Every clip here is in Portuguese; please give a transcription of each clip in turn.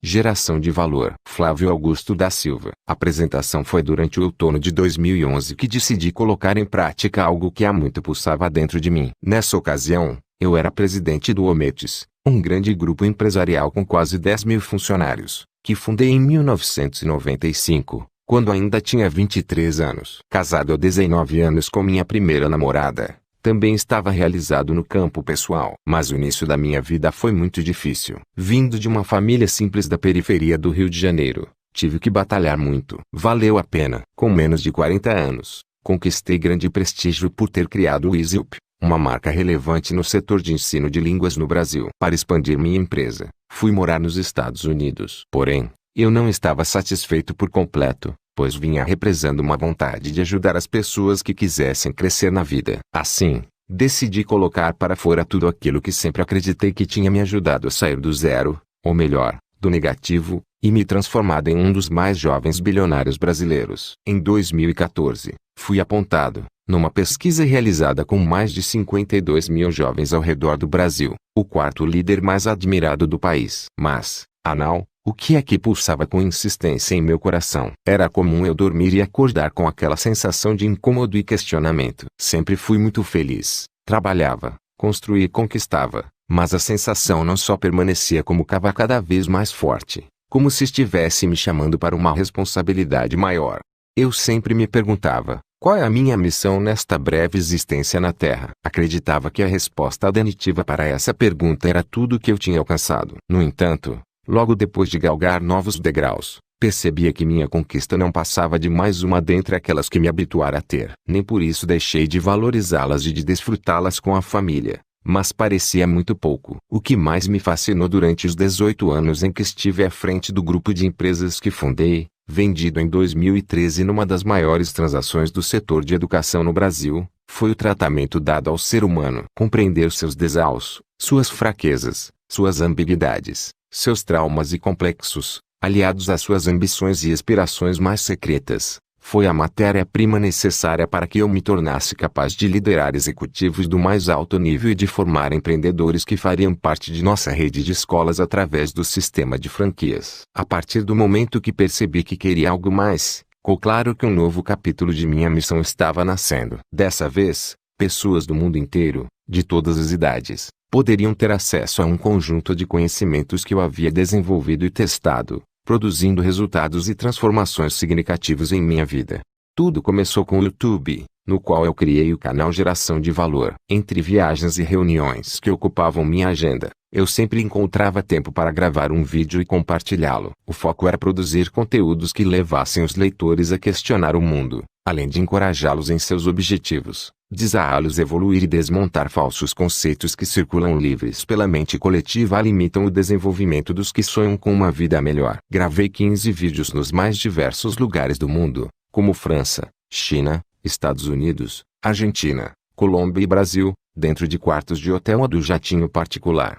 Geração de valor. Flávio Augusto da Silva. A apresentação foi durante o outono de 2011 que decidi colocar em prática algo que há muito pulsava dentro de mim. Nessa ocasião, eu era presidente do Ometes, um grande grupo empresarial com quase 10 mil funcionários, que fundei em 1995, quando ainda tinha 23 anos. Casado há 19 anos com minha primeira namorada. Também estava realizado no campo pessoal. Mas o início da minha vida foi muito difícil. Vindo de uma família simples da periferia do Rio de Janeiro, tive que batalhar muito. Valeu a pena. Com menos de 40 anos, conquistei grande prestígio por ter criado o EasyUp, uma marca relevante no setor de ensino de línguas no Brasil. Para expandir minha empresa, fui morar nos Estados Unidos. Porém, eu não estava satisfeito por completo, pois vinha represando uma vontade de ajudar as pessoas que quisessem crescer na vida. Assim, decidi colocar para fora tudo aquilo que sempre acreditei que tinha me ajudado a sair do zero, ou melhor, do negativo, e me transformado em um dos mais jovens bilionários brasileiros. Em 2014, fui apontado, numa pesquisa realizada com mais de 52 mil jovens ao redor do Brasil, o quarto líder mais admirado do país. Mas, afinal, o que é que pulsava com insistência em meu coração? Era comum eu dormir e acordar com aquela sensação de incômodo e questionamento. Sempre fui muito feliz, trabalhava, construía e conquistava, mas a sensação não só permanecia como cava cada vez mais forte, como se estivesse me chamando para uma responsabilidade maior. Eu sempre me perguntava, qual é a minha missão nesta breve existência na Terra? Acreditava que a resposta definitiva para essa pergunta era tudo que eu tinha alcançado. No entanto, logo depois de galgar novos degraus, percebia que minha conquista não passava de mais uma dentre aquelas que me habituara a ter. Nem por isso deixei de valorizá-las e de desfrutá-las com a família, mas parecia muito pouco. O que mais me fascinou durante os 18 anos em que estive à frente do grupo de empresas que fundei, vendido em 2013 numa das maiores transações do setor de educação no Brasil, foi o tratamento dado ao ser humano. Compreender seus desaus, suas fraquezas, suas ambiguidades, seus traumas e complexos, aliados às suas ambições e aspirações mais secretas, foi a matéria-prima necessária para que eu me tornasse capaz de liderar executivos do mais alto nível e de formar empreendedores que fariam parte de nossa rede de escolas através do sistema de franquias. A partir do momento que percebi que queria algo mais, ficou claro que um novo capítulo de minha missão estava nascendo. Dessa vez, pessoas do mundo inteiro, de todas as idades, poderiam ter acesso a um conjunto de conhecimentos que eu havia desenvolvido e testado, produzindo resultados e transformações significativos em minha vida. Tudo começou com o YouTube, no qual eu criei o canal Geração de Valor. Entre viagens e reuniões que ocupavam minha agenda, eu sempre encontrava tempo para gravar um vídeo e compartilhá-lo. O foco era produzir conteúdos que levassem os leitores a questionar o mundo, além de encorajá-los em seus objetivos, desafiá-los a evoluir e desmontar falsos conceitos que circulam livres pela mente coletiva e limitam o desenvolvimento dos que sonham com uma vida melhor. Gravei 15 vídeos nos mais diversos lugares do mundo, como França, China, Estados Unidos, Argentina, Colômbia e Brasil, dentro de quartos de hotel ou do jatinho particular.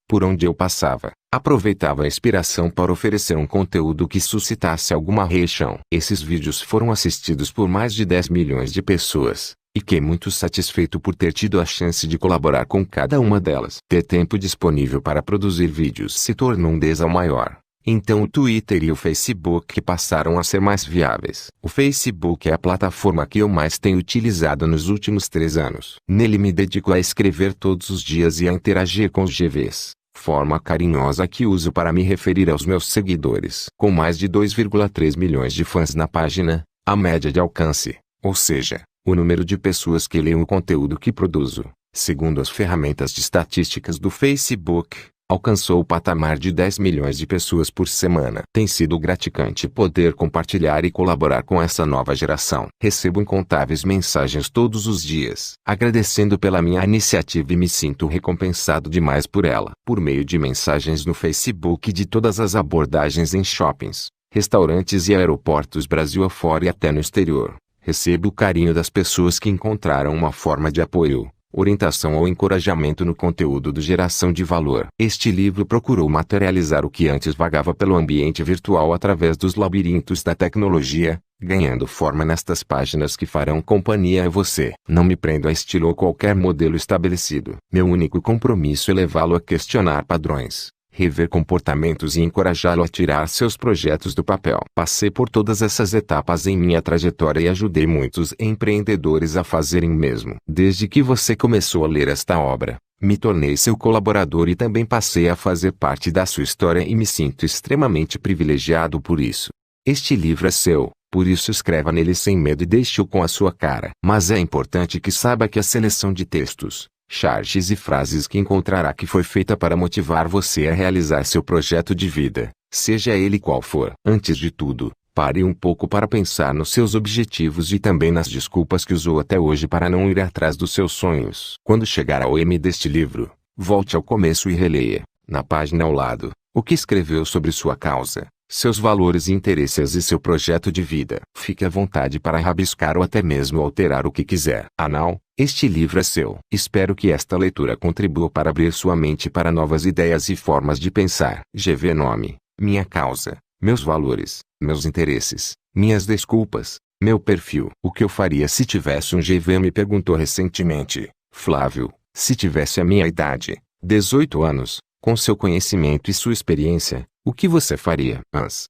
Por onde eu passava, aproveitava a inspiração para oferecer um conteúdo que suscitasse alguma reação. Esses vídeos foram assistidos por mais de 10 milhões de pessoas, e fiquei muito satisfeito por ter tido a chance de colaborar com cada uma delas. Ter tempo disponível para produzir vídeos se tornou um desafio maior. Então o Twitter e o Facebook passaram a ser mais viáveis. O Facebook é a plataforma que eu mais tenho utilizado nos últimos 3 anos. Nele me dedico a escrever todos os dias e a interagir com os GVs, forma carinhosa que uso para me referir aos meus seguidores. Com mais de 2,3 milhões de fãs na página, a média de alcance, ou seja, o número de pessoas que leem o conteúdo que produzo, segundo as ferramentas de estatísticas do Facebook, alcançou o patamar de 10 milhões de pessoas por semana. Tem sido gratificante poder compartilhar e colaborar com essa nova geração. Recebo incontáveis mensagens todos os dias, agradecendo pela minha iniciativa e me sinto recompensado demais por ela. Por meio de mensagens no Facebook de todas as abordagens em shoppings, restaurantes e aeroportos Brasil afora e até no exterior, recebo o carinho das pessoas que encontraram uma forma de apoio, orientação ou encorajamento no conteúdo do Geração de Valor. Este livro procurou materializar o que antes vagava pelo ambiente virtual através dos labirintos da tecnologia, ganhando forma nestas páginas que farão companhia a você. Não me prendo a estilo ou qualquer modelo estabelecido. Meu único compromisso é levá-lo a questionar padrões, rever comportamentos e encorajá-lo a tirar seus projetos do papel. Passei por todas essas etapas em minha trajetória e ajudei muitos empreendedores a fazerem o mesmo. Desde que você começou a ler esta obra, me tornei seu colaborador e também passei a fazer parte da sua história e me sinto extremamente privilegiado por isso. Este livro é seu, por isso escreva nele sem medo e deixe-o com a sua cara. Mas é importante que saiba que a seleção de textos, charges e frases que encontrará que foi feita para motivar você a realizar seu projeto de vida, seja ele qual for. Antes de tudo, pare um pouco para pensar nos seus objetivos e também nas desculpas que usou até hoje para não ir atrás dos seus sonhos. Quando chegar ao M deste livro, volte ao começo e releia, na página ao lado, o que escreveu sobre sua causa, seus valores e interesses e seu projeto de vida. Fique à vontade para rabiscar ou até mesmo alterar o que quiser. Anal, este livro é seu. Espero que esta leitura contribua para abrir sua mente para novas ideias e formas de pensar. GV Nome, minha causa, meus valores, meus interesses, minhas desculpas, meu perfil. O que eu faria se tivesse um GV? Me perguntou recentemente Flávio. Se tivesse a minha idade, 18 anos, com seu conhecimento e sua experiência, o que você faria?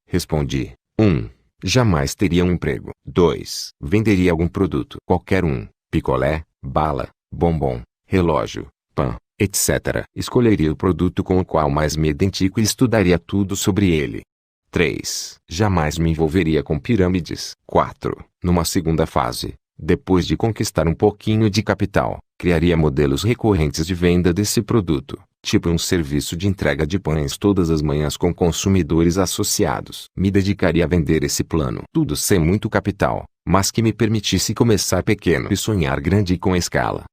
Respondi. 1. Jamais teria um emprego. 2. Venderia algum produto. Qualquer um. Picolé, bala, bombom, relógio, pão, etc. Escolheria o produto com o qual mais me identifico e estudaria tudo sobre ele. 3. Jamais me envolveria com pirâmides. 4. Numa segunda fase, depois de conquistar um pouquinho de capital, criaria modelos recorrentes de venda desse produto, tipo um serviço de entrega de pães todas as manhãs com consumidores associados. Me dedicaria a vender esse plano. Tudo sem muito capital, mas que me permitisse começar pequeno e sonhar grande e com escala.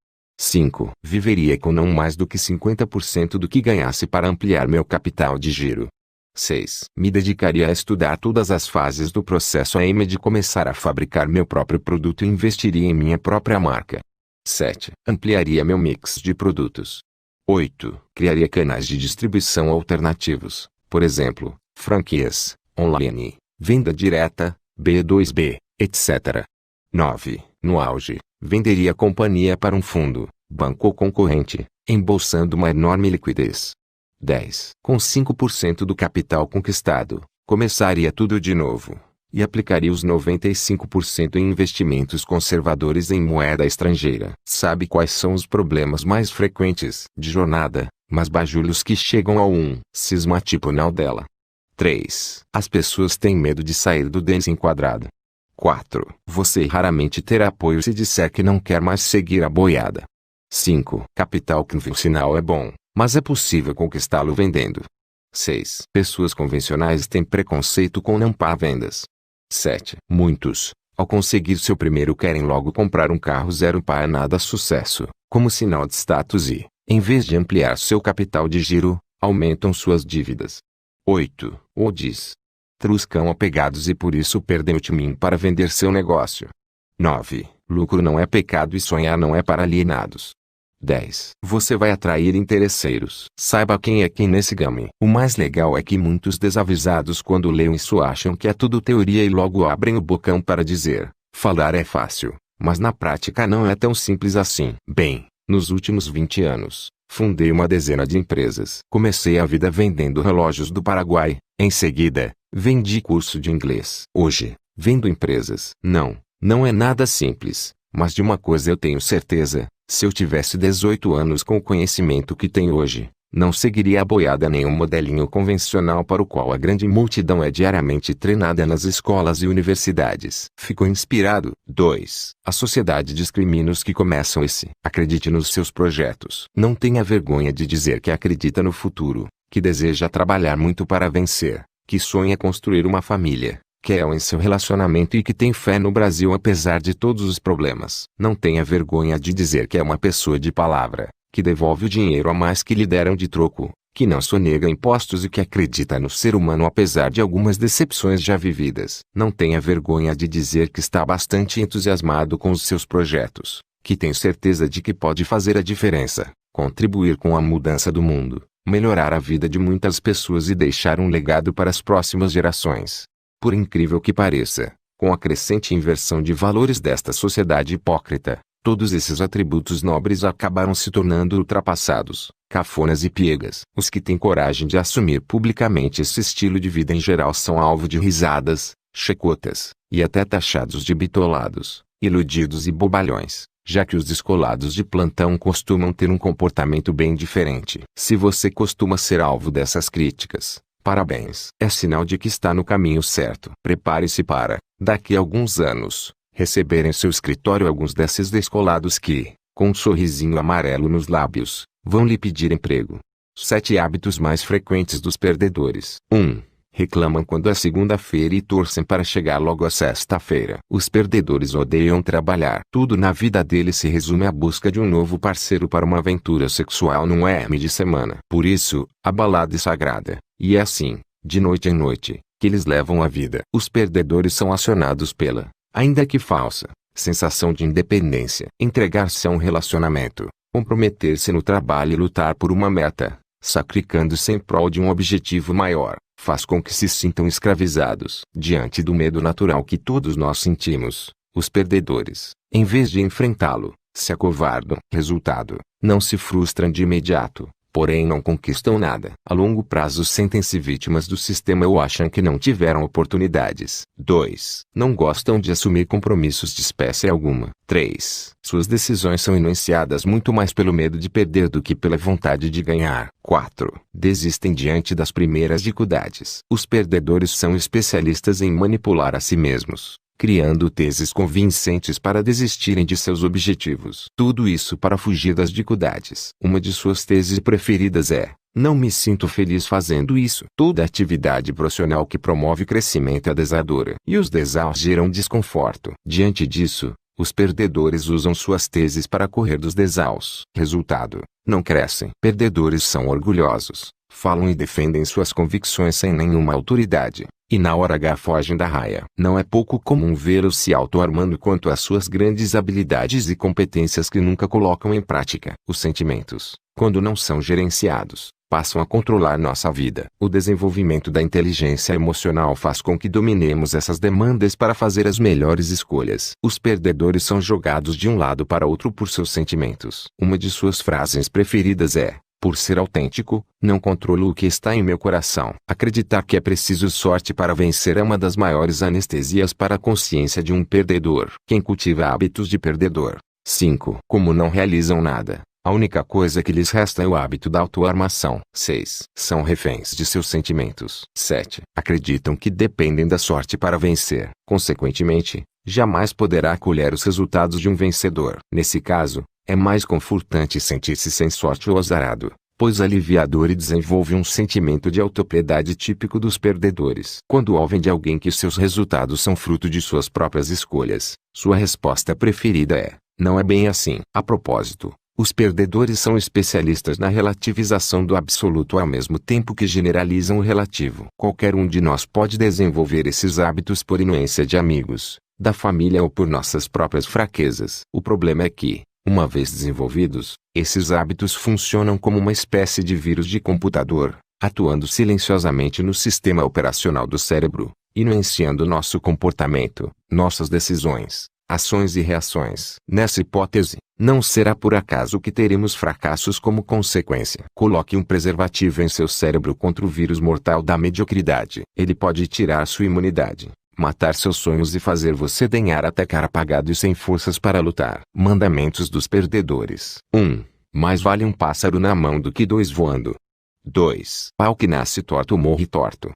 5. Viveria com não mais do que 50% do que ganhasse para ampliar meu capital de giro. 6. Me dedicaria a estudar todas as fases do processo AM de começar a fabricar meu próprio produto e investiria em minha própria marca. 7. Ampliaria meu mix de produtos. 8. Criaria canais de distribuição alternativos, por exemplo, franquias, online, venda direta, B2B, etc. 9. No auge, venderia a companhia para um fundo, banco ou concorrente, embolsando uma enorme liquidez. 10. Com 5% do capital conquistado, começaria tudo de novo, e aplicaria os 95% em investimentos conservadores em moeda estrangeira. Sabe quais são os problemas mais frequentes de jornada, mas bajulhos que chegam ao cisma tipo Naldella. 3. As pessoas têm medo de sair do desenquadrado. 4. Você raramente terá apoio se disser que não quer mais seguir a boiada. 5. Capital convencional é bom, mas é possível conquistá-lo vendendo. 6. Pessoas convencionais têm preconceito com não par vendas. 7. Muitos, ao conseguir seu primeiro querem logo comprar um carro zero par nada sucesso, como sinal de status e, em vez de ampliar seu capital de giro, aumentam suas dívidas. 8. Ou diz. Truscam apegados e por isso perdem o timing para vender seu negócio. 9. Lucro não é pecado e sonhar não é para alienados. 10. Você vai atrair interesseiros. Saiba quem é quem nesse game. O mais legal é que muitos desavisados quando leem isso acham que é tudo teoria e logo abrem o bocão para dizer, falar é fácil, mas na prática não é tão simples assim. Bem, nos últimos 20 anos, fundei uma dezena de empresas. Comecei a vida vendendo relógios do Paraguai, em seguida, vendi curso de inglês. Hoje, vendo empresas. Não é nada simples, mas de uma coisa eu tenho certeza. Se eu tivesse 18 anos com o conhecimento que tenho hoje, não seguiria a boiada nem um modelinho convencional para o qual a grande multidão é diariamente treinada nas escolas e universidades. Ficou inspirado? 2. A sociedade discrimina os que começam esse. Acredite nos seus projetos. Não tenha vergonha de dizer que acredita no futuro, que deseja trabalhar muito para vencer, que sonha construir uma família, que é em seu relacionamento e que tem fé no Brasil apesar de todos os problemas. Não tenha vergonha de dizer que é uma pessoa de palavra, que devolve o dinheiro a mais que lhe deram de troco, que não sonega impostos e que acredita no ser humano apesar de algumas decepções já vividas. Não tenha vergonha de dizer que está bastante entusiasmado com os seus projetos, que tem certeza de que pode fazer a diferença, contribuir com a mudança do mundo, melhorar a vida de muitas pessoas e deixar um legado para as próximas gerações. Por incrível que pareça, com a crescente inversão de valores desta sociedade hipócrita, todos esses atributos nobres acabaram se tornando ultrapassados, cafonas e piegas. Os que têm coragem de assumir publicamente esse estilo de vida em geral são alvo de risadas, chicotas, e até taxados de bitolados, iludidos e bobalhões, já que os descolados de plantão costumam ter um comportamento bem diferente. Se você costuma ser alvo dessas críticas, parabéns. É sinal de que está no caminho certo. Prepare-se para, daqui a alguns anos, receber em seu escritório alguns desses descolados que, com um sorrisinho amarelo nos lábios, vão lhe pedir emprego. 7 hábitos mais frequentes dos perdedores. 1. Reclamam quando é segunda-feira e torcem para chegar logo a sexta-feira. Os perdedores odeiam trabalhar. Tudo na vida deles se resume à busca de um novo parceiro para uma aventura sexual num M de semana. Por isso, a balada é sagrada. E é assim, de noite em noite, que eles levam a vida. Os perdedores são acionados pela, ainda que falsa, sensação de independência. Entregar-se a um relacionamento, comprometer-se no trabalho e lutar por uma meta, sacrificando-se em prol de um objetivo maior, faz com que se sintam escravizados. Diante do medo natural que todos nós sentimos, os perdedores, em vez de enfrentá-lo, se acovardam. Resultado, não se frustram de imediato, porém não conquistam nada. A longo prazo sentem-se vítimas do sistema ou acham que não tiveram oportunidades. 2. Não gostam de assumir compromissos de espécie alguma. 3. Suas decisões são influenciadas muito mais pelo medo de perder do que pela vontade de ganhar. 4. Desistem diante das primeiras dificuldades. Os perdedores são especialistas em manipular a si mesmos, criando teses convincentes para desistirem de seus objetivos. Tudo isso para fugir das dificuldades. Uma de suas teses preferidas é: não me sinto feliz fazendo isso. Toda atividade profissional que promove crescimento é desafiadora. E os desafios geram desconforto. Diante disso, os perdedores usam suas teses para correr dos desafios. Resultado: não crescem. Perdedores são orgulhosos, falam e defendem suas convicções sem nenhuma autoridade, e na hora H fogem da raia. Não é pouco comum vê-los se auto-armando quanto às suas grandes habilidades e competências que nunca colocam em prática. Os sentimentos, quando não são gerenciados, passam a controlar nossa vida. O desenvolvimento da inteligência emocional faz com que dominemos essas demandas para fazer as melhores escolhas. Os perdedores são jogados de um lado para outro por seus sentimentos. Uma de suas frases preferidas é: por ser autêntico, não controlo o que está em meu coração. Acreditar que é preciso sorte para vencer é uma das maiores anestesias para a consciência de um perdedor. Quem cultiva hábitos de perdedor. 5. Como não realizam nada, a única coisa que lhes resta é o hábito da autoarmação. 6. São reféns de seus sentimentos. 7. Acreditam que dependem da sorte para vencer. Consequentemente, jamais poderá colher os resultados de um vencedor. Nesse caso, é mais confortante sentir-se sem sorte ou azarado, pois aliviador e desenvolve um sentimento de autopiedade típico dos perdedores. Quando ouvem de alguém que seus resultados são fruto de suas próprias escolhas, sua resposta preferida é: não é bem assim. A propósito, os perdedores são especialistas na relativização do absoluto ao mesmo tempo que generalizam o relativo. Qualquer um de nós pode desenvolver esses hábitos por influência de amigos, da família ou por nossas próprias fraquezas. O problema é que, uma vez desenvolvidos, esses hábitos funcionam como uma espécie de vírus de computador, atuando silenciosamente no sistema operacional do cérebro, influenciando nosso comportamento, nossas decisões, ações e reações. Nessa hipótese, não será por acaso que teremos fracassos como consequência. Coloque um preservativo em seu cérebro contra o vírus mortal da mediocridade. Ele pode tirar sua imunidade, matar seus sonhos e fazer você denhar até cara apagado e sem forças para lutar. Mandamentos dos perdedores. 1. Mais vale um pássaro na mão do que 2 voando. 2. Pau que nasce torto morre torto.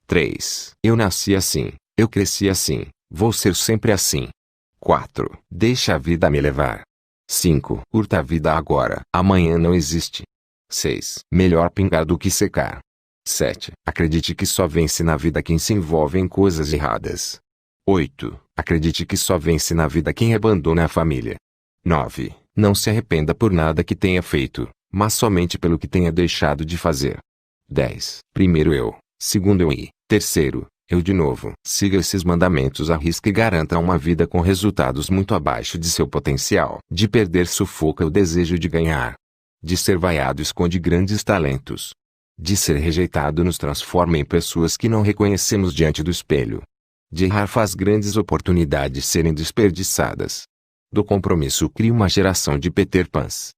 3. Eu nasci assim, eu cresci assim, vou ser sempre assim. 4. Deixa a vida me levar. 5. Curta a vida agora, amanhã não existe. 6. Melhor pingar do que secar. 7. Acredite que só vence na vida quem se envolve em coisas erradas. 8. Acredite que só vence na vida quem abandona a família. 9. Não se arrependa por nada que tenha feito, mas somente pelo que tenha deixado de fazer. 10. Primeiro eu, segundo eu e, terceiro, eu de novo. Siga esses mandamentos à risca e garanta uma vida com resultados muito abaixo de seu potencial. De perder sufoca o desejo de ganhar. De ser vaiado esconde grandes talentos. De ser rejeitado nos transforma em pessoas que não reconhecemos diante do espelho. De errar faz grandes oportunidades serem desperdiçadas. Do compromisso cria uma geração de Peter Pans.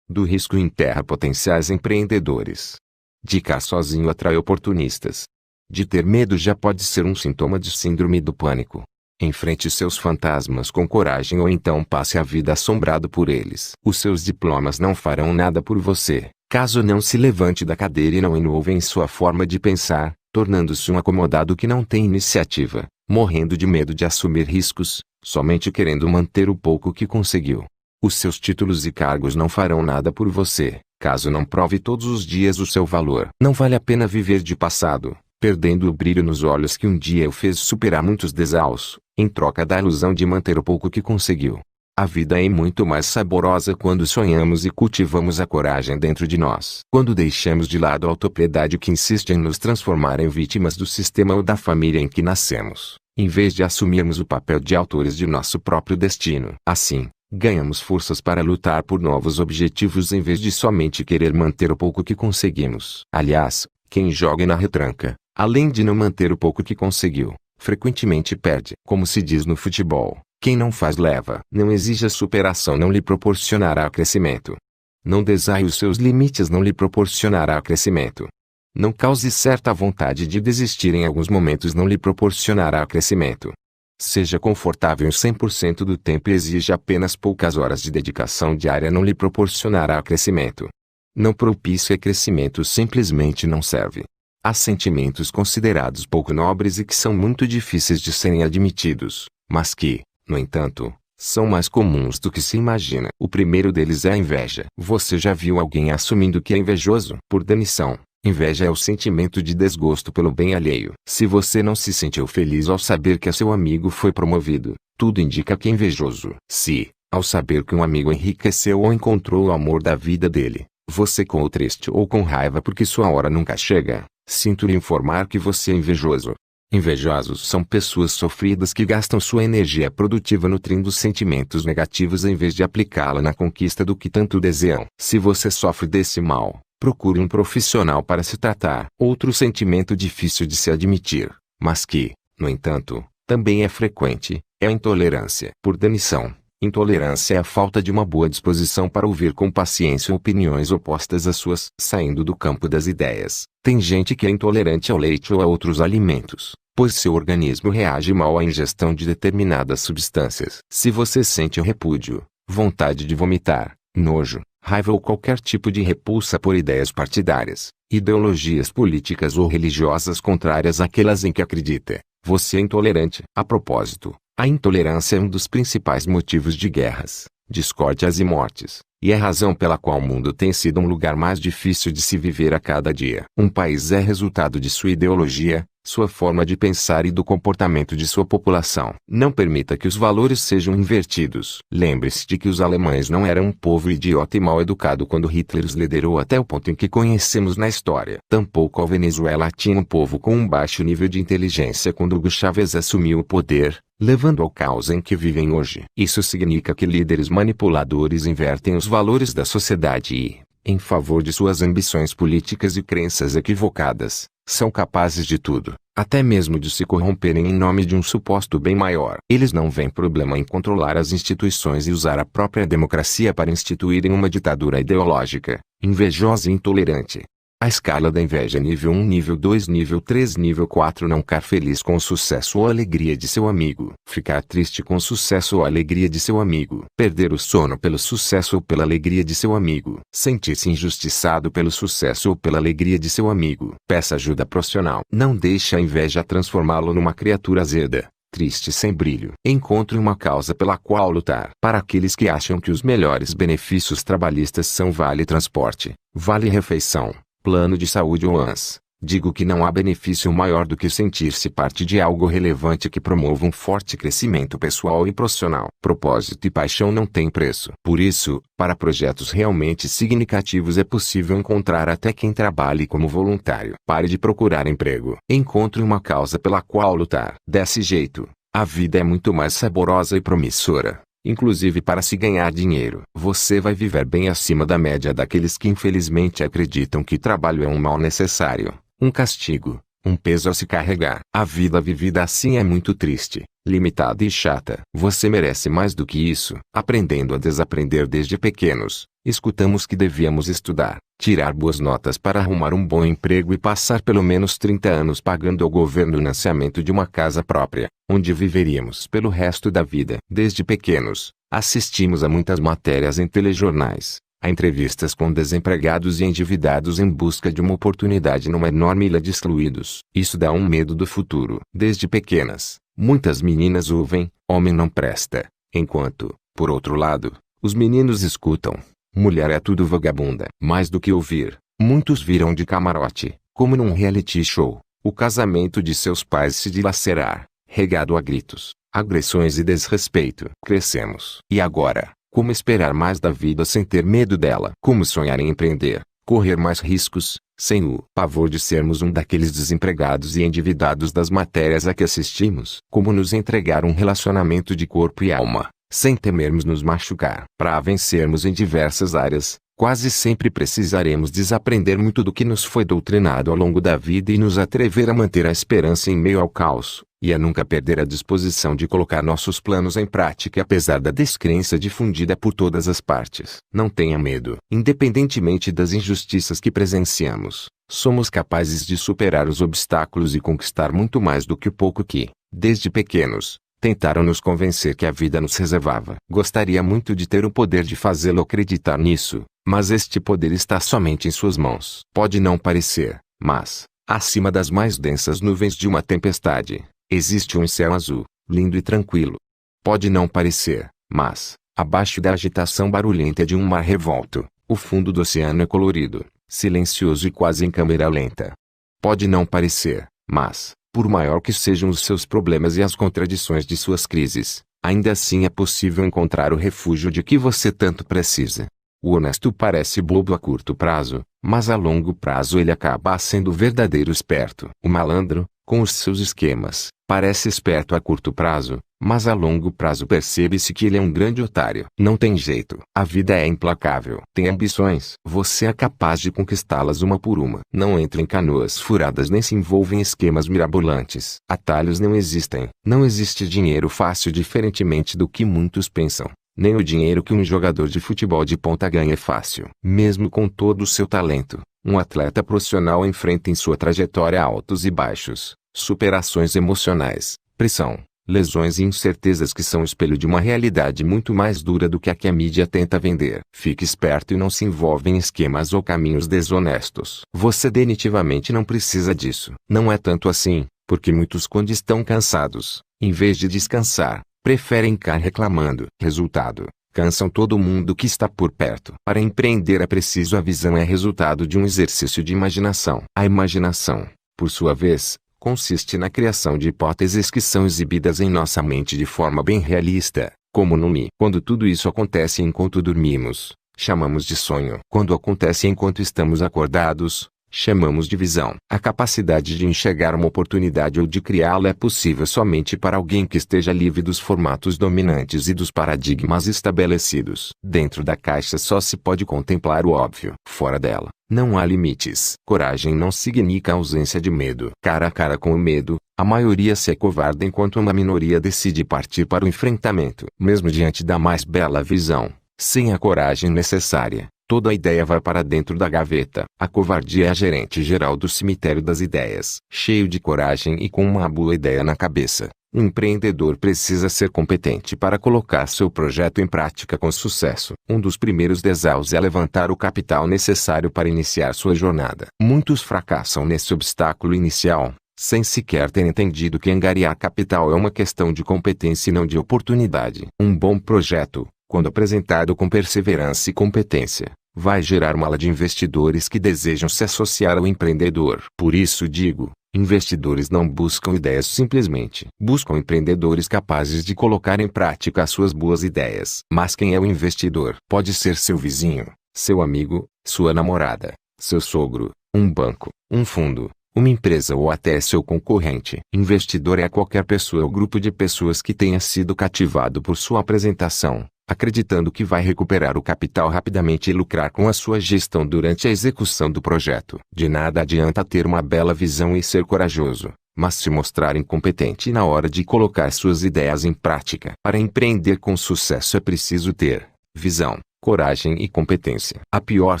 Do risco enterra potenciais empreendedores. De ficar sozinho atrai oportunistas. De ter medo já pode ser um sintoma de síndrome do pânico. Enfrente seus fantasmas com coragem ou então passe a vida assombrado por eles. Os seus diplomas não farão nada por você, caso não se levante da cadeira e não inove em sua forma de pensar, tornando-se um acomodado que não tem iniciativa, morrendo de medo de assumir riscos, somente querendo manter o pouco que conseguiu. Os seus títulos e cargos não farão nada por você, caso não prove todos os dias o seu valor. Não vale a pena viver de passado, perdendo o brilho nos olhos que um dia o fez superar muitos desaus, em troca da ilusão de manter o pouco que conseguiu. A vida é muito mais saborosa quando sonhamos e cultivamos a coragem dentro de nós. Quando deixamos de lado a autopiedade que insiste em nos transformar em vítimas do sistema ou da família em que nascemos, em vez de assumirmos o papel de autores de nosso próprio destino. Assim, ganhamos forças para lutar por novos objetivos em vez de somente querer manter o pouco que conseguimos. Aliás, quem joga na retranca, além de não manter o pouco que conseguiu, frequentemente perde. Como se diz no futebol, quem não faz leva. Não exija superação, não lhe proporcionará crescimento. Não desaie os seus limites, não lhe proporcionará crescimento. Não cause certa vontade de desistir em alguns momentos, não lhe proporcionará crescimento. Seja confortável 100% do tempo e exija apenas poucas horas de dedicação diária, não lhe proporcionará crescimento. Não propicia crescimento, simplesmente não serve. Há sentimentos considerados pouco nobres e que são muito difíceis de serem admitidos, mas que, no entanto, são mais comuns do que se imagina. O primeiro deles é a inveja. Você já viu alguém assumindo que é invejoso? Por demissão, inveja é o sentimento de desgosto pelo bem alheio. Se você não se sentiu feliz ao saber que seu amigo foi promovido, tudo indica que é invejoso. Se, ao saber que um amigo enriqueceu ou encontrou o amor da vida dele, você ficou triste ou com raiva porque sua hora nunca chega, sinto lhe informar que você é invejoso. Invejosos são pessoas sofridas que gastam sua energia produtiva nutrindo sentimentos negativos em vez de aplicá-la na conquista do que tanto desejam. Se você sofre desse mal, procure um profissional para se tratar. Outro sentimento difícil de se admitir, mas que, no entanto, também é frequente, é a intolerância. Por demissão, intolerância é a falta de uma boa disposição para ouvir com paciência opiniões opostas às suas. Saindo do campo das ideias, tem gente que é intolerante ao leite ou a outros alimentos, pois seu organismo reage mal à ingestão de determinadas substâncias. Se você sente repúdio, vontade de vomitar, nojo, raiva ou qualquer tipo de repulsa por ideias partidárias, ideologias políticas ou religiosas contrárias àquelas em que acredita, você é intolerante. A propósito, a intolerância é um dos principais motivos de guerras, discórdias e mortes, e é a razão pela qual o mundo tem sido um lugar mais difícil de se viver a cada dia. Um país é resultado de sua ideologia, sua forma de pensar e do comportamento de sua população. Não permita que os valores sejam invertidos. Lembre-se de que os alemães não eram um povo idiota e mal educado quando Hitler os liderou até o ponto em que conhecemos na história. Tampouco a Venezuela tinha um povo com um baixo nível de inteligência quando Hugo Chávez assumiu o poder, levando ao caos em que vivem hoje. Isso significa que líderes manipuladores invertem os valores da sociedade e, em favor de suas ambições políticas e crenças equivocadas, são capazes de tudo, até mesmo de se corromperem em nome de um suposto bem maior. Eles não veem problema em controlar as instituições e usar a própria democracia para instituírem uma ditadura ideológica, invejosa e intolerante. A escala da inveja nível 1, nível 2, nível 3, nível 4. Não ficar feliz com o sucesso ou alegria de seu amigo. Ficar triste com o sucesso ou alegria de seu amigo. Perder o sono pelo sucesso ou pela alegria de seu amigo. Sentir-se injustiçado pelo sucesso ou pela alegria de seu amigo. Peça ajuda profissional. Não deixe a inveja transformá-lo numa criatura azeda, triste e sem brilho. Encontre uma causa pela qual lutar. Para aqueles que acham que os melhores benefícios trabalhistas são vale transporte, vale refeição, plano de saúde ou ANS, digo que não há benefício maior do que sentir-se parte de algo relevante que promova um forte crescimento pessoal e profissional. Propósito e paixão não têm preço. Por isso, para projetos realmente significativos é possível encontrar até quem trabalhe como voluntário. Pare de procurar emprego. Encontre uma causa pela qual lutar. Desse jeito, a vida é muito mais saborosa e promissora. Inclusive para se ganhar dinheiro. Você vai viver bem acima da média daqueles que infelizmente acreditam que trabalho é um mal necessário, um castigo, um peso a se carregar. A vida vivida assim é muito triste, limitada e chata. Você merece mais do que isso. Aprendendo a desaprender desde pequenos, Escutamos que devíamos estudar, tirar boas notas para arrumar um bom emprego e passar pelo menos 30 anos pagando ao governo o financiamento de uma casa própria, onde viveríamos pelo resto da vida. Desde pequenos, assistimos a muitas matérias em telejornais, a entrevistas com desempregados e endividados em busca de uma oportunidade numa enorme ilha de excluídos. Isso dá um medo do futuro. Desde pequenas, muitas meninas ouvem, homem não presta, enquanto, por outro lado, os meninos escutam, mulher é tudo vagabunda. Mais do que ouvir, muitos viram de camarote, como num reality show, o casamento de seus pais se dilacerar, regado a gritos, agressões e desrespeito. Crescemos. E agora, como esperar mais da vida sem ter medo dela? Como sonhar em empreender, correr mais riscos, sem o pavor de sermos um daqueles desempregados e endividados das matérias a que assistimos? Como nos entregar um relacionamento de corpo e alma, sem temermos nos machucar? Para vencermos em diversas áreas, quase sempre precisaremos desaprender muito do que nos foi doutrinado ao longo da vida e nos atrever a manter a esperança em meio ao caos, e a nunca perder a disposição de colocar nossos planos em prática apesar da descrença difundida por todas as partes. Não tenha medo. Independentemente das injustiças que presenciamos, somos capazes de superar os obstáculos e conquistar muito mais do que o pouco que, desde pequenos, tentaram nos convencer que a vida nos reservava. Gostaria muito de ter o poder de fazê-lo acreditar nisso, mas este poder está somente em suas mãos. Pode não parecer, mas, acima das mais densas nuvens de uma tempestade, existe um céu azul, lindo e tranquilo. Pode não parecer, mas, abaixo da agitação barulhenta de um mar revolto, o fundo do oceano é colorido, silencioso e quase em câmera lenta. Pode não parecer, mas, por maior que sejam os seus problemas e as contradições de suas crises, ainda assim é possível encontrar o refúgio de que você tanto precisa. O honesto parece bobo a curto prazo, mas a longo prazo ele acaba sendo verdadeiro esperto. O malandro, com os seus esquemas, parece esperto a curto prazo, mas a longo prazo percebe-se que ele é um grande otário. Não tem jeito. A vida é implacável. Tem ambições. Você é capaz de conquistá-las uma por uma. Não entra em canoas furadas nem se envolve em esquemas mirabolantes. Atalhos não existem. Não existe dinheiro fácil diferentemente do que muitos pensam. Nem o dinheiro que um jogador de futebol de ponta ganha é fácil. Mesmo com todo o seu talento, um atleta profissional enfrenta em sua trajetória altos e baixos, superações emocionais, pressão, lesões e incertezas que são espelho de uma realidade muito mais dura do que a mídia tenta vender. Fique esperto e não se envolva em esquemas ou caminhos desonestos. Você definitivamente não precisa disso. Não é tanto assim, porque muitos quando estão cansados, em vez de descansar, preferem ficar reclamando. Resultado: cansam todo mundo que está por perto. Para empreender é preciso a visão é resultado de um exercício de imaginação. A imaginação, por sua vez, consiste na criação de hipóteses que são exibidas em nossa mente de forma bem realista, como no Mi. Quando tudo isso acontece enquanto dormimos, chamamos de sonho. Quando acontece enquanto estamos acordados, chamamos de visão. A capacidade de enxergar uma oportunidade ou de criá-la é possível somente para alguém que esteja livre dos formatos dominantes e dos paradigmas estabelecidos. Dentro da caixa só se pode contemplar o óbvio. Fora dela, não há limites. Coragem não significa ausência de medo. Cara a cara com o medo, a maioria se acovarda enquanto uma minoria decide partir para o enfrentamento. Mesmo diante da mais bela visão, sem a coragem necessária, toda a ideia vai para dentro da gaveta. A covardia é a gerente geral do cemitério das ideias. Cheio de coragem e com uma boa ideia na cabeça, o empreendedor precisa ser competente para colocar seu projeto em prática com sucesso. Um dos primeiros desafios é levantar o capital necessário para iniciar sua jornada. Muitos fracassam nesse obstáculo inicial, sem sequer ter entendido que angariar capital é uma questão de competência e não de oportunidade. Um bom projeto, quando apresentado com perseverança e competência, vai gerar uma ala de investidores que desejam se associar ao empreendedor. Por isso digo, investidores não buscam ideias simplesmente. Buscam empreendedores capazes de colocar em prática as suas boas ideias. Mas quem é o investidor? Pode ser seu vizinho, seu amigo, sua namorada, seu sogro, um banco, um fundo, uma empresa ou até seu concorrente. Investidor é qualquer pessoa ou grupo de pessoas que tenha sido cativado por sua apresentação, acreditando que vai recuperar o capital rapidamente e lucrar com a sua gestão durante a execução do projeto. De nada adianta ter uma bela visão e ser corajoso, mas se mostrar incompetente na hora de colocar suas ideias em prática. Para empreender com sucesso é preciso ter visão, coragem e competência. A pior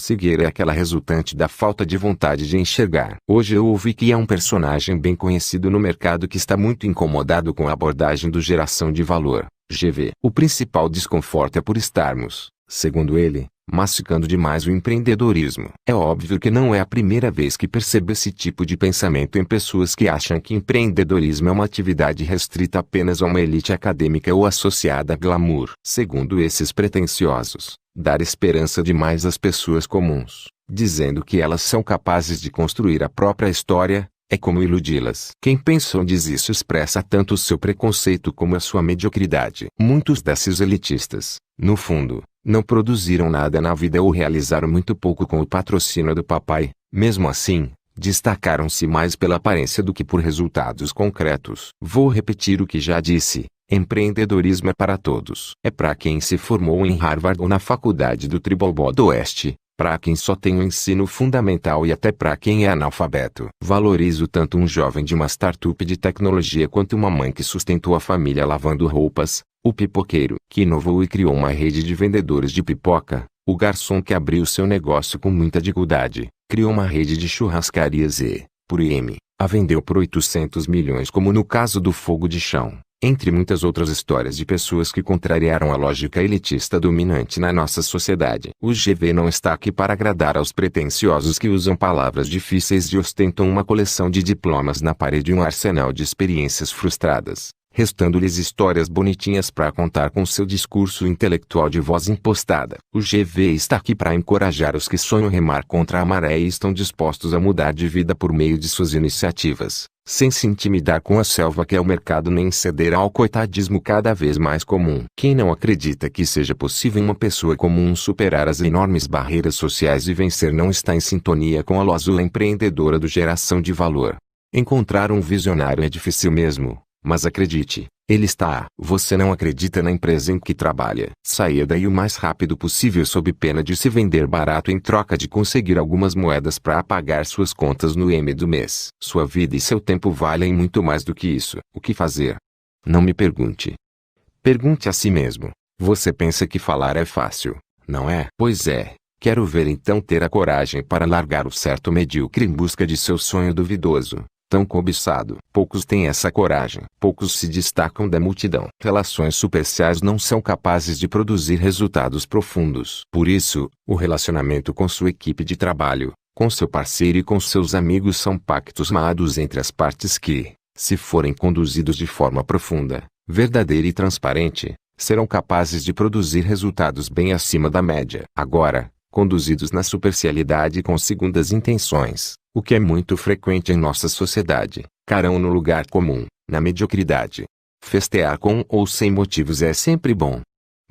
cegueira é aquela resultante da falta de vontade de enxergar. Hoje eu ouvi que há um personagem bem conhecido no mercado que está muito incomodado com a abordagem do geração de valor, GV. O principal desconforto é por estarmos, segundo ele, massificando demais o empreendedorismo. É óbvio que não é a primeira vez que percebo esse tipo de pensamento em pessoas que acham que empreendedorismo é uma atividade restrita apenas a uma elite acadêmica ou associada a glamour. Segundo esses pretensiosos, dar esperança demais às pessoas comuns, dizendo que elas são capazes de construir a própria história, é como iludi-las. Quem pensa ou diz isso expressa tanto o seu preconceito como a sua mediocridade. Muitos desses elitistas, no fundo, não produziram nada na vida ou realizaram muito pouco com o patrocínio do papai. Mesmo assim, destacaram-se mais pela aparência do que por resultados concretos. Vou repetir o que já disse: empreendedorismo é para todos. É para quem se formou em Harvard ou na faculdade do Tribal do Oeste, para quem só tem o ensino fundamental e até para quem é analfabeto. Valorizo tanto um jovem de uma startup de tecnologia quanto uma mãe que sustentou a família lavando roupas, o pipoqueiro que inovou e criou uma rede de vendedores de pipoca, o garçom que abriu seu negócio com muita dificuldade, criou uma rede de churrascarias e, por IM, a vendeu por 800 milhões como no caso do fogo de chão. Entre muitas outras histórias de pessoas que contrariaram a lógica elitista dominante na nossa sociedade. O GV não está aqui para agradar aos pretensiosos que usam palavras difíceis e ostentam uma coleção de diplomas na parede e um arsenal de experiências frustradas, restando-lhes histórias bonitinhas para contar com seu discurso intelectual de voz impostada. O GV está aqui para encorajar os que sonham remar contra a maré e estão dispostos a mudar de vida por meio de suas iniciativas, sem se intimidar com a selva que é o mercado nem ceder ao coitadismo cada vez mais comum. Quem não acredita que seja possível uma pessoa comum superar as enormes barreiras sociais e vencer não está em sintonia com a lógica empreendedora do geração de valor. Encontrar um visionário é difícil mesmo, mas acredite, ele está. Você não acredita na empresa em que trabalha? Saia daí o mais rápido possível sob pena de se vender barato em troca de conseguir algumas moedas para pagar suas contas no M do mês. Sua vida e seu tempo valem muito mais do que isso. O que fazer? Não me pergunte. Pergunte a si mesmo. Você pensa que falar é fácil, não é? Pois é. Quero ver então ter a coragem para largar o certo medíocre em busca de seu sonho duvidoso, tão cobiçado. Poucos têm essa coragem. Poucos se destacam da multidão. Relações superficiais não são capazes de produzir resultados profundos. Por isso, o relacionamento com sua equipe de trabalho, com seu parceiro e com seus amigos são pactos máduos entre as partes que, se forem conduzidos de forma profunda, verdadeira e transparente, serão capazes de produzir resultados bem acima da média. Agora, conduzidos na superficialidade com segundas intenções, o que é muito frequente em nossa sociedade, cairão no lugar comum, na mediocridade. Festear com ou sem motivos é sempre bom.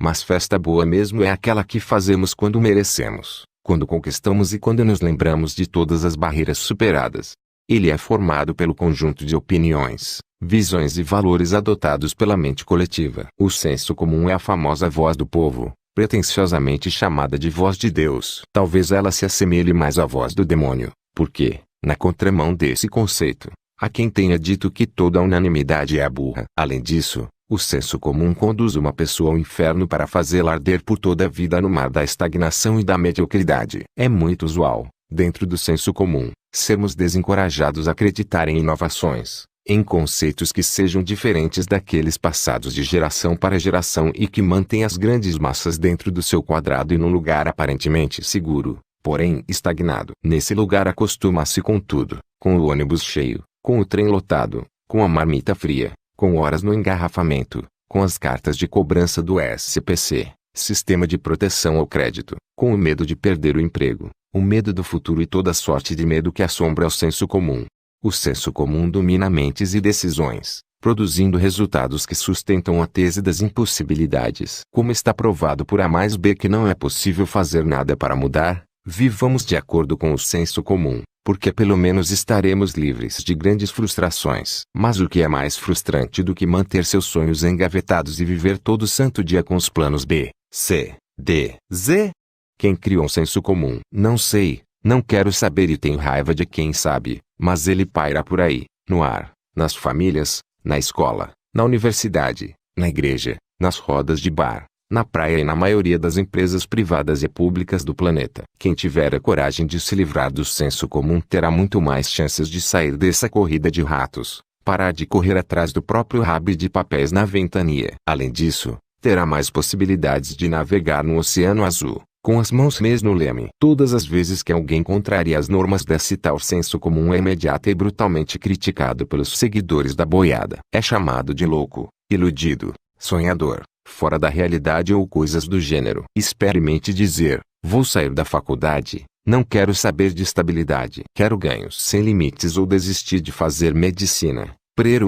Mas festa boa mesmo é aquela que fazemos quando merecemos, quando conquistamos e quando nos lembramos de todas as barreiras superadas. Ele é formado pelo conjunto de opiniões, visões e valores adotados pela mente coletiva. O senso comum é a famosa voz do povo, pretensiosamente chamada de voz de Deus. Talvez ela se assemelhe mais à voz do demônio, porque, na contramão desse conceito, há quem tenha dito que toda unanimidade é burra. Além disso, o senso comum conduz uma pessoa ao inferno para fazê-la arder por toda a vida no mar da estagnação e da mediocridade. É muito usual, dentro do senso comum, sermos desencorajados a acreditar em inovações, em conceitos que sejam diferentes daqueles passados de geração para geração e que mantêm as grandes massas dentro do seu quadrado e num lugar aparentemente seguro, porém estagnado. Nesse lugar acostuma-se com tudo, com o ônibus cheio, com o trem lotado, com a marmita fria, com horas no engarrafamento, com as cartas de cobrança do SPC, Sistema de Proteção ao Crédito, com o medo de perder o emprego, o medo do futuro e toda sorte de medo que assombra o senso comum. O senso comum domina mentes e decisões, produzindo resultados que sustentam a tese das impossibilidades. Como está provado por A mais B que não é possível fazer nada para mudar, vivamos de acordo com o senso comum, porque pelo menos estaremos livres de grandes frustrações. Mas o que é mais frustrante do que manter seus sonhos engavetados e viver todo santo dia com os planos B, C, D, Z? Quem criou um senso comum? Não sei, não quero saber e tenho raiva de quem sabe, mas ele paira por aí, no ar, nas famílias, na escola, na universidade, na igreja, nas rodas de bar, na praia e na maioria das empresas privadas e públicas do planeta. Quem tiver a coragem de se livrar do senso comum terá muito mais chances de sair dessa corrida de ratos, parar de correr atrás do próprio rabo de papéis na ventania. Além disso, terá mais possibilidades de navegar no oceano azul, com as mãos no leme. Todas as vezes que alguém contraria as normas desse tal senso comum é imediato e brutalmente criticado pelos seguidores da boiada. É chamado de louco, iludido, sonhador, fora da realidade ou coisas do gênero. Experimente dizer: vou sair da faculdade, não quero saber de estabilidade. Quero ganhos sem limites ou desistir de fazer medicina,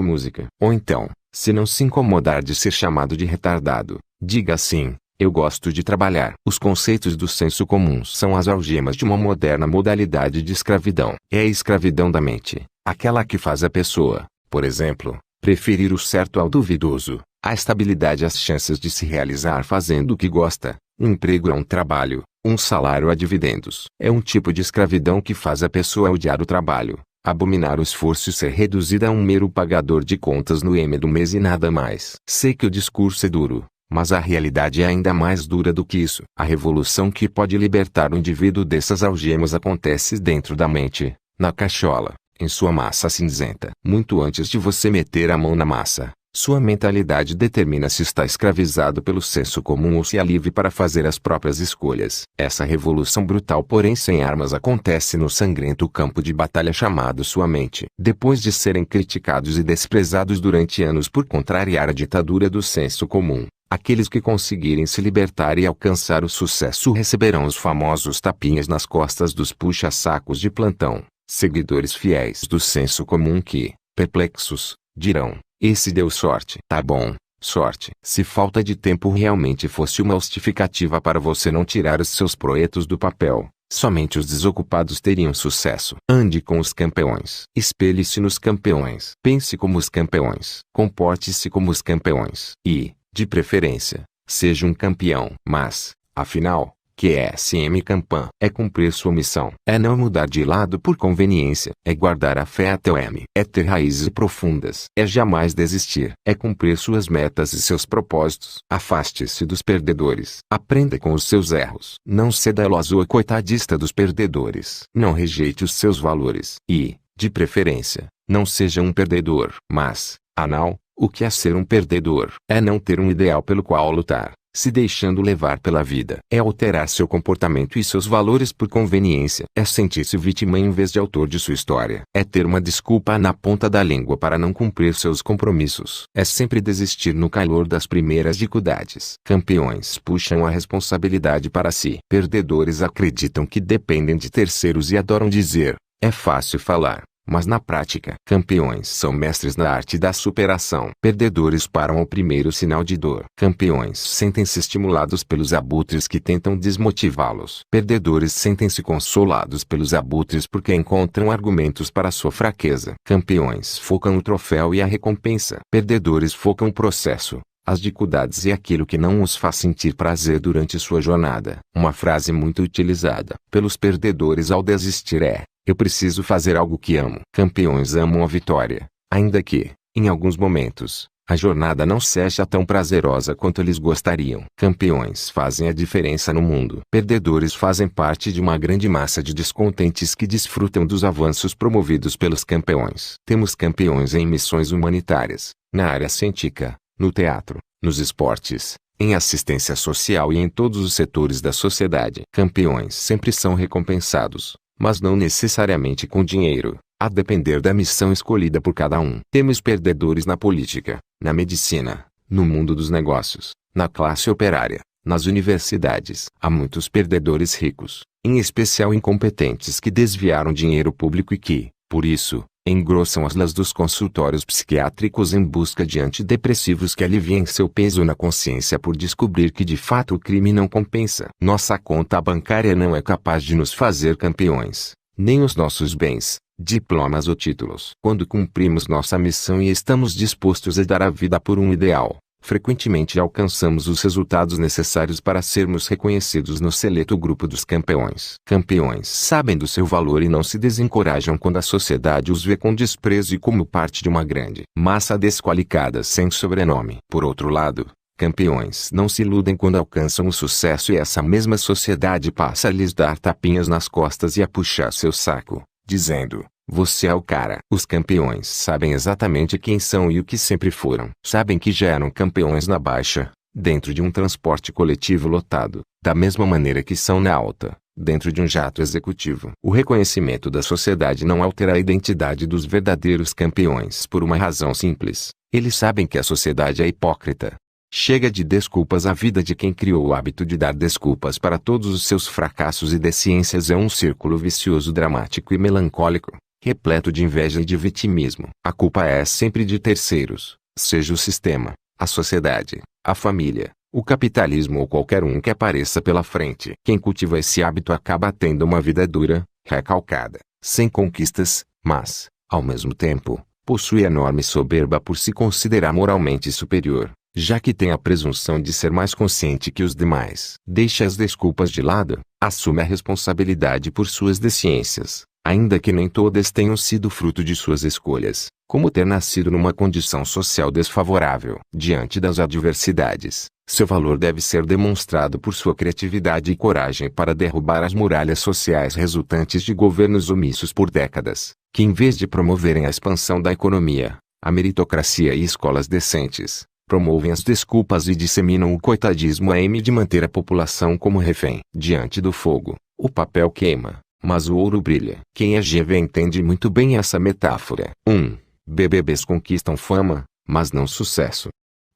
música. Ou então, se não se incomodar de ser chamado de retardado, diga assim: eu gosto de trabalhar. Os conceitos do senso comum são as algemas de uma moderna modalidade de escravidão. É a escravidão da mente, aquela que faz a pessoa, por exemplo, preferir o certo ao duvidoso, a estabilidade às chances de se realizar fazendo o que gosta, um emprego a um trabalho, um salário a dividendos. É um tipo de escravidão que faz a pessoa odiar o trabalho, abominar o esforço e ser reduzida a um mero pagador de contas no M do mês e nada mais. Sei que o discurso é duro, mas a realidade é ainda mais dura do que isso. A revolução que pode libertar o indivíduo dessas algemas acontece dentro da mente, na cachola, em sua massa cinzenta. Muito antes de você meter a mão na massa, sua mentalidade determina se está escravizado pelo senso comum ou se é livre para fazer as próprias escolhas. Essa revolução brutal, porém sem armas, acontece no sangrento campo de batalha chamado sua mente. Depois de serem criticados e desprezados durante anos por contrariar a ditadura do senso comum, aqueles que conseguirem se libertar e alcançar o sucesso receberão os famosos tapinhas nas costas dos puxa-sacos de plantão, seguidores fiéis do senso comum que, perplexos, dirão: esse deu sorte. Tá bom, sorte. Se falta de tempo realmente fosse uma justificativa para você não tirar os seus projetos do papel, somente os desocupados teriam sucesso. Ande com os campeões. Espelhe-se nos campeões. Pense como os campeões. Comporte-se como os campeões. E, de preferência, seja um campeão. Mas, afinal, que é SM Campan? É cumprir sua missão. É não mudar de lado por conveniência. É guardar a fé até o M. É ter raízes profundas. É jamais desistir. É cumprir suas metas e seus propósitos. Afaste-se dos perdedores. Aprenda com os seus erros. Não ceda ao azul coitadista dos perdedores. Não rejeite os seus valores. E, de preferência, não seja um perdedor. Mas, afinal, o que é ser um perdedor? É não ter um ideal pelo qual lutar, se deixando levar pela vida. É alterar seu comportamento e seus valores por conveniência. É sentir-se vítima em vez de autor de sua história. É ter uma desculpa na ponta da língua para não cumprir seus compromissos. É sempre desistir no calor das primeiras dificuldades. Campeões puxam a responsabilidade para si. Perdedores acreditam que dependem de terceiros e adoram dizer: é fácil falar, mas na prática, campeões são mestres na arte da superação. Perdedores param ao primeiro sinal de dor. Campeões sentem-se estimulados pelos abutres que tentam desmotivá-los. Perdedores sentem-se consolados pelos abutres porque encontram argumentos para sua fraqueza. Campeões focam o troféu e a recompensa. Perdedores focam o processo, as dificuldades e aquilo que não os faz sentir prazer durante sua jornada. Uma frase muito utilizada pelos perdedores ao desistir é: eu preciso fazer algo que amo. Campeões amam a vitória, ainda que, em alguns momentos, a jornada não seja tão prazerosa quanto eles gostariam. Campeões fazem a diferença no mundo. Perdedores fazem parte de uma grande massa de descontentes que desfrutam dos avanços promovidos pelos campeões. Temos campeões em missões humanitárias, na área científica, no teatro, nos esportes, em assistência social e em todos os setores da sociedade. Campeões sempre são recompensados, mas não necessariamente com dinheiro, a depender da missão escolhida por cada um. Temos perdedores na política, na medicina, no mundo dos negócios, na classe operária, nas universidades. Há muitos perdedores ricos, em especial incompetentes que desviaram dinheiro público e que, por isso, engrossam as las dos consultórios psiquiátricos em busca de antidepressivos que aliviem seu peso na consciência por descobrir que de fato o crime não compensa. Nossa conta bancária não é capaz de nos fazer campeões, nem os nossos bens, diplomas ou títulos. Quando cumprimos nossa missão e estamos dispostos a dar a vida por um ideal, frequentemente alcançamos os resultados necessários para sermos reconhecidos no seleto grupo dos campeões. Campeões sabem do seu valor e não se desencorajam quando a sociedade os vê com desprezo e como parte de uma grande massa desqualificada sem sobrenome. Por outro lado, campeões não se iludem quando alcançam o sucesso e essa mesma sociedade passa a lhes dar tapinhas nas costas e a puxar seu saco, dizendo: você é o cara. Os campeões sabem exatamente quem são e o que sempre foram. Sabem que já eram campeões na baixa, dentro de um transporte coletivo lotado, da mesma maneira que são na alta, dentro de um jato executivo. O reconhecimento da sociedade não altera a identidade dos verdadeiros campeões por uma razão simples: eles sabem que a sociedade é hipócrita. Chega de desculpas. A vida de quem criou o hábito de dar desculpas para todos os seus fracassos e deficiências é um círculo vicioso, dramático e melancólico, repleto de inveja e de vitimismo. A culpa é sempre de terceiros, seja o sistema, a sociedade, a família, o capitalismo ou qualquer um que apareça pela frente. Quem cultiva esse hábito acaba tendo uma vida dura, recalcada, sem conquistas, mas, ao mesmo tempo, possui enorme soberba por se considerar moralmente superior, já que tem a presunção de ser mais consciente que os demais. Deixe as desculpas de lado, assume a responsabilidade por suas deficiências, ainda que nem todas tenham sido fruto de suas escolhas, como ter nascido numa condição social desfavorável. Diante das adversidades, seu valor deve ser demonstrado por sua criatividade e coragem para derrubar as muralhas sociais resultantes de governos omissos por décadas, que em vez de promoverem a expansão da economia, a meritocracia e escolas decentes, promovem as desculpas e disseminam o coitadismo a de manter a população como refém. Diante do fogo, o papel queima, mas o ouro brilha. Quem é GV entende muito bem essa metáfora. 1. BBBs conquistam fama, mas não sucesso.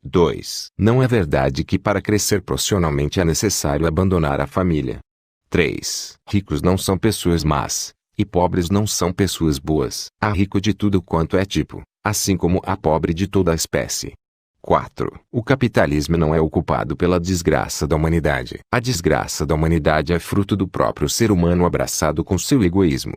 2. Não é verdade que para crescer profissionalmente é necessário abandonar a família. 3. Ricos não são pessoas más, e pobres não são pessoas boas. Há rico de tudo quanto é tipo, assim como há pobre de toda a espécie. 4. O capitalismo não é o culpado pela desgraça da humanidade. A desgraça da humanidade é fruto do próprio ser humano abraçado com seu egoísmo.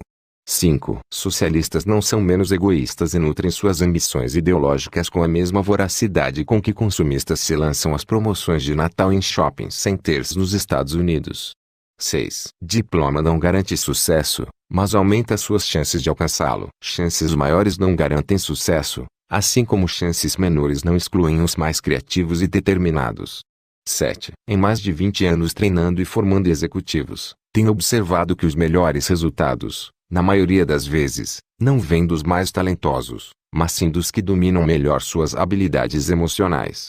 5. Socialistas não são menos egoístas e nutrem suas ambições ideológicas com a mesma voracidade com que consumistas se lançam às promoções de Natal em shopping centers nos Estados Unidos. 6. Diploma não garante sucesso, mas aumenta suas chances de alcançá-lo. Chances maiores não garantem sucesso, assim como chances menores não excluem os mais criativos e determinados. 7. Em mais de 20 anos treinando e formando executivos, tenho observado que os melhores resultados, na maioria das vezes, não vêm dos mais talentosos, mas sim dos que dominam melhor suas habilidades emocionais.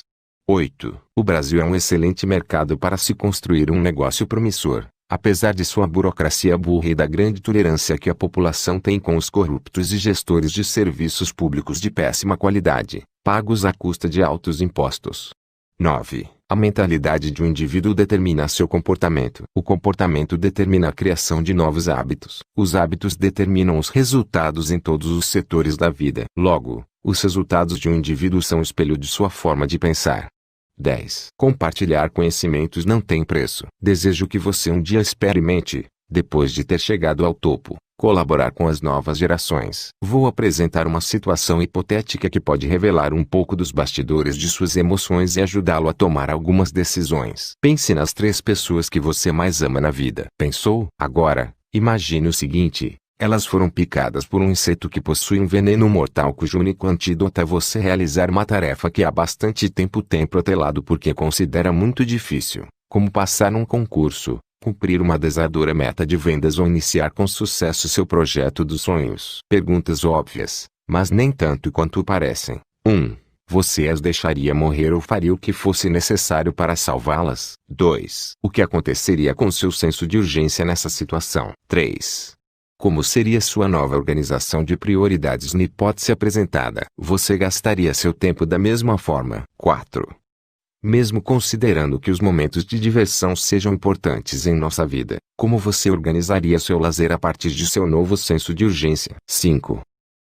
8. O Brasil é um excelente mercado para se construir um negócio promissor, apesar de sua burocracia burra e da grande tolerância que a população tem com os corruptos e gestores de serviços públicos de péssima qualidade, pagos à custa de altos impostos. 9. A mentalidade de um indivíduo determina seu comportamento. O comportamento determina a criação de novos hábitos. Os hábitos determinam os resultados em todos os setores da vida. Logo, os resultados de um indivíduo são o espelho de sua forma de pensar. 10. Compartilhar conhecimentos não tem preço. Desejo que você um dia experimente, depois de ter chegado ao topo, colaborar com as novas gerações. Vou apresentar uma situação hipotética que pode revelar um pouco dos bastidores de suas emoções e ajudá-lo a tomar algumas decisões. Pense nas 3 pessoas que você mais ama na vida. Pensou? Agora, imagine o seguinte: elas foram picadas por um inseto que possui um veneno mortal cujo único antídoto é você realizar uma tarefa que há bastante tempo tem protelado porque considera muito difícil, como passar num concurso, cumprir uma desafiadora meta de vendas ou iniciar com sucesso seu projeto dos sonhos. Perguntas óbvias, mas nem tanto quanto parecem. 1. Você as deixaria morrer ou faria o que fosse necessário para salvá-las? 2. O que aconteceria com seu senso de urgência nessa situação? 3. Como seria sua nova organização de prioridades na hipótese apresentada? Você gastaria seu tempo da mesma forma? 4. Mesmo considerando que os momentos de diversão sejam importantes em nossa vida, como você organizaria seu lazer a partir de seu novo senso de urgência? 5.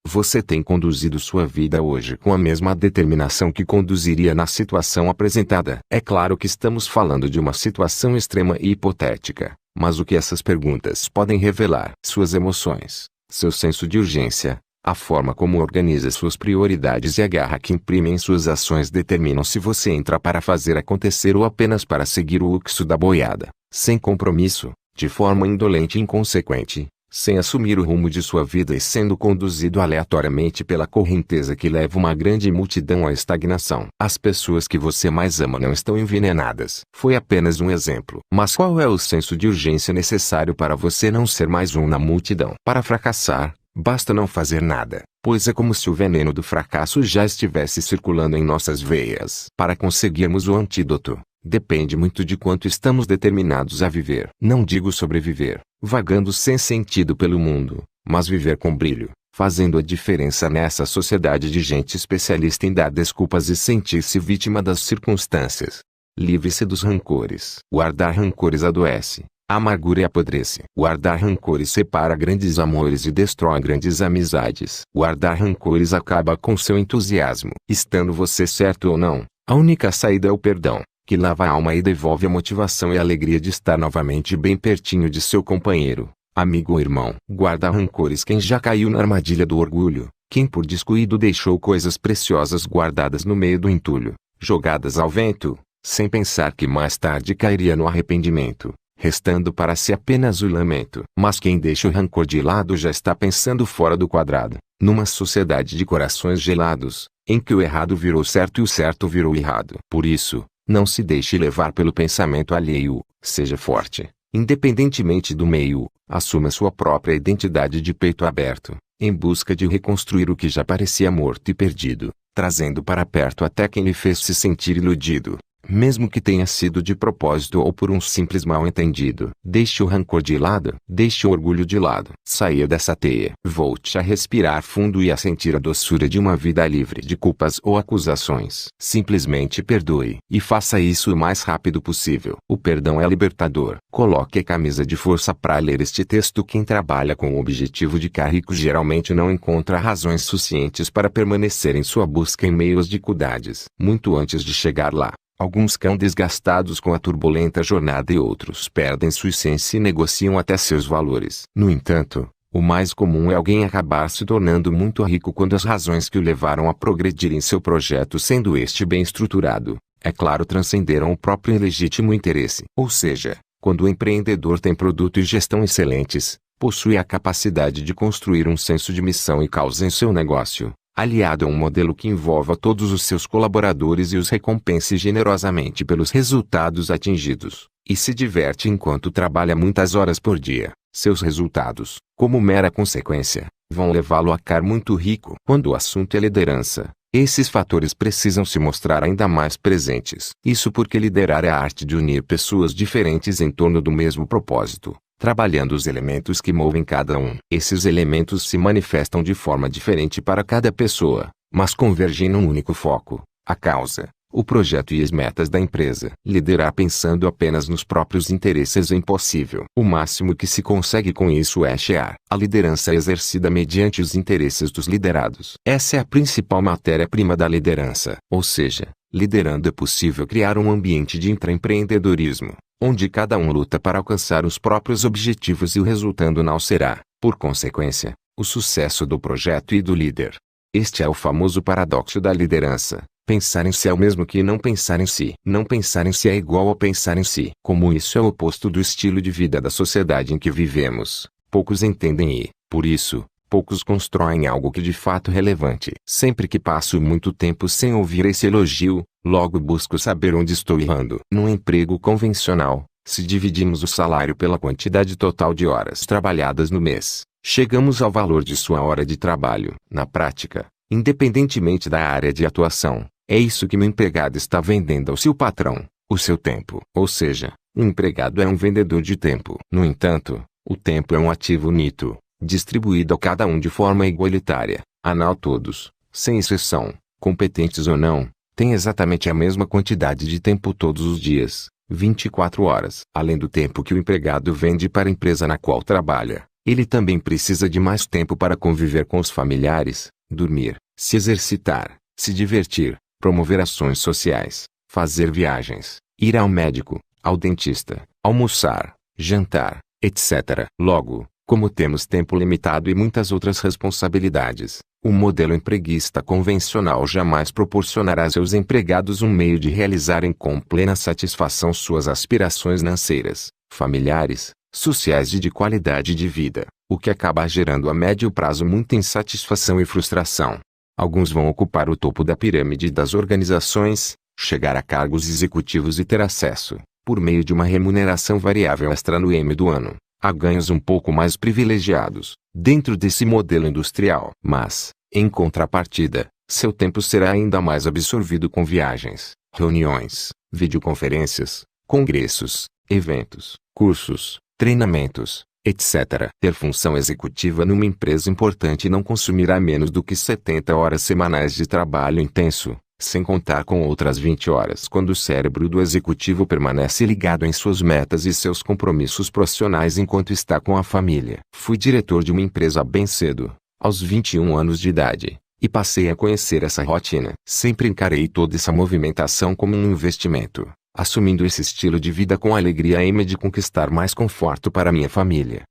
Você tem conduzido sua vida hoje com a mesma determinação que conduziria na situação apresentada? É claro que estamos falando de uma situação extrema e hipotética, mas o que essas perguntas podem revelar? Suas emoções, seu senso de urgência, a forma como organiza suas prioridades e a garra que imprime em suas ações determinam se você entra para fazer acontecer ou apenas para seguir o fluxo da boiada, sem compromisso, de forma indolente e inconsequente, sem assumir o rumo de sua vida e sendo conduzido aleatoriamente pela correnteza que leva uma grande multidão à estagnação. As pessoas que você mais ama não estão envenenadas. Foi apenas um exemplo. Mas qual é o senso de urgência necessário para você não ser mais um na multidão? Para fracassar, basta não fazer nada, pois é como se o veneno do fracasso já estivesse circulando em nossas veias. Para conseguirmos o antídoto, depende muito de quanto estamos determinados a viver. Não digo sobreviver, vagando sem sentido pelo mundo, mas viver com brilho, fazendo a diferença nessa sociedade de gente especialista em dar desculpas e sentir-se vítima das circunstâncias. Livre-se dos rancores. Guardar rancores adoece. A amargura apodrece. Guardar rancores separa grandes amores e destrói grandes amizades. Guardar rancores acaba com seu entusiasmo. Estando você certo ou não, a única saída é o perdão, que lava a alma e devolve a motivação e a alegria de estar novamente bem pertinho de seu companheiro, amigo ou irmão. Guarda rancores quem já caiu na armadilha do orgulho, quem por descuido deixou coisas preciosas guardadas no meio do entulho, jogadas ao vento, sem pensar que mais tarde cairia no arrependimento, restando para si apenas o lamento. Mas quem deixa o rancor de lado já está pensando fora do quadrado, numa sociedade de corações gelados, em que o errado virou certo e o certo virou errado. Por isso, não se deixe levar pelo pensamento alheio, seja forte, independentemente do meio, assuma sua própria identidade de peito aberto, em busca de reconstruir o que já parecia morto e perdido, trazendo para perto até quem lhe fez se sentir iludido, mesmo que tenha sido de propósito ou por um simples mal-entendido. Deixe o rancor de lado, deixe o orgulho de lado. Saia dessa teia. Volte a respirar fundo e a sentir a doçura de uma vida livre de culpas ou acusações. Simplesmente perdoe. E faça isso o mais rápido possível. O perdão é libertador. Coloque a camisa de força para ler este texto. Quem trabalha com o objetivo de ficar rico geralmente não encontra razões suficientes para permanecer em sua busca em meio às dificuldades. Muito antes de chegar lá, alguns ficam desgastados com a turbulenta jornada e outros perdem sua essência e negociam até seus valores. No entanto, o mais comum é alguém acabar se tornando muito rico quando as razões que o levaram a progredir em seu projeto, sendo este bem estruturado, é claro, transcenderam o próprio ilegítimo interesse. Ou seja, quando o empreendedor tem produto e gestão excelentes, possui a capacidade de construir um senso de missão e causa em seu negócio, aliado a um modelo que envolva todos os seus colaboradores e os recompense generosamente pelos resultados atingidos, e se diverte enquanto trabalha muitas horas por dia, seus resultados, como mera consequência, vão levá-lo a ficar muito rico. Quando o assunto é liderança, esses fatores precisam se mostrar ainda mais presentes. Isso porque liderar é a arte de unir pessoas diferentes em torno do mesmo propósito, trabalhando os elementos que movem cada um. Esses elementos se manifestam de forma diferente para cada pessoa, mas convergem num único foco: a causa, o projeto e as metas da empresa. Liderar pensando apenas nos próprios interesses é impossível. O máximo que se consegue com isso é chear. A liderança é exercida mediante os interesses dos liderados. Essa é a principal matéria-prima da liderança. Ou seja, liderando é possível criar um ambiente de intraempreendedorismo, onde cada um luta para alcançar os próprios objetivos e o resultado não será, por consequência, o sucesso do projeto e do líder. Este é o famoso paradoxo da liderança. Pensar em si é o mesmo que não pensar em si. Não pensar em si é igual a pensar em si. Como isso é o oposto do estilo de vida da sociedade em que vivemos, poucos entendem e, por isso, poucos constroem algo que de fato é relevante. Sempre que passo muito tempo sem ouvir esse elogio, logo busco saber onde estou errando. Num emprego convencional, se dividimos o salário pela quantidade total de horas trabalhadas no mês, chegamos ao valor de sua hora de trabalho. Na prática, independentemente da área de atuação, é isso que o empregado está vendendo ao seu patrão: o seu tempo. Ou seja, o empregado é um vendedor de tempo. No entanto, o tempo é um ativo nito, distribuído a cada um de forma igualitária. Afinal, todos, sem exceção, competentes ou não, têm exatamente a mesma quantidade de tempo todos os dias, 24 horas. Além do tempo que o empregado vende para a empresa na qual trabalha, ele também precisa de mais tempo para conviver com os familiares, dormir, se exercitar, se divertir, promover ações sociais, fazer viagens, ir ao médico, ao dentista, almoçar, jantar, etc. Logo, como temos tempo limitado e muitas outras responsabilidades, o modelo empreguista convencional jamais proporcionará a seus empregados um meio de realizarem com plena satisfação suas aspirações financeiras, familiares, sociais e de qualidade de vida. o que acaba gerando a médio prazo muita insatisfação e frustração. Alguns vão ocupar o topo da pirâmide das organizações, chegar a cargos executivos e ter acesso, por meio de uma remuneração variável extra no M do ano, a ganhos um pouco mais privilegiados, dentro desse modelo industrial. Mas, em contrapartida, seu tempo será ainda mais absorvido com viagens, reuniões, videoconferências, congressos, eventos, cursos, treinamentos, etc. Ter função executiva numa empresa importante não consumirá menos do que 70 horas semanais de trabalho intenso, sem contar com outras 20 horas quando o cérebro do executivo permanece ligado em suas metas e seus compromissos profissionais enquanto está com a família. Fui diretor de uma empresa bem cedo, aos 21 anos de idade, e passei a conhecer essa rotina. Sempre encarei toda essa movimentação como um investimento, assumindo esse estilo de vida com a alegria e de conquistar mais conforto para minha família.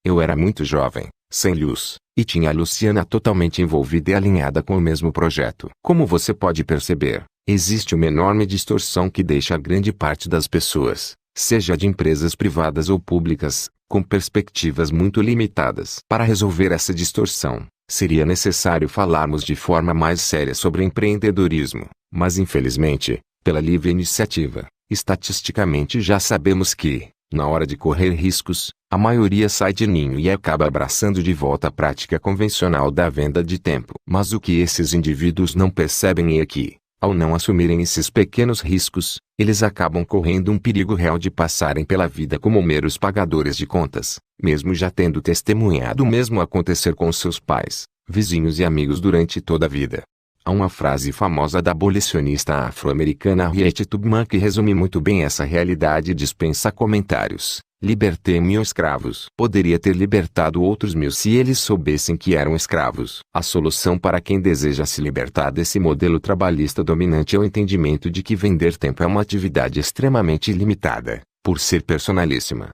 Eu era muito jovem, sem luz, e tinha a Luciana totalmente envolvida e alinhada com o mesmo projeto. Como você pode perceber, existe uma enorme distorção que deixa a grande parte das pessoas, seja de empresas privadas ou públicas, com perspectivas muito limitadas. Para resolver essa distorção, seria necessário falarmos de forma mais séria sobre empreendedorismo, mas infelizmente, pela livre iniciativa, estatisticamente já sabemos que, na hora de correr riscos, a maioria sai de ninho e acaba abraçando de volta a prática convencional da venda de tempo. Mas o que esses indivíduos não percebem é que, ao não assumirem esses pequenos riscos, eles acabam correndo um perigo real de passarem pela vida como meros pagadores de contas, mesmo já tendo testemunhado o mesmo acontecer com seus pais, vizinhos e amigos durante toda a vida. Há uma frase famosa da abolicionista afro-americana Harriet Tubman que resume muito bem essa realidade e dispensa comentários. Libertei mil escravos. Poderia ter libertado outros mil se eles soubessem que eram escravos. A solução para quem deseja se libertar desse modelo trabalhista dominante é o entendimento de que vender tempo é uma atividade extremamente limitada, por ser personalíssima.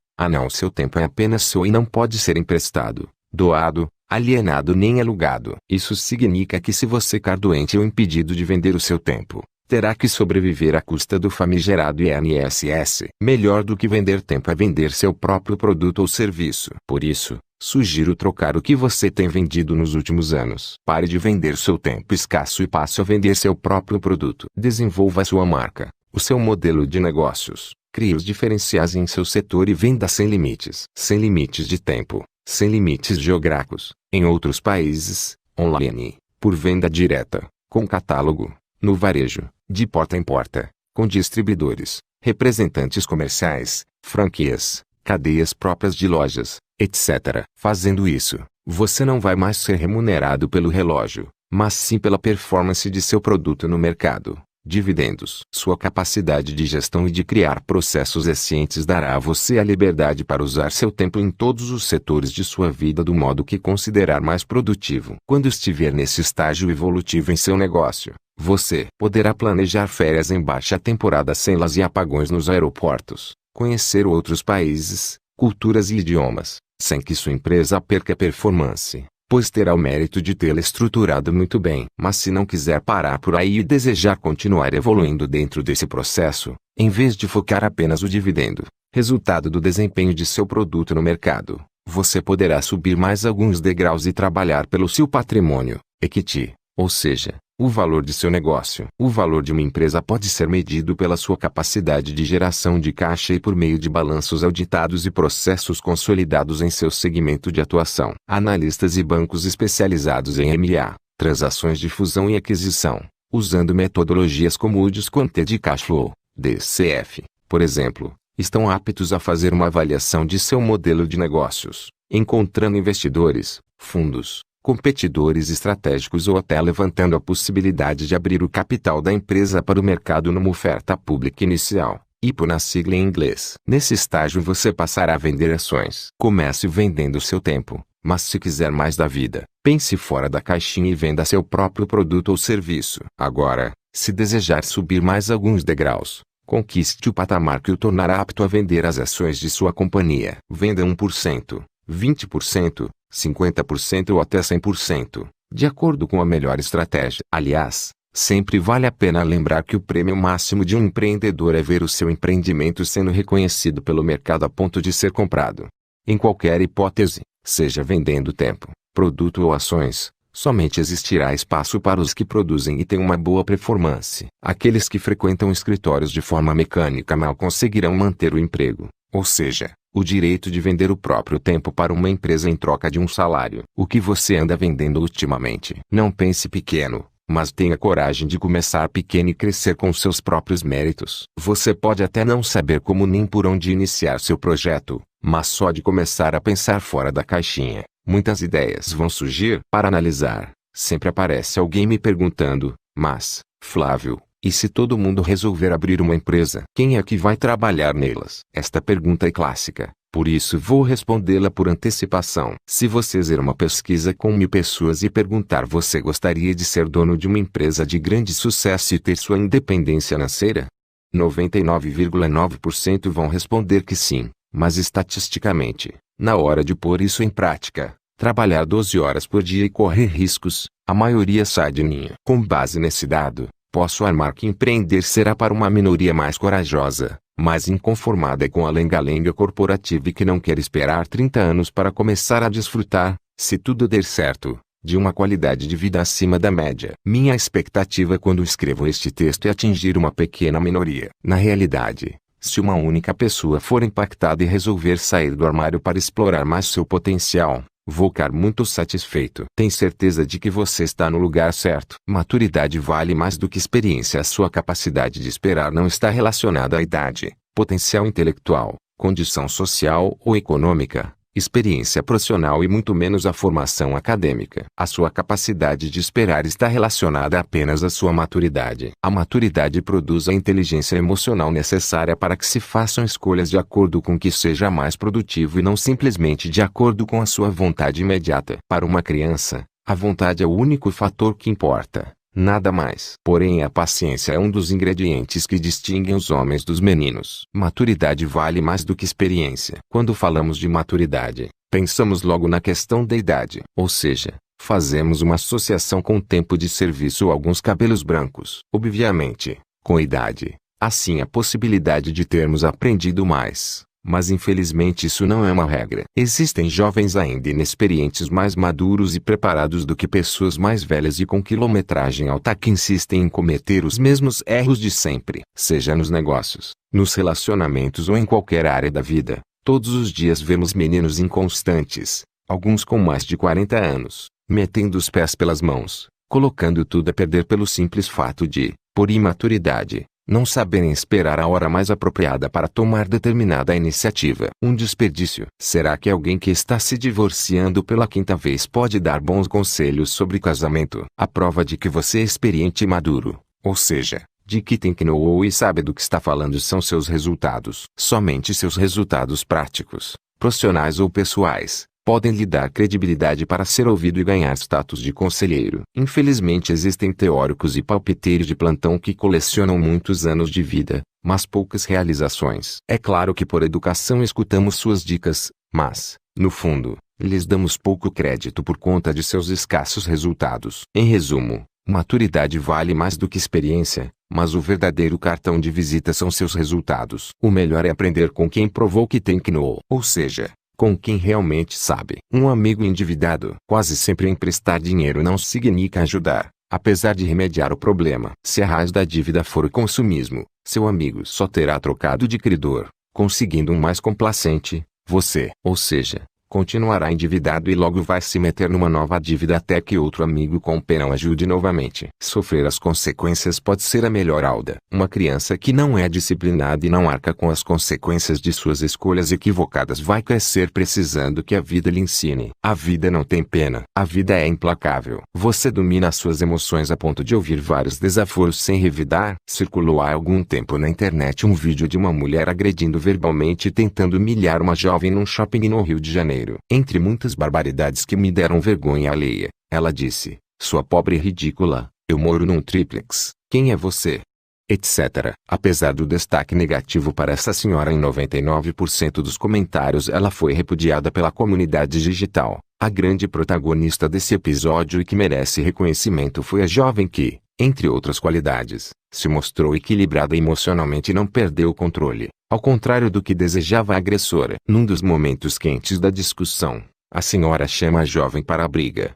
Seu tempo é apenas seu e não pode ser emprestado, doado, alienado nem alugado. Isso significa que se você ficar doente ou impedido de vender o seu tempo, terá que sobreviver à custa do famigerado INSS. Melhor do que vender tempo é vender seu próprio produto ou serviço. Por isso, sugiro trocar o que você tem vendido nos últimos anos. Pare de vender seu tempo escasso e passe a vender seu próprio produto. Desenvolva a sua marca, o seu modelo de negócios. Crie os diferenciais em seu setor e venda sem limites. Sem limites de tempo, sem limites geográficos, em outros países, online, por venda direta, com catálogo, no varejo, de porta em porta, com distribuidores, representantes comerciais, franquias, cadeias próprias de lojas, etc. Fazendo isso, você não vai mais ser remunerado pelo relógio, mas sim pela performance de seu produto no mercado. Dividendos. Sua capacidade de gestão e de criar processos eficientes dará a você a liberdade para usar seu tempo em todos os setores de sua vida do modo que considerar mais produtivo. Quando estiver nesse estágio evolutivo em seu negócio, você poderá planejar férias em baixa temporada sem las e apagões nos aeroportos, conhecer outros países, culturas e idiomas, sem que sua empresa perca performance, pois terá o mérito de tê-la estruturado muito bem. Mas se não quiser parar por aí e desejar continuar evoluindo dentro desse processo, em vez de focar apenas o dividendo, resultado do desempenho de seu produto no mercado, você poderá subir mais alguns degraus e trabalhar pelo seu patrimônio, equity, ou seja, o valor de seu negócio. O valor de uma empresa pode ser medido pela sua capacidade de geração de caixa e por meio de balanços auditados e processos consolidados em seu segmento de atuação. Analistas e bancos especializados em M&A, transações de fusão e aquisição, usando metodologias como o Discounted Cash Flow, DCF, por exemplo, estão aptos a fazer uma avaliação de seu modelo de negócios, encontrando investidores, fundos, competidores estratégicos ou até levantando a possibilidade de abrir o capital da empresa para o mercado numa oferta pública inicial, IPO na sigla em inglês. Nesse estágio você passará a vender ações. Comece vendendo seu tempo, mas se quiser mais da vida, pense fora da caixinha e venda seu próprio produto ou serviço. Agora, se desejar subir mais alguns degraus, conquiste o patamar que o tornará apto a vender as ações de sua companhia. Venda 1%, 20%, 50% ou até 100%, de acordo com a melhor estratégia. Aliás, sempre vale a pena lembrar que o prêmio máximo de um empreendedor é ver o seu empreendimento sendo reconhecido pelo mercado a ponto de ser comprado. Em qualquer hipótese, seja vendendo tempo, produto ou ações, somente existirá espaço para os que produzem e têm uma boa performance. Aqueles que frequentam escritórios de forma mecânica mal conseguirão manter o emprego, ou seja, o direito de vender o próprio tempo para uma empresa em troca de um salário. O que você anda vendendo ultimamente? Não pense pequeno, mas tenha coragem de começar pequeno e crescer com seus próprios méritos. Você pode até não saber como nem por onde iniciar seu projeto, mas só de começar a pensar fora da caixinha, muitas ideias vão surgir. Para analisar, sempre aparece alguém me perguntando, mas, Flávio, e se todo mundo resolver abrir uma empresa, quem é que vai trabalhar nelas? Esta pergunta é clássica, por isso vou respondê-la por antecipação. Se você fizer uma pesquisa com 1000 pessoas e perguntar: você gostaria de ser dono de uma empresa de grande sucesso e ter sua independência financeira? 99,9% vão responder que sim, mas estatisticamente, na hora de pôr isso em prática, trabalhar 12 horas por dia e correr riscos, a maioria sai de ninho. Com base nesse dado, posso afirmar que empreender será para uma minoria mais corajosa, mais inconformada com a lenga-lenga corporativa e que não quer esperar 30 anos para começar a desfrutar, se tudo der certo, de uma qualidade de vida acima da média. Minha expectativa quando escrevo este texto é atingir uma pequena minoria. Na realidade, se uma única pessoa for impactada e resolver sair do armário para explorar mais seu potencial, vou ficar muito satisfeito. Tem certeza de que você está no lugar certo. Maturidade vale mais do que experiência. A sua capacidade de esperar não está relacionada à idade, potencial intelectual, condição social ou econômica, experiência profissional e muito menos à formação acadêmica. A sua capacidade de esperar está relacionada apenas à sua maturidade. A maturidade produz a inteligência emocional necessária para que se façam escolhas de acordo com o que seja mais produtivo e não simplesmente de acordo com a sua vontade imediata. Para uma criança, a vontade é o único fator que importa, nada mais. Porém, a paciência é um dos ingredientes que distinguem os homens dos meninos. Maturidade vale mais do que experiência. Quando falamos de maturidade, pensamos logo na questão da idade. Ou seja, fazemos uma associação com o tempo de serviço ou alguns cabelos brancos. Obviamente, com a idade, assim a possibilidade de termos aprendido mais. Mas infelizmente isso não é uma regra. Existem jovens ainda inexperientes mais maduros e preparados do que pessoas mais velhas e com quilometragem alta que insistem em cometer os mesmos erros de sempre. Seja nos negócios, nos relacionamentos ou em qualquer área da vida, todos os dias vemos meninos inconstantes, alguns com mais de 40 anos, metendo os pés pelas mãos, colocando tudo a perder pelo simples fato de, por imaturidade, não saberem esperar a hora mais apropriada para tomar determinada iniciativa. Um desperdício. Será que alguém que está se divorciando pela 5ª vez pode dar bons conselhos sobre casamento? A prova de que você é experiente e maduro, ou seja, de que tem que know e sabe do que está falando são seus resultados. Somente seus resultados práticos, profissionais ou pessoais, podem lhe dar credibilidade para ser ouvido e ganhar status de conselheiro. Infelizmente existem teóricos e palpiteiros de plantão que colecionam muitos anos de vida, mas poucas realizações. É claro que por educação escutamos suas dicas, mas, no fundo, lhes damos pouco crédito por conta de seus escassos resultados. Em resumo, maturidade vale mais do que experiência, mas o verdadeiro cartão de visita são seus resultados. O melhor é aprender com quem provou que tem que know, ou seja, com quem realmente sabe. Um amigo endividado. Quase sempre emprestar dinheiro não significa ajudar, apesar de remediar o problema. Se a raiz da dívida for o consumismo, seu amigo só terá trocado de credor, conseguindo um mais complacente, você. Ou seja, continuará endividado e logo vai se meter numa nova dívida até que outro amigo com pena o ajude novamente. Sofrer as consequências pode ser a melhor alda. Uma criança que não é disciplinada e não arca com as consequências de suas escolhas equivocadas vai crescer precisando que a vida lhe ensine. A vida não tem pena. A vida é implacável. Você domina as suas emoções a ponto de ouvir vários desaforos sem revidar? Circulou há algum tempo na internet um vídeo de uma mulher agredindo verbalmente e tentando humilhar uma jovem num shopping no Rio de Janeiro. Entre muitas barbaridades que me deram vergonha alheia, ela disse: "Sua pobre ridícula, eu moro num triplex, quem é você?" Etc. Apesar do destaque negativo para essa senhora em 99% dos comentários, ela foi repudiada pela comunidade digital. A grande protagonista desse episódio e que merece reconhecimento foi a jovem que, entre outras qualidades, se mostrou equilibrada emocionalmente e não perdeu o controle, ao contrário do que desejava a agressora. Num dos momentos quentes da discussão, A senhora chama a jovem para a briga,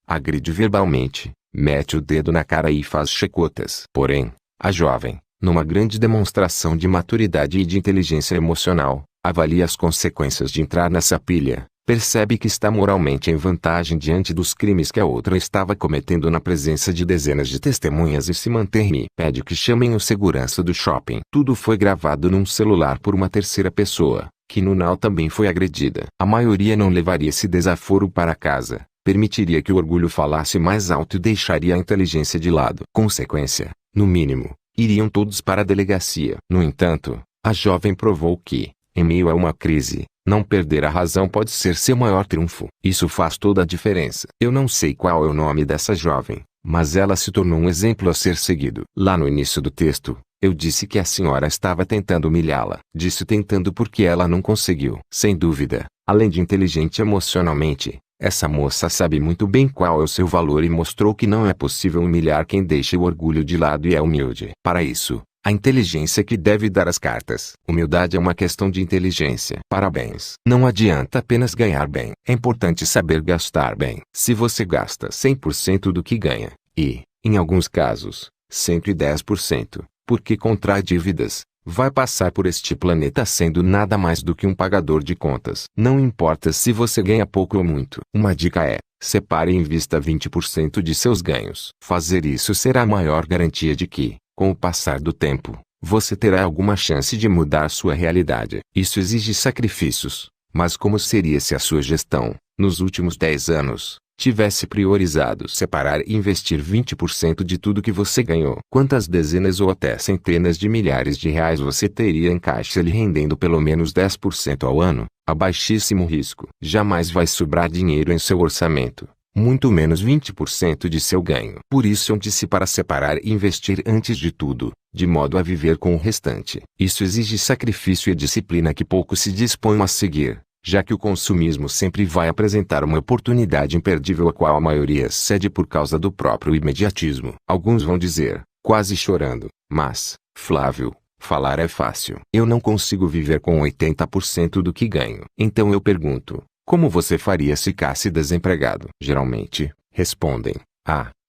agride verbalmente, mete o dedo na cara e faz chicotas. Porém, a jovem, numa grande demonstração de maturidade e de inteligência emocional, avalia as consequências de entrar nessa pilha, percebe que está moralmente em vantagem diante dos crimes que a outra estava cometendo na presença de dezenas de testemunhas e se mantém. Pede que chamem o segurança do shopping. Tudo foi gravado num celular por uma terceira pessoa, que no final também foi agredida. A maioria não levaria esse desaforo para casa, permitiria que o orgulho falasse mais alto e deixaria a inteligência de lado. Consequência, no mínimo, iriam todos para a delegacia. No entanto, a jovem provou que, em meio a uma crise, não perder a razão pode ser seu maior triunfo. Isso faz toda a diferença. Eu não sei qual é o nome dessa jovem, mas ela se tornou um exemplo a ser seguido. Lá no início do texto, eu disse que a senhora estava tentando humilhá-la. Disse tentando porque ela não conseguiu. Sem dúvida, além de inteligente emocionalmente, essa moça sabe muito bem qual é o seu valor e mostrou que não é possível humilhar quem deixa o orgulho de lado e é humilde. Para isso, a inteligência que deve dar as cartas. Humildade é uma questão de inteligência. Parabéns. Não adianta apenas ganhar bem. É importante saber gastar bem. Se você gasta 100% do que ganha, e, em alguns casos, 110%, porque contrai dívidas, vai passar por este planeta sendo nada mais do que um pagador de contas. Não importa se você ganha pouco ou muito. Uma dica é: separe e invista 20% de seus ganhos. Fazer isso será a maior garantia de que, com o passar do tempo, você terá alguma chance de mudar sua realidade. Isso exige sacrifícios, mas como seria se a sua gestão, nos últimos 10 anos, tivesse priorizado separar e investir 20% de tudo que você ganhou? Quantas dezenas ou até centenas de milhares de reais você teria em caixa lhe rendendo pelo menos 10% ao ano, a baixíssimo risco? Jamais vai sobrar dinheiro em seu orçamento, muito menos 20% de seu ganho. Por isso disse para separar e investir antes de tudo, de modo a viver com o restante. Isso exige sacrifício e disciplina que poucos se dispõem a seguir, já que o consumismo sempre vai apresentar uma oportunidade imperdível a qual a maioria cede por causa do próprio imediatismo. Alguns vão dizer, quase chorando, mas, Flávio, falar é fácil. Eu não consigo viver com 80% do que ganho. Então eu pergunto, como você faria se ficasse desempregado? Geralmente, respondem,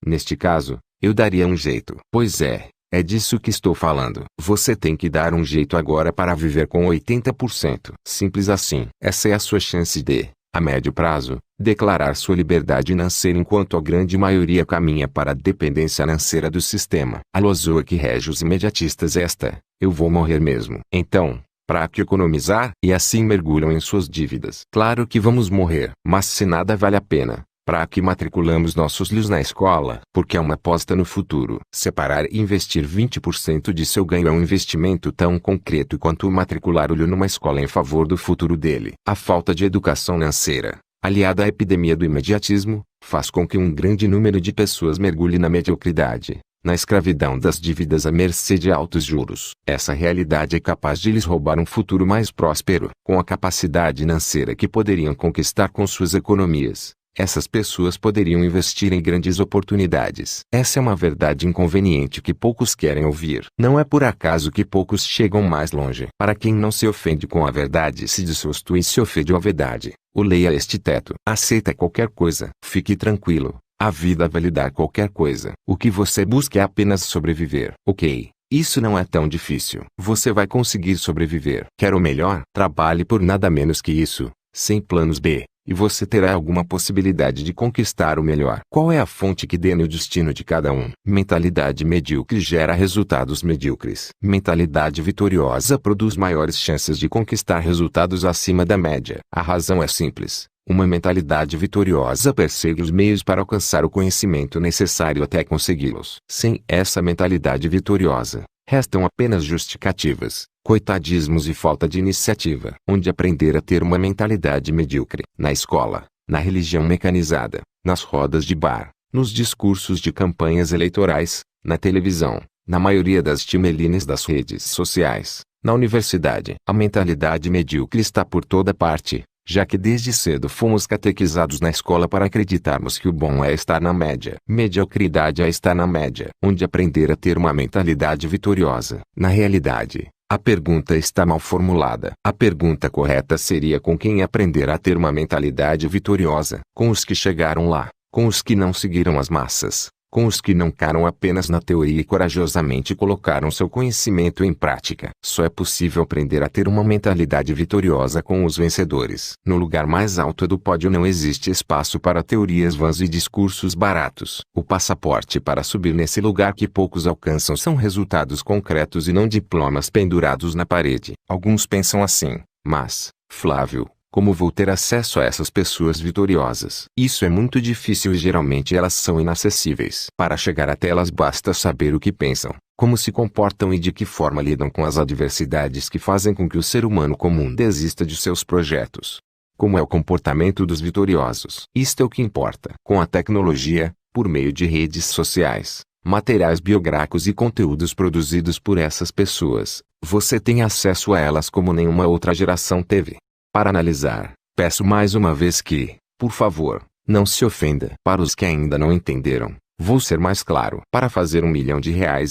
neste caso, eu daria um jeito. Pois é disso que estou falando. Você tem que dar um jeito agora para viver com 80%. Simples assim. Essa é a sua chance de, a médio prazo, declarar sua liberdade financeira enquanto a grande maioria caminha para a dependência financeira do sistema. A lozoa que rege os imediatistas é esta: eu vou morrer mesmo. Então, para que economizar? E assim mergulham em suas dívidas. Claro que vamos morrer. Mas se nada vale a pena, para que matriculamos nossos filhos na escola? Porque é uma aposta no futuro. Separar e investir 20% de seu ganho é um investimento tão concreto quanto matricular o filho numa escola em favor do futuro dele. A falta de educação financeira, aliada à epidemia do imediatismo, faz com que um grande número de pessoas mergulhe na mediocridade, na escravidão das dívidas à mercê de altos juros. Essa realidade é capaz de lhes roubar um futuro mais próspero. Com a capacidade financeira que poderiam conquistar com suas economias, essas pessoas poderiam investir em grandes oportunidades. Essa é uma verdade inconveniente que poucos querem ouvir. Não é por acaso que poucos chegam mais longe. Para quem não se ofende com a verdade se dessusto e se ofende à verdade, leia este teto. Aceita qualquer coisa. Fique tranquilo. A vida vai lhe dar qualquer coisa. O que você busca é apenas sobreviver. Ok, isso não é tão difícil. Você vai conseguir sobreviver. Quer o melhor? Trabalhe por nada menos que isso, sem planos B, e você terá alguma possibilidade de conquistar o melhor. Qual é a fonte que dê no destino de cada um? Mentalidade medíocre gera resultados medíocres. Mentalidade vitoriosa produz maiores chances de conquistar resultados acima da média. A razão é simples. Uma mentalidade vitoriosa persegue os meios para alcançar o conhecimento necessário até consegui-los. Sem essa mentalidade vitoriosa, restam apenas justificativas, coitadismos e falta de iniciativa. Onde aprender a ter uma mentalidade medíocre? Na escola, na religião mecanizada, nas rodas de bar, nos discursos de campanhas eleitorais, na televisão, na maioria das timelines das redes sociais, na universidade. A mentalidade medíocre está por toda parte, já que desde cedo fomos catequizados na escola para acreditarmos que o bom é estar na média. Mediocridade é estar na média. Onde aprender a ter uma mentalidade vitoriosa? Na realidade, A pergunta está mal formulada. A pergunta correta seria com quem aprender a ter uma mentalidade vitoriosa. Com os que chegaram lá, com os que não seguiram as massas, com os que não ficaram apenas na teoria e corajosamente colocaram seu conhecimento em prática. Só é possível aprender a ter uma mentalidade vitoriosa com os vencedores. No lugar mais alto do pódio não existe espaço para teorias vãs e discursos baratos. O passaporte para subir nesse lugar que poucos alcançam são resultados concretos e não diplomas pendurados na parede. Alguns pensam assim, mas, Flávio, como vou ter acesso a essas pessoas vitoriosas? Isso é muito difícil e geralmente elas são inacessíveis. Para chegar até elas basta saber o que pensam, como se comportam e de que forma lidam com as adversidades que fazem com que o ser humano comum desista de seus projetos. Como é o comportamento dos vitoriosos? Isto é o que importa. Com a tecnologia, por meio de redes sociais, materiais biográficos e conteúdos produzidos por essas pessoas, você tem acesso a elas como nenhuma outra geração teve. Para analisar, peço mais uma vez que, por favor, não se ofenda. Para os que ainda não entenderam, vou ser mais claro. Para fazer R$1 milhão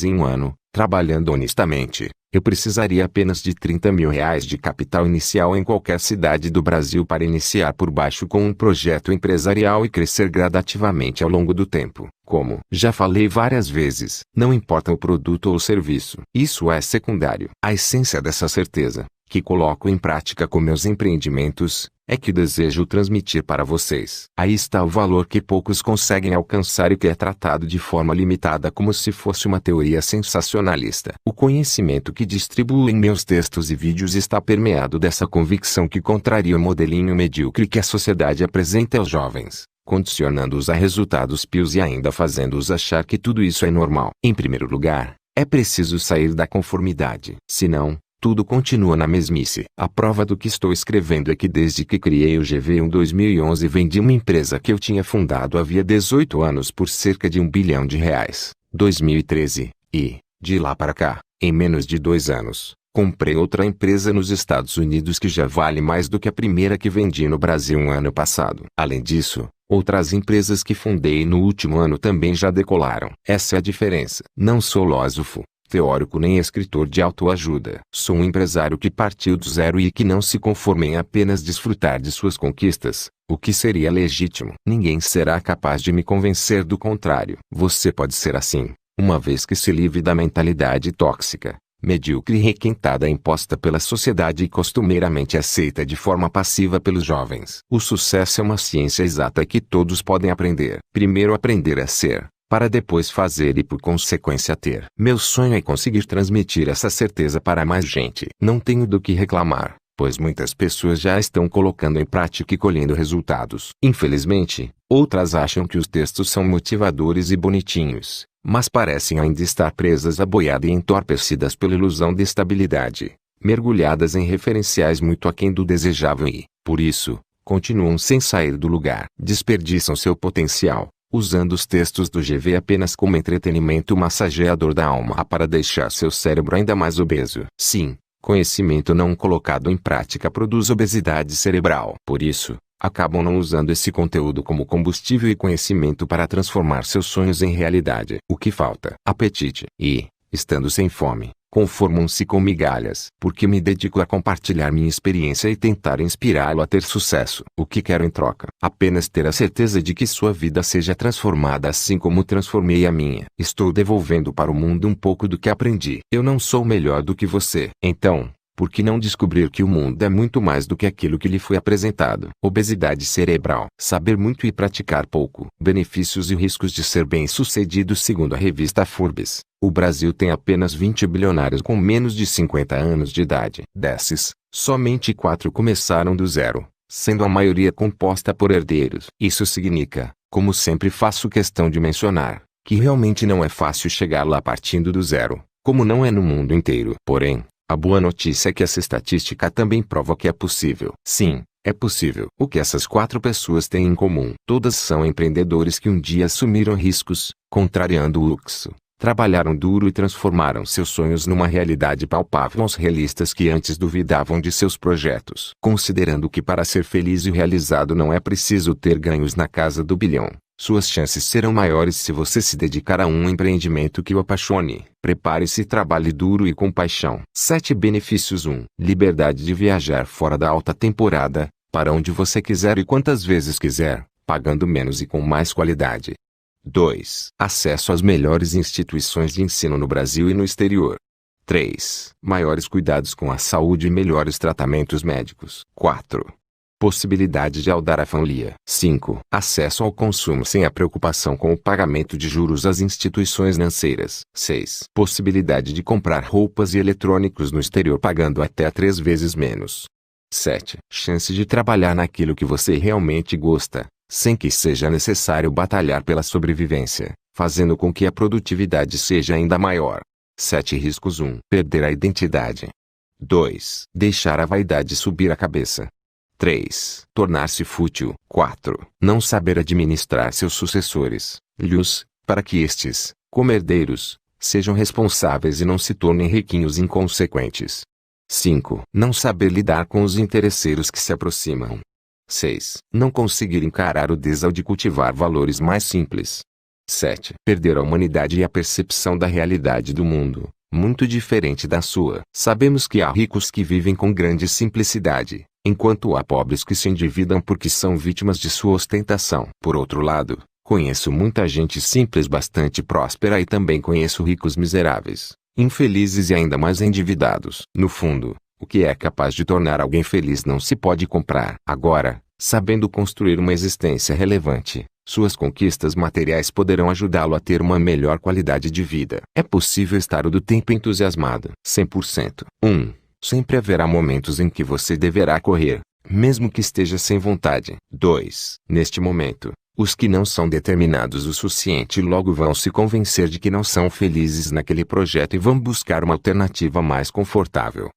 em um ano, trabalhando honestamente, eu precisaria apenas de R$30 mil de capital inicial em qualquer cidade do Brasil para iniciar por baixo com um projeto empresarial e crescer gradativamente ao longo do tempo. Como já falei várias vezes, não importa o produto ou o serviço. Isso é secundário. A essência dessa certeza, que coloco em prática com meus empreendimentos, é que desejo transmitir para vocês. Aí está o valor que poucos conseguem alcançar e que é tratado de forma limitada como se fosse uma teoria sensacionalista. O conhecimento que distribuo em meus textos e vídeos está permeado dessa convicção que contraria o modelinho medíocre que a sociedade apresenta aos jovens, condicionando-os a resultados pios e ainda fazendo-os achar que tudo isso é normal. Em primeiro lugar, é preciso sair da conformidade. Senão, tudo continua na mesmice. A prova do que estou escrevendo é que desde que criei o GV em 2011 vendi uma empresa que eu tinha fundado havia 18 anos por cerca de R$1 bilhão. 2013, e, de lá para cá, em menos de 2 anos, comprei outra empresa nos Estados Unidos que já vale mais do que a primeira que vendi no Brasil um ano passado. Além disso, outras empresas que fundei no último ano também já decolaram. Essa é a diferença. Não sou filósofo, teórico nem escritor de autoajuda. Sou um empresário que partiu do zero e que não se conforma em apenas desfrutar de suas conquistas, o que seria legítimo. Ninguém será capaz de me convencer do contrário. Você pode ser assim, uma vez que se livre da mentalidade tóxica, medíocre e requintada imposta pela sociedade e costumeiramente aceita de forma passiva pelos jovens. O sucesso é uma ciência exata que todos podem aprender. Primeiro aprender a ser, para depois fazer e por consequência ter. Meu sonho é conseguir transmitir essa certeza para mais gente. Não tenho do que reclamar, pois muitas pessoas já estão colocando em prática e colhendo resultados. Infelizmente, outras acham que os textos são motivadores e bonitinhos, mas parecem ainda estar presas à boiada e entorpecidas pela ilusão de estabilidade, mergulhadas em referenciais muito aquém do desejável e, por isso, continuam sem sair do lugar. Desperdiçam seu potencial, usando os textos do GV apenas como entretenimento massageador da alma para deixar seu cérebro ainda mais obeso. Sim, conhecimento não colocado em prática produz obesidade cerebral. Por isso, acabam não usando esse conteúdo como combustível e conhecimento para transformar seus sonhos em realidade. O que falta? Apetite. E, estando sem fome, conformam-se com migalhas. Porque me dedico a compartilhar minha experiência e tentar inspirá-lo a ter sucesso. O que quero em troca? Apenas ter a certeza de que sua vida seja transformada assim como transformei a minha. Estou devolvendo para o mundo um pouco do que aprendi. Eu não sou melhor do que você. Então, por que não descobrir que o mundo é muito mais do que aquilo que lhe foi apresentado? Obesidade cerebral. Saber muito e praticar pouco. Benefícios e riscos de ser bem-sucedido. Segundo a revista Forbes, o Brasil tem apenas 20 bilionários com menos de 50 anos de idade. Desses, somente 4 começaram do zero, sendo a maioria composta por herdeiros. Isso significa, como sempre faço questão de mencionar, que realmente não é fácil chegar lá partindo do zero, como não é no mundo inteiro. Porém, a boa notícia é que essa estatística também prova que é possível. Sim, é possível. O que essas 4 pessoas têm em comum? Todas são empreendedores que um dia assumiram riscos, contrariando o luxo, trabalharam duro e transformaram seus sonhos numa realidade palpável aos realistas que antes duvidavam de seus projetos. Considerando que para ser feliz e realizado não é preciso ter ganhos na casa do bilhão, Suas chances serão maiores se você se dedicar a um empreendimento que o apaixone. Prepare-se e trabalhe duro e com paixão. 7 benefícios. 1. Liberdade de viajar fora da alta temporada, para onde você quiser e quantas vezes quiser, pagando menos e com mais qualidade. 2. Acesso às melhores instituições de ensino no Brasil e no exterior. 3. Maiores cuidados com a saúde e melhores tratamentos médicos. 4. Possibilidade de audar a família. 5. Acesso ao consumo sem a preocupação com o pagamento de juros às instituições financeiras. 6. Possibilidade de comprar roupas e eletrônicos no exterior pagando até 3 vezes menos. 7. Chance de trabalhar naquilo que você realmente gosta, sem que seja necessário batalhar pela sobrevivência, fazendo com que a produtividade seja ainda maior. 7 riscos. 1. Perder a identidade. 2. Deixar a vaidade subir a cabeça. 3. Tornar-se fútil. 4. Não saber administrar seus sucessores, para que estes, como herdeiros, sejam responsáveis e não se tornem riquinhos inconsequentes. 5. Não saber lidar com os interesseiros que se aproximam. 6. Não conseguir encarar o desafio de cultivar valores mais simples. 7. Perder a humanidade e a percepção da realidade do mundo, muito diferente da sua. Sabemos que há ricos que vivem com grande simplicidade, enquanto há pobres que se endividam porque são vítimas de sua ostentação. Por outro lado, conheço muita gente simples bastante próspera e também conheço ricos miseráveis, infelizes e ainda mais endividados. No fundo, o que é capaz de tornar alguém feliz não se pode comprar. Agora, sabendo construir uma existência relevante, suas conquistas materiais poderão ajudá-lo a ter uma melhor qualidade de vida. É possível estar o do tempo entusiasmado. 100%. 1. Sempre haverá momentos em que você deverá correr, mesmo que esteja sem vontade. 2. Neste momento, os que não são determinados o suficiente logo vão se convencer de que não são felizes naquele projeto e vão buscar uma alternativa mais confortável.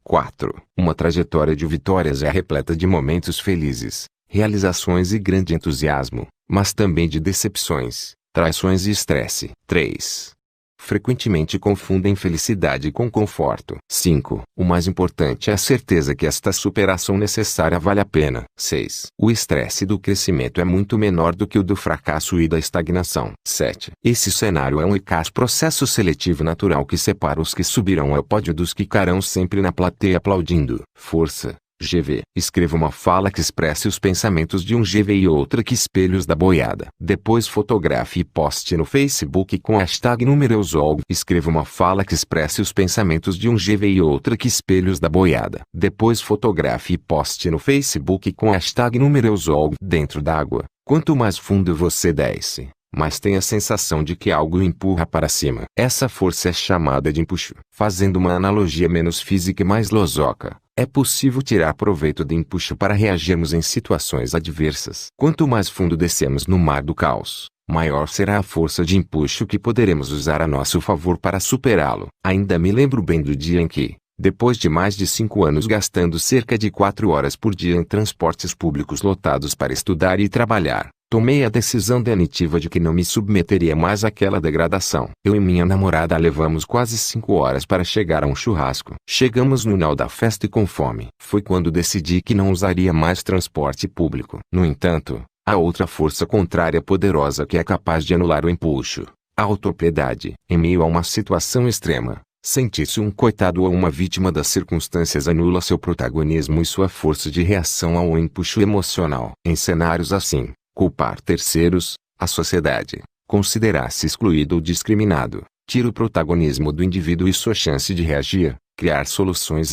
4. Uma trajetória de vitórias é repleta de momentos felizes, realizações e grande entusiasmo, mas também de decepções, traições e estresse. 3. Frequentemente confundem felicidade com conforto. 5. O mais importante é a certeza que esta superação necessária vale a pena. 6. O estresse do crescimento é muito menor do que o do fracasso e da estagnação. 7. Esse cenário é um eficaz processo seletivo natural que separa os que subirão ao pódio dos que ficarão sempre na plateia aplaudindo. Força. GV. Escreva uma fala que expresse os pensamentos de um GV e outra que espelhos da boiada. Depois fotografe e poste no Facebook com hashtag #NumeroSol. Escreva uma fala que expresse os pensamentos de um GV e outra que espelhos da boiada. Depois fotografe e poste no Facebook com hashtag #NumeroSol. Dentro d'água, quanto mais fundo você desce, mas tem a sensação de que algo o empurra para cima. Essa força é chamada de empuxo. Fazendo uma analogia menos física e mais lousoca, é possível tirar proveito do empuxo para reagirmos em situações adversas. Quanto mais fundo descemos no mar do caos, maior será a força de empuxo que poderemos usar a nosso favor para superá-lo. Ainda me lembro bem do dia em que, depois de mais de 5 anos gastando cerca de 4 horas por dia em transportes públicos lotados para estudar e trabalhar, tomei a decisão definitiva de que não me submeteria mais àquela degradação. Eu e minha namorada levamos quase 5 horas para chegar a um churrasco. Chegamos no final da festa e com fome. Foi quando decidi que não usaria mais transporte público. No entanto, há outra força contrária poderosa que é capaz de anular o empuxo: a autopiedade. Em meio a uma situação extrema, sentir-se um coitado ou uma vítima das circunstâncias anula seu protagonismo e sua força de reação ao empuxo emocional. Em cenários assim, culpar terceiros, a sociedade, considerar-se excluído ou discriminado, tira o protagonismo do indivíduo e sua chance de reagir, criar soluções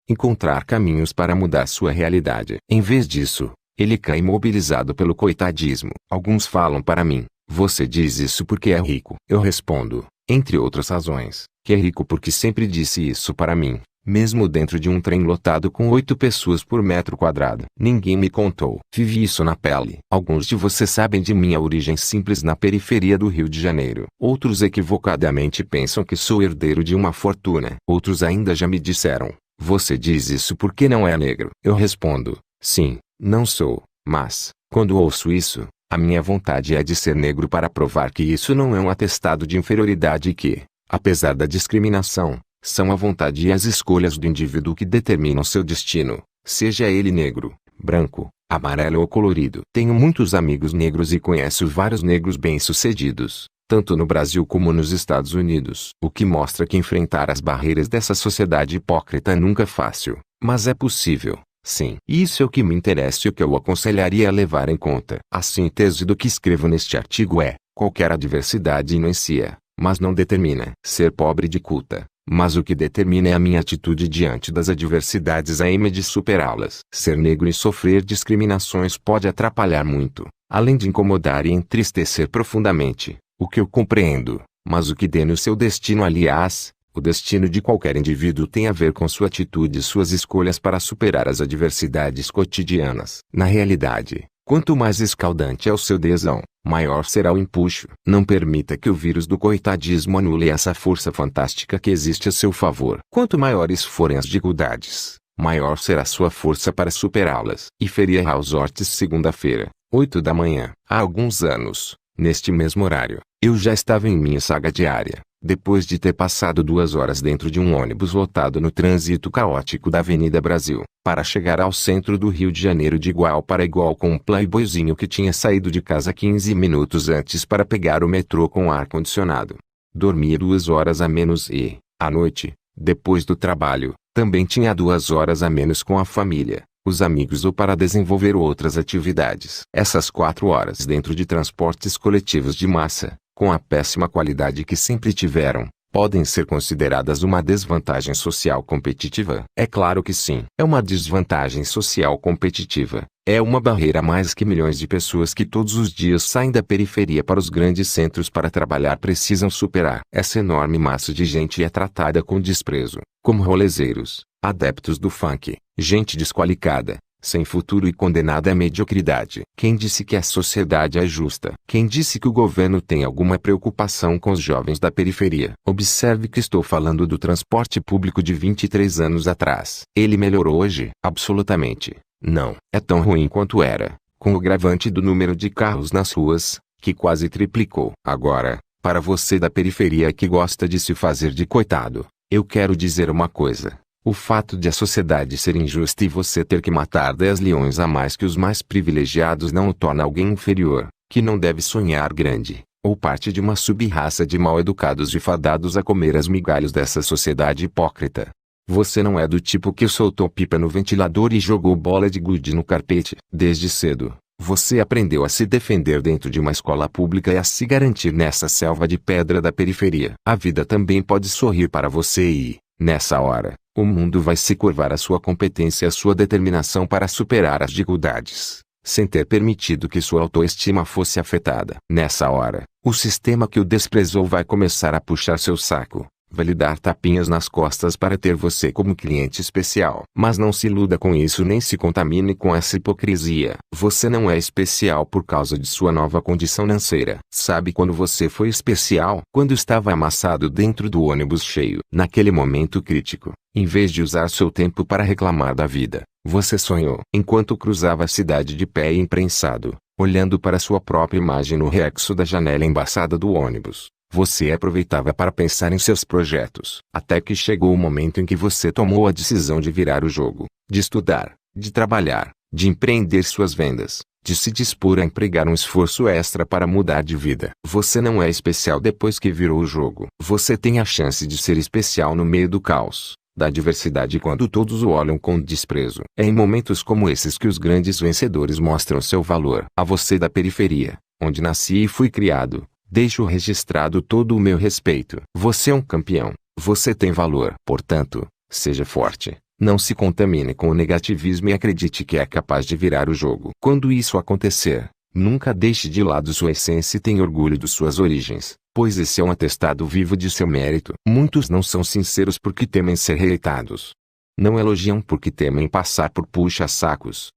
encontrar caminhos para mudar sua realidade. Em vez disso, ele cai imobilizado pelo coitadismo. Alguns falam para mim: você diz isso porque é rico. Eu respondo, entre outras razões, que é rico porque sempre disse isso para mim, mesmo dentro de um trem lotado com 8 pessoas por metro quadrado. Ninguém me contou. Vivi isso na pele. Alguns de vocês sabem de minha origem simples na periferia do Rio de Janeiro. Outros equivocadamente pensam que sou herdeiro de uma fortuna. Outros ainda já me disseram: você diz isso porque não é negro. Eu respondo: sim, não sou, mas, quando ouço isso, a minha vontade é de ser negro para provar que isso não é um atestado de inferioridade e que, apesar da discriminação, são a vontade e as escolhas do indivíduo que determinam seu destino, seja ele negro, branco, amarelo ou colorido. Tenho muitos amigos negros e conheço vários negros bem-sucedidos, tanto no Brasil como nos Estados Unidos. O que mostra que enfrentar as barreiras dessa sociedade hipócrita nunca é fácil, mas é possível. Sim, isso é o que me interessa e o que eu aconselharia a levar em conta. A síntese do que escrevo neste artigo é: qualquer adversidade influencia, mas não determina. Ser pobre dificulta, mas o que determina é a minha atitude diante das adversidades a aim de superá-las. Ser negro e sofrer discriminações pode atrapalhar muito, além de incomodar e entristecer profundamente, o que eu compreendo, mas o que dê no seu destino. Aliás, o destino de qualquer indivíduo tem a ver com sua atitude e suas escolhas para superar as adversidades cotidianas. Na realidade, quanto mais escaldante é o seu desão, maior será o empuxo. Não permita que o vírus do coitadismo anule essa força fantástica que existe a seu favor. Quanto maiores forem as dificuldades, maior será sua força para superá-las. E Feria House Ortiz, segunda-feira, 8 da manhã. Há alguns anos, neste mesmo horário, eu já estava em minha saga diária, depois de ter passado 2 horas dentro de um ônibus lotado no trânsito caótico da Avenida Brasil, para chegar ao centro do Rio de Janeiro de igual para igual com um playboyzinho que tinha saído de casa 15 minutos antes para pegar o metrô com ar-condicionado. Dormia 2 horas a menos e, à noite, depois do trabalho, também tinha 2 horas a menos com a família, os amigos ou para desenvolver outras atividades. Essas 4 horas dentro de transportes coletivos de massa, com a péssima qualidade que sempre tiveram, podem ser consideradas uma desvantagem social competitiva? É claro que sim. É uma desvantagem social competitiva. É uma barreira a mais que milhões de pessoas que todos os dias saem da periferia para os grandes centros para trabalhar precisam superar. Essa enorme massa de gente é tratada com desprezo, como rolezeiros, adeptos do funk, gente desqualificada, sem futuro e condenada à mediocridade. Quem disse que a sociedade é justa? Quem disse que o governo tem alguma preocupação com os jovens da periferia? Observe que estou falando do transporte público de 23 anos atrás. Ele melhorou hoje? Absolutamente não. É tão ruim quanto era, com o agravante do número de carros nas ruas, que quase triplicou. Agora, para você da periferia que gosta de se fazer de coitado, eu quero dizer uma coisa. O fato de a sociedade ser injusta e você ter que matar 10 leões a mais que os mais privilegiados não o torna alguém inferior, que não deve sonhar grande, ou parte de uma sub-raça de mal-educados e fadados a comer as migalhas dessa sociedade hipócrita. Você não é do tipo que soltou pipa no ventilador e jogou bola de gude no carpete. Desde cedo, você aprendeu a se defender dentro de uma escola pública e a se garantir nessa selva de pedra da periferia. A vida também pode sorrir para você e, nessa hora, o mundo vai se curvar à sua competência e à sua determinação para superar as dificuldades, sem ter permitido que sua autoestima fosse afetada. Nessa hora, o sistema que o desprezou vai começar a puxar seu saco, vai lhe dar tapinhas nas costas para ter você como cliente especial. Mas não se iluda com isso nem se contamine com essa hipocrisia. Você não é especial por causa de sua nova condição financeira. Sabe quando você foi especial? Quando estava amassado dentro do ônibus cheio. Naquele momento crítico, em vez de usar seu tempo para reclamar da vida, você sonhou. Enquanto cruzava a cidade de pé e imprensado, olhando para sua própria imagem no reflexo da janela embaçada do ônibus, você aproveitava para pensar em seus projetos. Até que chegou o momento em que você tomou a decisão de virar o jogo, de estudar, de trabalhar, de empreender suas vendas, de se dispor a empregar um esforço extra para mudar de vida. Você não é especial depois que virou o jogo. Você tem a chance de ser especial no meio do caos, da adversidade quando todos o olham com desprezo. É em momentos como esses que os grandes vencedores mostram seu valor. A você da periferia, onde nasci e fui criado, deixo registrado todo o meu respeito. Você é um campeão. Você tem valor. Portanto, seja forte. Não se contamine com o negativismo e acredite que é capaz de virar o jogo. Quando isso acontecer, nunca deixe de lado sua essência e tenha orgulho de suas origens, pois esse é um atestado vivo de seu mérito. Muitos não são sinceros porque temem ser rejeitados. Não elogiam porque temem passar por puxa-sacos.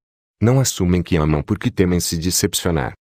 Não assumem que amam porque temem se decepcionar.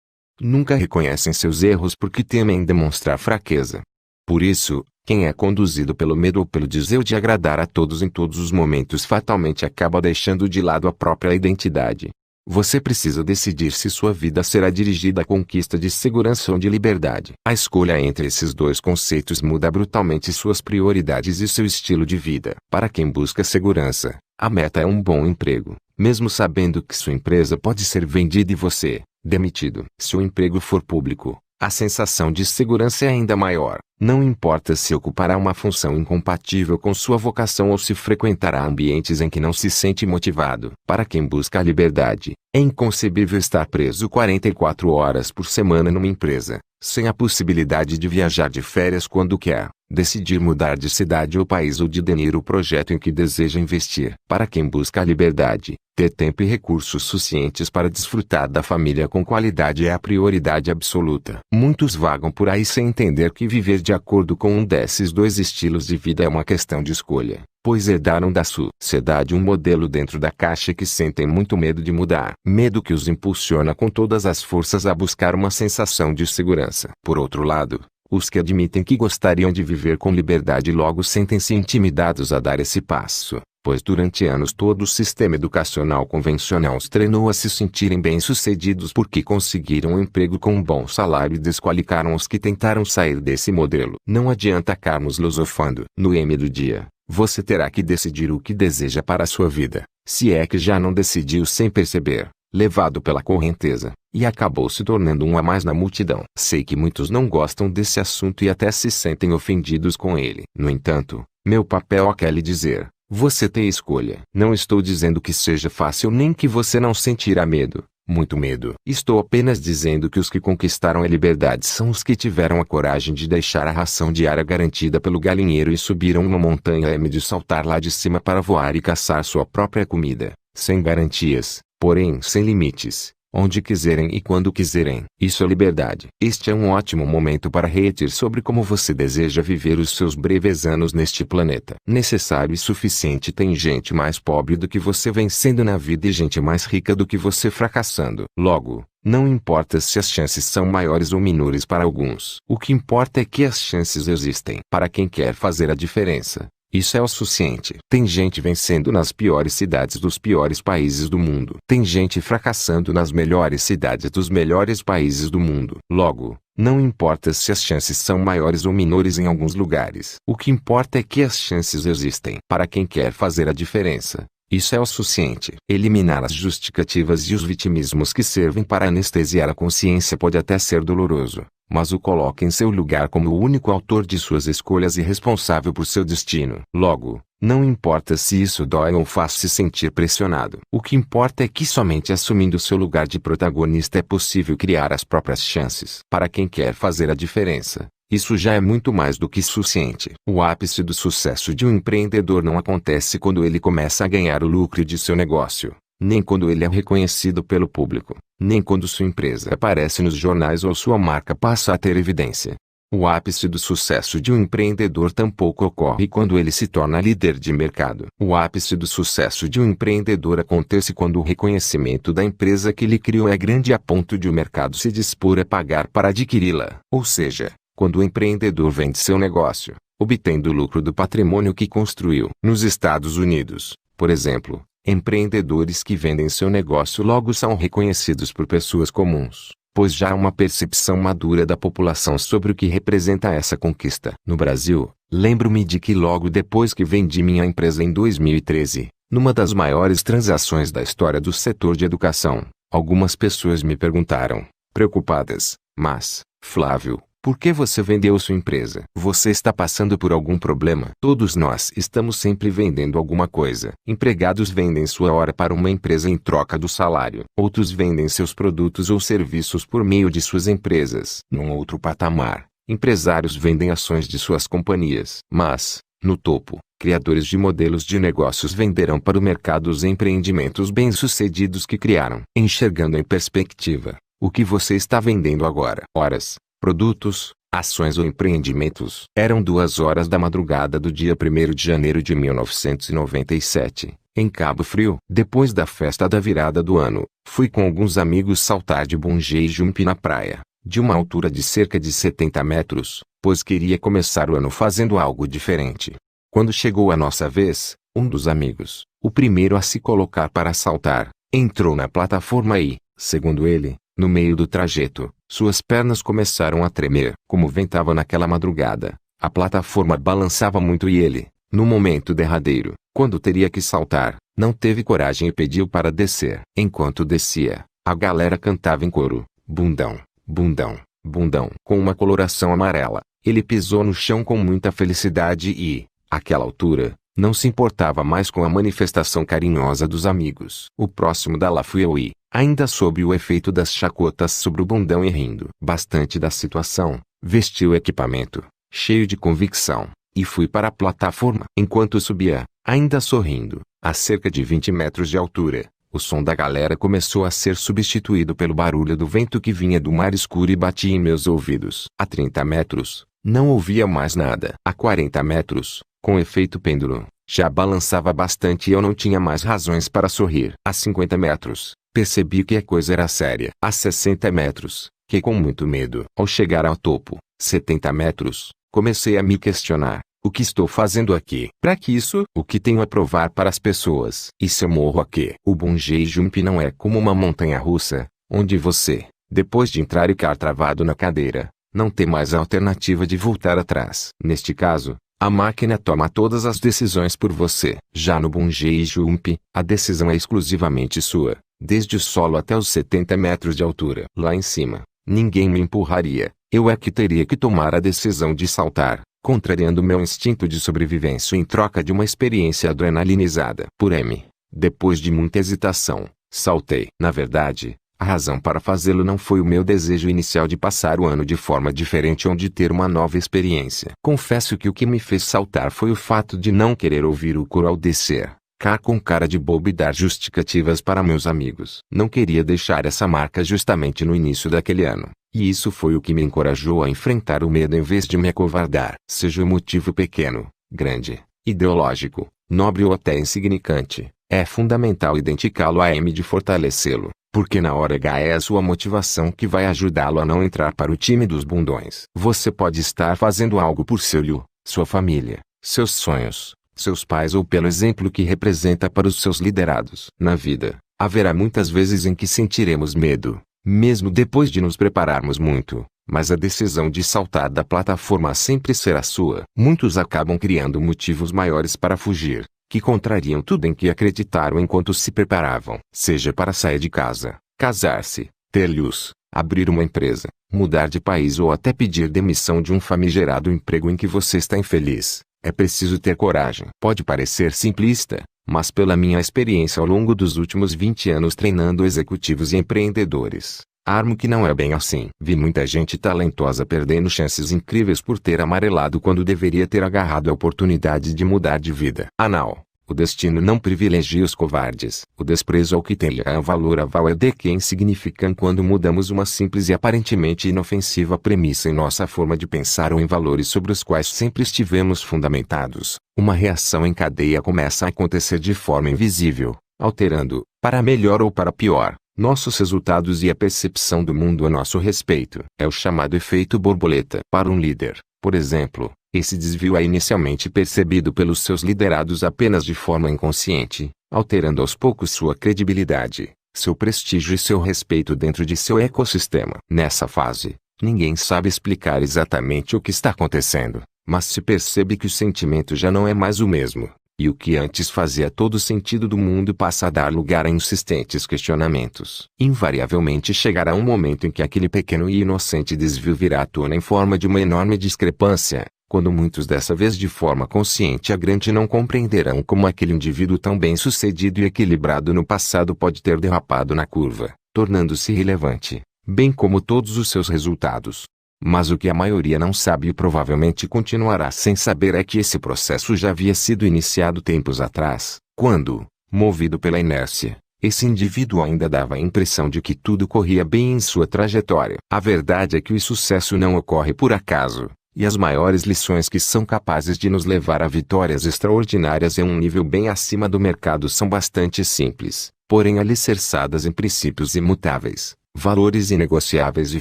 Nunca reconhecem seus erros porque temem demonstrar fraqueza. Por isso, quem é conduzido pelo medo ou pelo desejo de agradar a todos em todos os momentos fatalmente acaba deixando de lado a própria identidade. Você precisa decidir se sua vida será dirigida à conquista de segurança ou de liberdade. A escolha entre esses dois conceitos muda brutalmente suas prioridades e seu estilo de vida. Para quem busca segurança, a meta é um bom emprego, mesmo sabendo que sua empresa pode ser vendida e você, demitido. Se o emprego for público, a sensação de segurança é ainda maior. Não importa se ocupará uma função incompatível com sua vocação ou se frequentará ambientes em que não se sente motivado. Para quem busca a liberdade, é inconcebível estar preso 44 horas por semana numa empresa, sem a possibilidade de viajar de férias quando quer, decidir mudar de cidade ou país ou de definir o projeto em que deseja investir. Para quem busca a liberdade, ter tempo e recursos suficientes para desfrutar da família com qualidade é a prioridade absoluta. Muitos vagam por aí sem entender que viver de acordo com um desses dois estilos de vida é uma questão de escolha, pois herdaram da sociedade um modelo dentro da caixa que sentem muito medo de mudar. Medo que os impulsiona com todas as forças a buscar uma sensação de segurança. Por outro lado, os que admitem que gostariam de viver com liberdade logo sentem-se intimidados a dar esse passo, pois durante anos todo o sistema educacional convencional os treinou a se sentirem bem-sucedidos porque conseguiram um emprego com um bom salário e desqualificaram os que tentaram sair desse modelo. Não adianta ficarmos filosofando. No M do dia, você terá que decidir o que deseja para a sua vida, se é que já não decidiu sem perceber, levado pela correnteza, e acabou se tornando um a mais na multidão. Sei que muitos não gostam desse assunto e até se sentem ofendidos com ele. No entanto, meu papel é lhe dizer: você tem escolha. Não estou dizendo que seja fácil nem que você não sentirá medo, muito medo. Estou apenas dizendo que os que conquistaram a liberdade são os que tiveram a coragem de deixar a ração diária garantida pelo galinheiro e subiram uma montanha M de saltar lá de cima para voar e caçar sua própria comida, sem garantias, porém sem limites, onde quiserem e quando quiserem. Isso é liberdade. Este é um ótimo momento para refletir sobre como você deseja viver os seus breves anos neste planeta. Necessário e suficiente. Tem gente mais pobre do que você vencendo na vida e gente mais rica do que você fracassando. Logo, não importa se as chances são maiores ou menores para alguns. O que importa é que as chances existem. Para quem quer fazer a diferença, isso é o suficiente. Tem gente vencendo nas piores cidades dos piores países do mundo. Tem gente fracassando nas melhores cidades dos melhores países do mundo. Logo, não importa se as chances são maiores ou menores em alguns lugares. O que importa é que as chances existem. Para quem quer fazer a diferença, isso é o suficiente. Eliminar as justificativas e os vitimismos que servem para anestesiar a consciência pode até ser doloroso, mas o coloca em seu lugar como o único autor de suas escolhas e responsável por seu destino. Logo, não importa se isso dói ou faz se sentir pressionado. O que importa é que somente assumindo seu lugar de protagonista é possível criar as próprias chances. Para quem quer fazer a diferença, isso já é muito mais do que suficiente. O ápice do sucesso de um empreendedor não acontece quando ele começa a ganhar o lucro de seu negócio, nem quando ele é reconhecido pelo público, nem quando sua empresa aparece nos jornais ou sua marca passa a ter evidência. O ápice do sucesso de um empreendedor tampouco ocorre quando ele se torna líder de mercado. O ápice do sucesso de um empreendedor acontece quando o reconhecimento da empresa que ele criou é grande a ponto de o mercado se dispor a pagar para adquiri-la. Ou seja, quando o empreendedor vende seu negócio, obtendo o lucro do patrimônio que construiu. Nos Estados Unidos, por exemplo, empreendedores que vendem seu negócio logo são reconhecidos por pessoas comuns, pois já há uma percepção madura da população sobre o que representa essa conquista. No Brasil, lembro-me de que logo depois que vendi minha empresa em 2013, numa das maiores transações da história do setor de educação, algumas pessoas me perguntaram, preocupadas: mas, Flávio, por que você vendeu sua empresa? Você está passando por algum problema? Todos nós estamos sempre vendendo alguma coisa. Empregados vendem sua hora para uma empresa em troca do salário. Outros vendem seus produtos ou serviços por meio de suas empresas. Num outro patamar, empresários vendem ações de suas companhias. Mas, no topo, criadores de modelos de negócios venderão para o mercado os empreendimentos bem-sucedidos que criaram. Enxergando em perspectiva, o que você está vendendo agora? Horas, produtos, ações ou empreendimentos. Eram 2 horas da madrugada do dia 1º de janeiro de 1997, em Cabo Frio. Depois da festa da virada do ano, fui com alguns amigos saltar de bungee jump na praia, de uma altura de cerca de 70 metros, pois queria começar o ano fazendo algo diferente. Quando chegou a nossa vez, um dos amigos, o primeiro a se colocar para saltar, entrou na plataforma e, segundo ele, no meio do trajeto, suas pernas começaram a tremer. Como ventava naquela madrugada, a plataforma balançava muito e ele, no momento derradeiro, Quando teria que saltar, não teve coragem e pediu para descer. Enquanto descia, a galera cantava em coro: bundão, bundão, bundão. Com uma coloração amarela, ele pisou no chão com muita felicidade e, àquela altura, não se importava mais com a manifestação carinhosa dos amigos. O próximo da lá fui eu e, ainda sob o efeito das chacotas sobre o bundão e rindo bastante da situação, vesti o equipamento, cheio de convicção, e fui para a plataforma. Enquanto subia, ainda sorrindo, a cerca de 20 metros de altura, o som da galera começou a ser substituído pelo barulho do vento que vinha do mar escuro e batia em meus ouvidos. A 30 metros, não ouvia mais nada. A 40 metros, com efeito pêndulo, já balançava bastante e eu não tinha mais razões para sorrir. A 50 metros, percebi que a coisa era séria. A 60 metros, que com muito medo. Ao chegar ao topo, 70 metros, comecei a me questionar. O que estou fazendo aqui? Para que isso? O que tenho a provar para as pessoas? E se eu morro aqui? O bungee jump não é como uma montanha-russa, onde você, depois de entrar e ficar travado na cadeira, não tem mais a alternativa de voltar atrás. Neste caso, a máquina toma todas as decisões por você. Já no bungee jump, a decisão é exclusivamente sua, desde o solo até os 70 metros de altura. Lá em cima, ninguém me empurraria, eu é que teria que tomar a decisão de saltar, contrariando meu instinto de sobrevivência em troca de uma experiência adrenalinizada. Por M, depois de muita hesitação, saltei. Na verdade, a razão para fazê-lo não foi o meu desejo inicial de passar o ano de forma diferente ou de ter uma nova experiência. Confesso que o que me fez saltar foi o fato de não querer ouvir o coro ao descer, cá com cara de bobo e dar justificativas para meus amigos. Não queria deixar essa marca justamente no início daquele ano. E isso foi o que me encorajou a enfrentar o medo em vez de me acovardar. Seja o motivo pequeno, grande, ideológico, nobre ou até insignificante, é fundamental identificá-lo a M de fortalecê-lo, porque na hora H é a sua motivação que vai ajudá-lo a não entrar para o time dos bundões. Você pode estar fazendo algo por sua família, seus sonhos, seus pais ou pelo exemplo que representa para os seus liderados. Na vida, haverá muitas vezes em que sentiremos medo, mesmo depois de nos prepararmos muito, mas a decisão de saltar da plataforma sempre será sua. Muitos acabam criando motivos maiores para fugir, que contrariam tudo em que acreditaram enquanto se preparavam. Seja para sair de casa, casar-se, ter luz, abrir uma empresa, mudar de país ou até pedir demissão de um famigerado emprego em que você está infeliz, é preciso ter coragem. Pode parecer simplista, mas pela minha experiência ao longo dos últimos 20 anos treinando executivos e empreendedores, armo que não é bem assim. Vi muita gente talentosa perdendo chances incríveis por ter amarelado quando deveria ter agarrado a oportunidade de mudar de vida. Anal. O destino não privilegia os covardes. O desprezo ao que tem valor aval é de quem significam quando mudamos uma simples e aparentemente inofensiva premissa em nossa forma de pensar ou em valores sobre os quais sempre estivemos fundamentados. Uma reação em cadeia começa a acontecer de forma invisível, alterando, para melhor ou para pior, nossos resultados e a percepção do mundo a nosso respeito. É o chamado efeito borboleta. Para um líder, por exemplo, esse desvio é inicialmente percebido pelos seus liderados apenas de forma inconsciente, alterando aos poucos sua credibilidade, seu prestígio e seu respeito dentro de seu ecossistema. Nessa fase, ninguém sabe explicar exatamente o que está acontecendo, mas se percebe que o sentimento já não é mais o mesmo, e o que antes fazia todo sentido do mundo passa a dar lugar a insistentes questionamentos. Invariavelmente chegará um momento em que aquele pequeno e inocente desvio virá à tona em forma de uma enorme discrepância, quando muitos dessa vez de forma consciente a grande não compreenderão como aquele indivíduo tão bem-sucedido e equilibrado no passado pode ter derrapado na curva, tornando-se irrelevante, bem como todos os seus resultados. Mas o que a maioria não sabe e provavelmente continuará sem saber é que esse processo já havia sido iniciado tempos atrás, quando, movido pela inércia, esse indivíduo ainda dava a impressão de que tudo corria bem em sua trajetória. A verdade é que o sucesso não ocorre por acaso, e as maiores lições que são capazes de nos levar a vitórias extraordinárias em um nível bem acima do mercado são bastante simples, porém alicerçadas em princípios imutáveis, valores inegociáveis e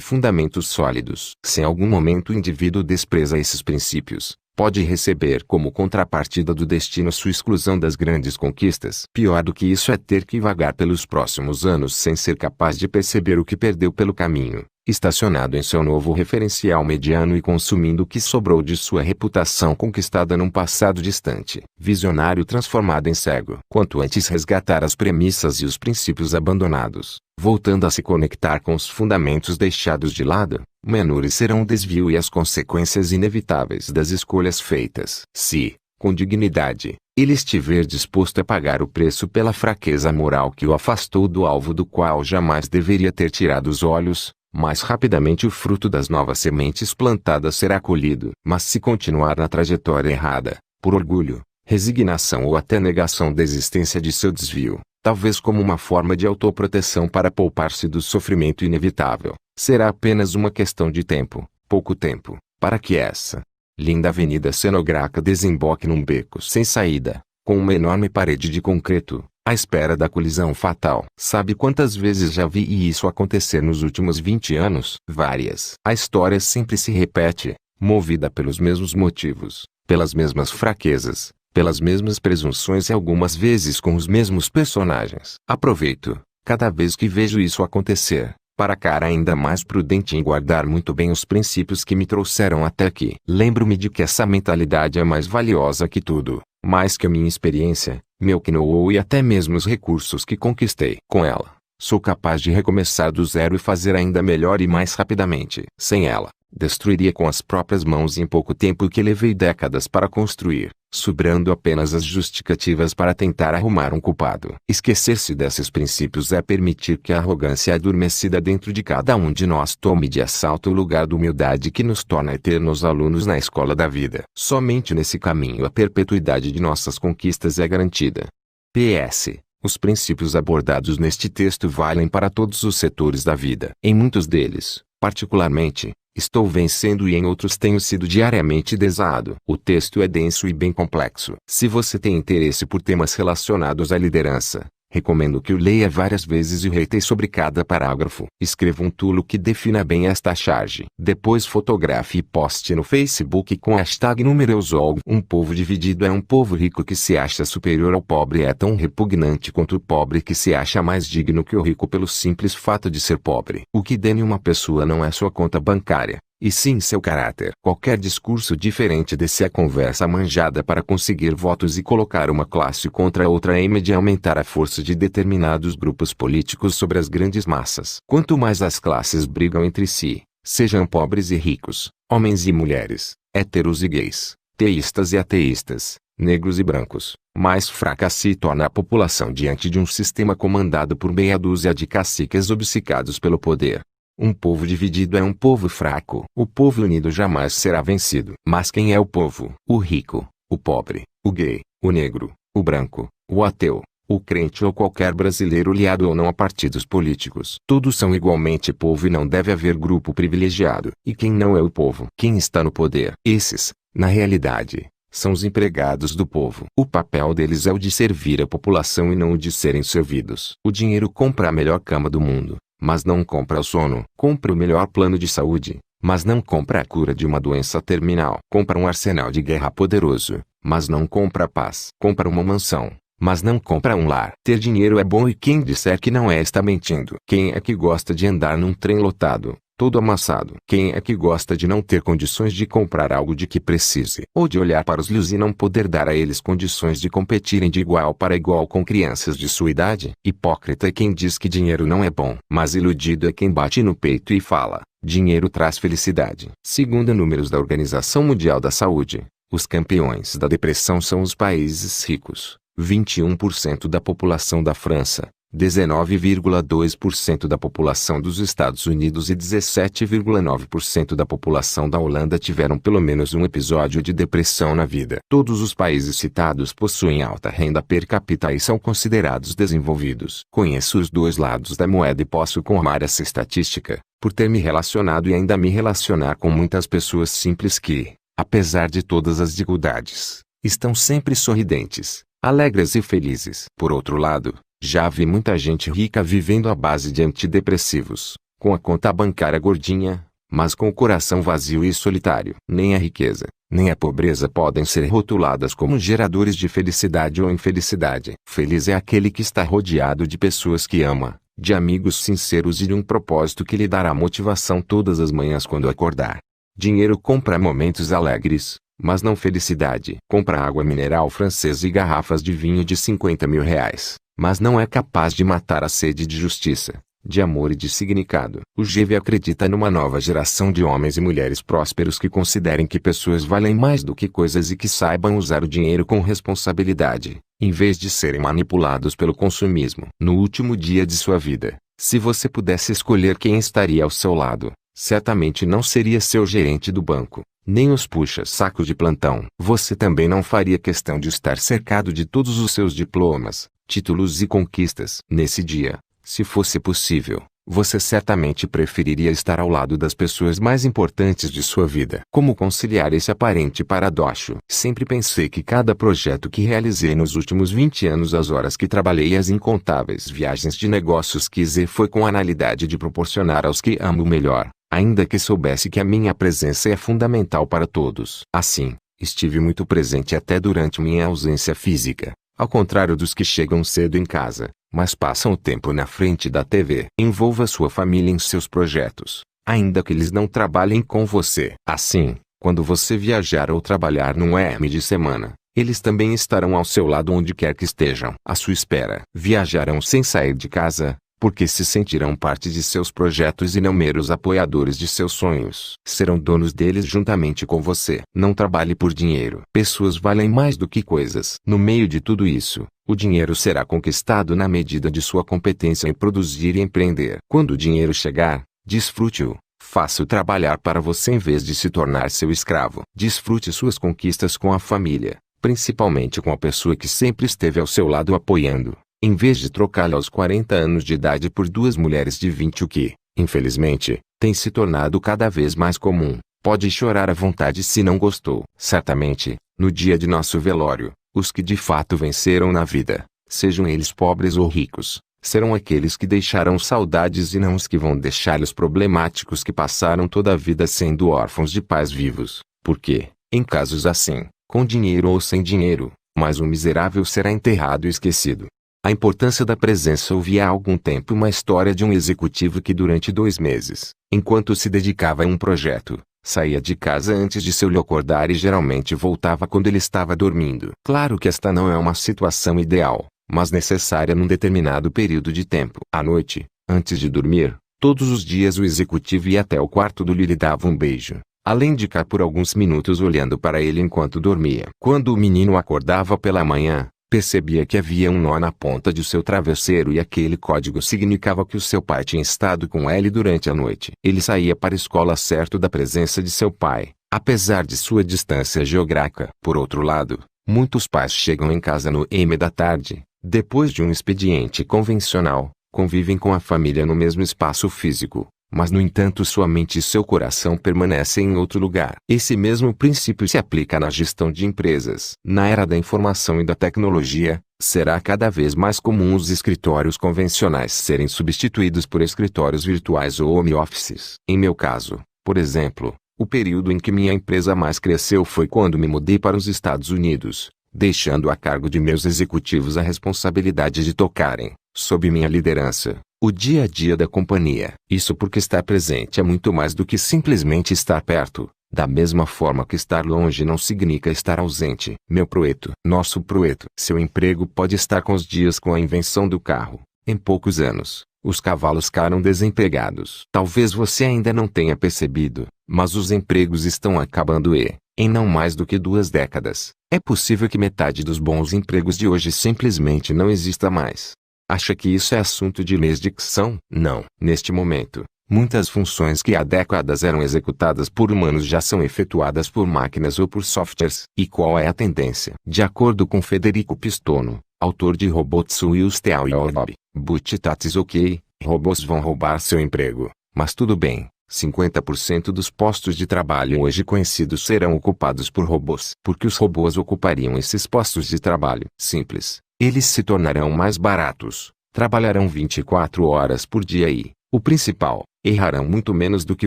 fundamentos sólidos. Se em algum momento o indivíduo despreza esses princípios, pode receber como contrapartida do destino sua exclusão das grandes conquistas. Pior do que isso é ter que vagar pelos próximos anos sem ser capaz de perceber o que perdeu pelo caminho. estacionado em seu novo referencial mediano e consumindo o que sobrou de sua reputação conquistada num passado distante. Visionário transformado em cego. Quanto antes resgatar as premissas e os princípios abandonados, voltando a se conectar com os fundamentos deixados de lado, menores serão o desvio e as consequências inevitáveis das escolhas feitas. Se, com dignidade, ele estiver disposto a pagar o preço pela fraqueza moral que o afastou do alvo do qual jamais deveria ter tirado os olhos, mais rapidamente o fruto das novas sementes plantadas será colhido. Mas se continuar na trajetória errada, por orgulho, resignação ou até negação da existência de seu desvio, talvez como uma forma de autoproteção para poupar-se do sofrimento inevitável, será apenas uma questão de tempo, pouco tempo, para que essa linda avenida cenográfica desemboque num beco sem saída, com uma enorme parede de concreto, à espera da colisão fatal. Sabe quantas vezes já vi isso acontecer nos últimos 20 anos? Várias. A história sempre se repete, movida pelos mesmos motivos, pelas mesmas fraquezas, pelas mesmas presunções e algumas vezes com os mesmos personagens. Aproveito, cada vez que vejo isso acontecer, para cara ainda mais prudente em guardar muito bem os princípios que me trouxeram até aqui. Lembro-me de que essa mentalidade é mais valiosa que tudo, mais que a minha experiência, meu know-how e até mesmo os recursos que conquistei. Com ela, sou capaz de recomeçar do zero e fazer ainda melhor e mais rapidamente. Sem ela, destruiria com as próprias mãos em pouco tempo o que levei décadas para construir, sobrando apenas as justificativas para tentar arrumar um culpado. Esquecer-se desses princípios é permitir que a arrogância adormecida dentro de cada um de nós tome de assalto o lugar da humildade que nos torna eternos alunos na escola da vida. Somente nesse caminho a perpetuidade de nossas conquistas é garantida. PS. Os princípios abordados neste texto valem para todos os setores da vida. Em muitos deles, particularmente, estou vencendo e em outros tenho sido diariamente desado. O texto é denso e bem complexo. Se você tem interesse por temas relacionados à liderança, recomendo que o leia várias vezes e reite sobre cada parágrafo. Escreva um tulo que defina bem esta charge. Depois fotografe e poste no Facebook com a hashtag #NumerosOlg. Um povo dividido é um povo rico que se acha superior ao pobre é tão repugnante quanto o pobre que se acha mais digno que o rico pelo simples fato de ser pobre. O que dane uma pessoa não é sua conta bancária, e sim seu caráter. Qualquer discurso diferente desse é conversa manjada para conseguir votos e colocar uma classe contra a outra em de aumentar a força de determinados grupos políticos sobre as grandes massas. Quanto mais as classes brigam entre si, sejam pobres e ricos, homens e mulheres, héteros e gays, teístas e ateístas, negros e brancos, mais fraca se torna a população diante de um sistema comandado por meia dúzia de caciques obcecados pelo poder. Um povo dividido é um povo fraco. O povo unido jamais será vencido. Mas quem é o povo? O rico, o pobre, o gay, o negro, o branco, o ateu, o crente ou qualquer brasileiro liado ou não a partidos políticos. Todos são igualmente povo e não deve haver grupo privilegiado. E quem não é o povo? Quem está no poder? Esses, na realidade, são os empregados do povo. O papel deles é o de servir a população e não o de serem servidos. O dinheiro compra a melhor cama do mundo, mas não compra o sono. Compra o melhor plano de saúde, mas não compra a cura de uma doença terminal. Compra um arsenal de guerra poderoso, mas não compra a paz. Compra uma mansão, mas não compra um lar. Ter dinheiro é bom e quem disser que não é está mentindo. Quem é que gosta de andar num trem lotado, todo amassado? Quem é que gosta de não ter condições de comprar algo de que precise? Ou de olhar para os lios e não poder dar a eles condições de competirem de igual para igual com crianças de sua idade? Hipócrita é quem diz que dinheiro não é bom. Mas iludido é quem bate no peito e fala: dinheiro traz felicidade. Segundo números da Organização Mundial da Saúde, os campeões da depressão são os países ricos. 21% da população da França, 19,2% da população dos Estados Unidos e 17,9% da população da Holanda tiveram pelo menos um episódio de depressão na vida. Todos os países citados possuem alta renda per capita e são considerados desenvolvidos. Conheço os dois lados da moeda e posso confirmar essa estatística, por ter me relacionado e ainda me relacionar com muitas pessoas simples que, apesar de todas as dificuldades, estão sempre sorridentes, alegres e felizes. Por outro lado, já vi muita gente rica vivendo à base de antidepressivos, com a conta bancária gordinha, mas com o coração vazio e solitário. Nem a riqueza, nem a pobreza podem ser rotuladas como geradores de felicidade ou infelicidade. Feliz é aquele que está rodeado de pessoas que ama, de amigos sinceros e de um propósito que lhe dará motivação todas as manhãs quando acordar. Dinheiro compra momentos alegres, mas não felicidade. Compra água mineral francesa e garrafas de vinho de 50 mil reais, mas não é capaz de matar a sede de justiça, de amor e de significado. O GV acredita numa nova geração de homens e mulheres prósperos que considerem que pessoas valem mais do que coisas e que saibam usar o dinheiro com responsabilidade, em vez de serem manipulados pelo consumismo. No último dia de sua vida, se você pudesse escolher quem estaria ao seu lado, certamente não seria seu gerente do banco, nem os puxa-sacos de plantão. Você também não faria questão de estar cercado de todos os seus diplomas, títulos e conquistas. Nesse dia, se fosse possível, você certamente preferiria estar ao lado das pessoas mais importantes de sua vida. Como conciliar esse aparente paradoxo? Sempre pensei que cada projeto que realizei nos últimos 20 anos, as horas que trabalhei e as incontáveis viagens de negócios que fiz foi com a finalidade de proporcionar aos que amo o melhor, ainda que soubesse que a minha presença é fundamental para todos. Assim, estive muito presente até durante minha ausência física, ao contrário dos que chegam cedo em casa, mas passam o tempo na frente da TV. Envolva sua família em seus projetos, ainda que eles não trabalhem com você. Assim, quando você viajar ou trabalhar num ERM de semana, eles também estarão ao seu lado onde quer que estejam. À sua espera. Viajarão sem sair de casa, porque se sentirão parte de seus projetos e não meros apoiadores de seus sonhos. Serão donos deles juntamente com você. Não trabalhe por dinheiro. Pessoas valem mais do que coisas. No meio de tudo isso, o dinheiro será conquistado na medida de sua competência em produzir e empreender. Quando o dinheiro chegar, desfrute-o. Faça-o trabalhar para você em vez de se tornar seu escravo. Desfrute suas conquistas com a família, principalmente com a pessoa que sempre esteve ao seu lado apoiando, em vez de trocá-la aos 40 anos de idade por duas mulheres de 20, o que, infelizmente, tem se tornado cada vez mais comum. Pode chorar à vontade se não gostou. Certamente, no dia de nosso velório, os que de fato venceram na vida, sejam eles pobres ou ricos, serão aqueles que deixaram saudades e não os que vão deixar os problemáticos que passaram toda a vida sendo órfãos de pais vivos. Porque, em casos assim, com dinheiro ou sem dinheiro, mas um miserável será enterrado e esquecido. A importância da presença. Ouvi há algum tempo uma história de um executivo que durante 2 meses, enquanto se dedicava a um projeto, saía de casa antes de seu filho acordar e geralmente voltava quando ele estava dormindo. Claro que esta não é uma situação ideal, mas necessária num determinado período de tempo. À noite, antes de dormir, todos os dias o executivo ia até o quarto do filho e lhe dava um beijo, além de ficar por alguns minutos olhando para ele enquanto dormia. Quando o menino acordava pela manhã, percebia que havia um nó na ponta de seu travesseiro e aquele código significava que o seu pai tinha estado com ele durante a noite. Ele saía para a escola certo da presença de seu pai, apesar de sua distância geográfica. Por outro lado, muitos pais chegam em casa no m da tarde, depois de um expediente convencional, convivem com a família no mesmo espaço físico, mas no entanto sua mente e seu coração permanecem em outro lugar. Esse mesmo princípio se aplica na gestão de empresas. Na era da informação e da tecnologia, será cada vez mais comum os escritórios convencionais serem substituídos por escritórios virtuais ou home offices. Em meu caso, por exemplo, o período em que minha empresa mais cresceu foi quando me mudei para os Estados Unidos, deixando a cargo de meus executivos a responsabilidade de tocarem, sob minha liderança, o dia a dia da companhia. Isso porque estar presente é muito mais do que simplesmente estar perto, da mesma forma que estar longe não significa estar ausente. Meu proeto. Nosso proeto. Seu emprego pode estar com os dias. Com a invenção do carro, em poucos anos, os cavalos ficaram desempregados. Talvez você ainda não tenha percebido, mas os empregos estão acabando em não mais do que 2 décadas, é possível que metade dos bons empregos de hoje simplesmente não exista mais. Acha que isso é assunto de lesdicção? Não. Neste momento, muitas funções que há décadas eram executadas por humanos já são efetuadas por máquinas ou por softwares. E qual é a tendência? De acordo com Federico Pistono, autor de Robots Will Steal Your Job, but that's ok, robôs vão roubar seu emprego, mas tudo bem. 50% dos postos de trabalho hoje conhecidos serão ocupados por robôs. Porque os robôs ocupariam esses postos de trabalho? Simples. Eles se tornarão mais baratos, trabalharão 24 horas por dia e, o principal, errarão muito menos do que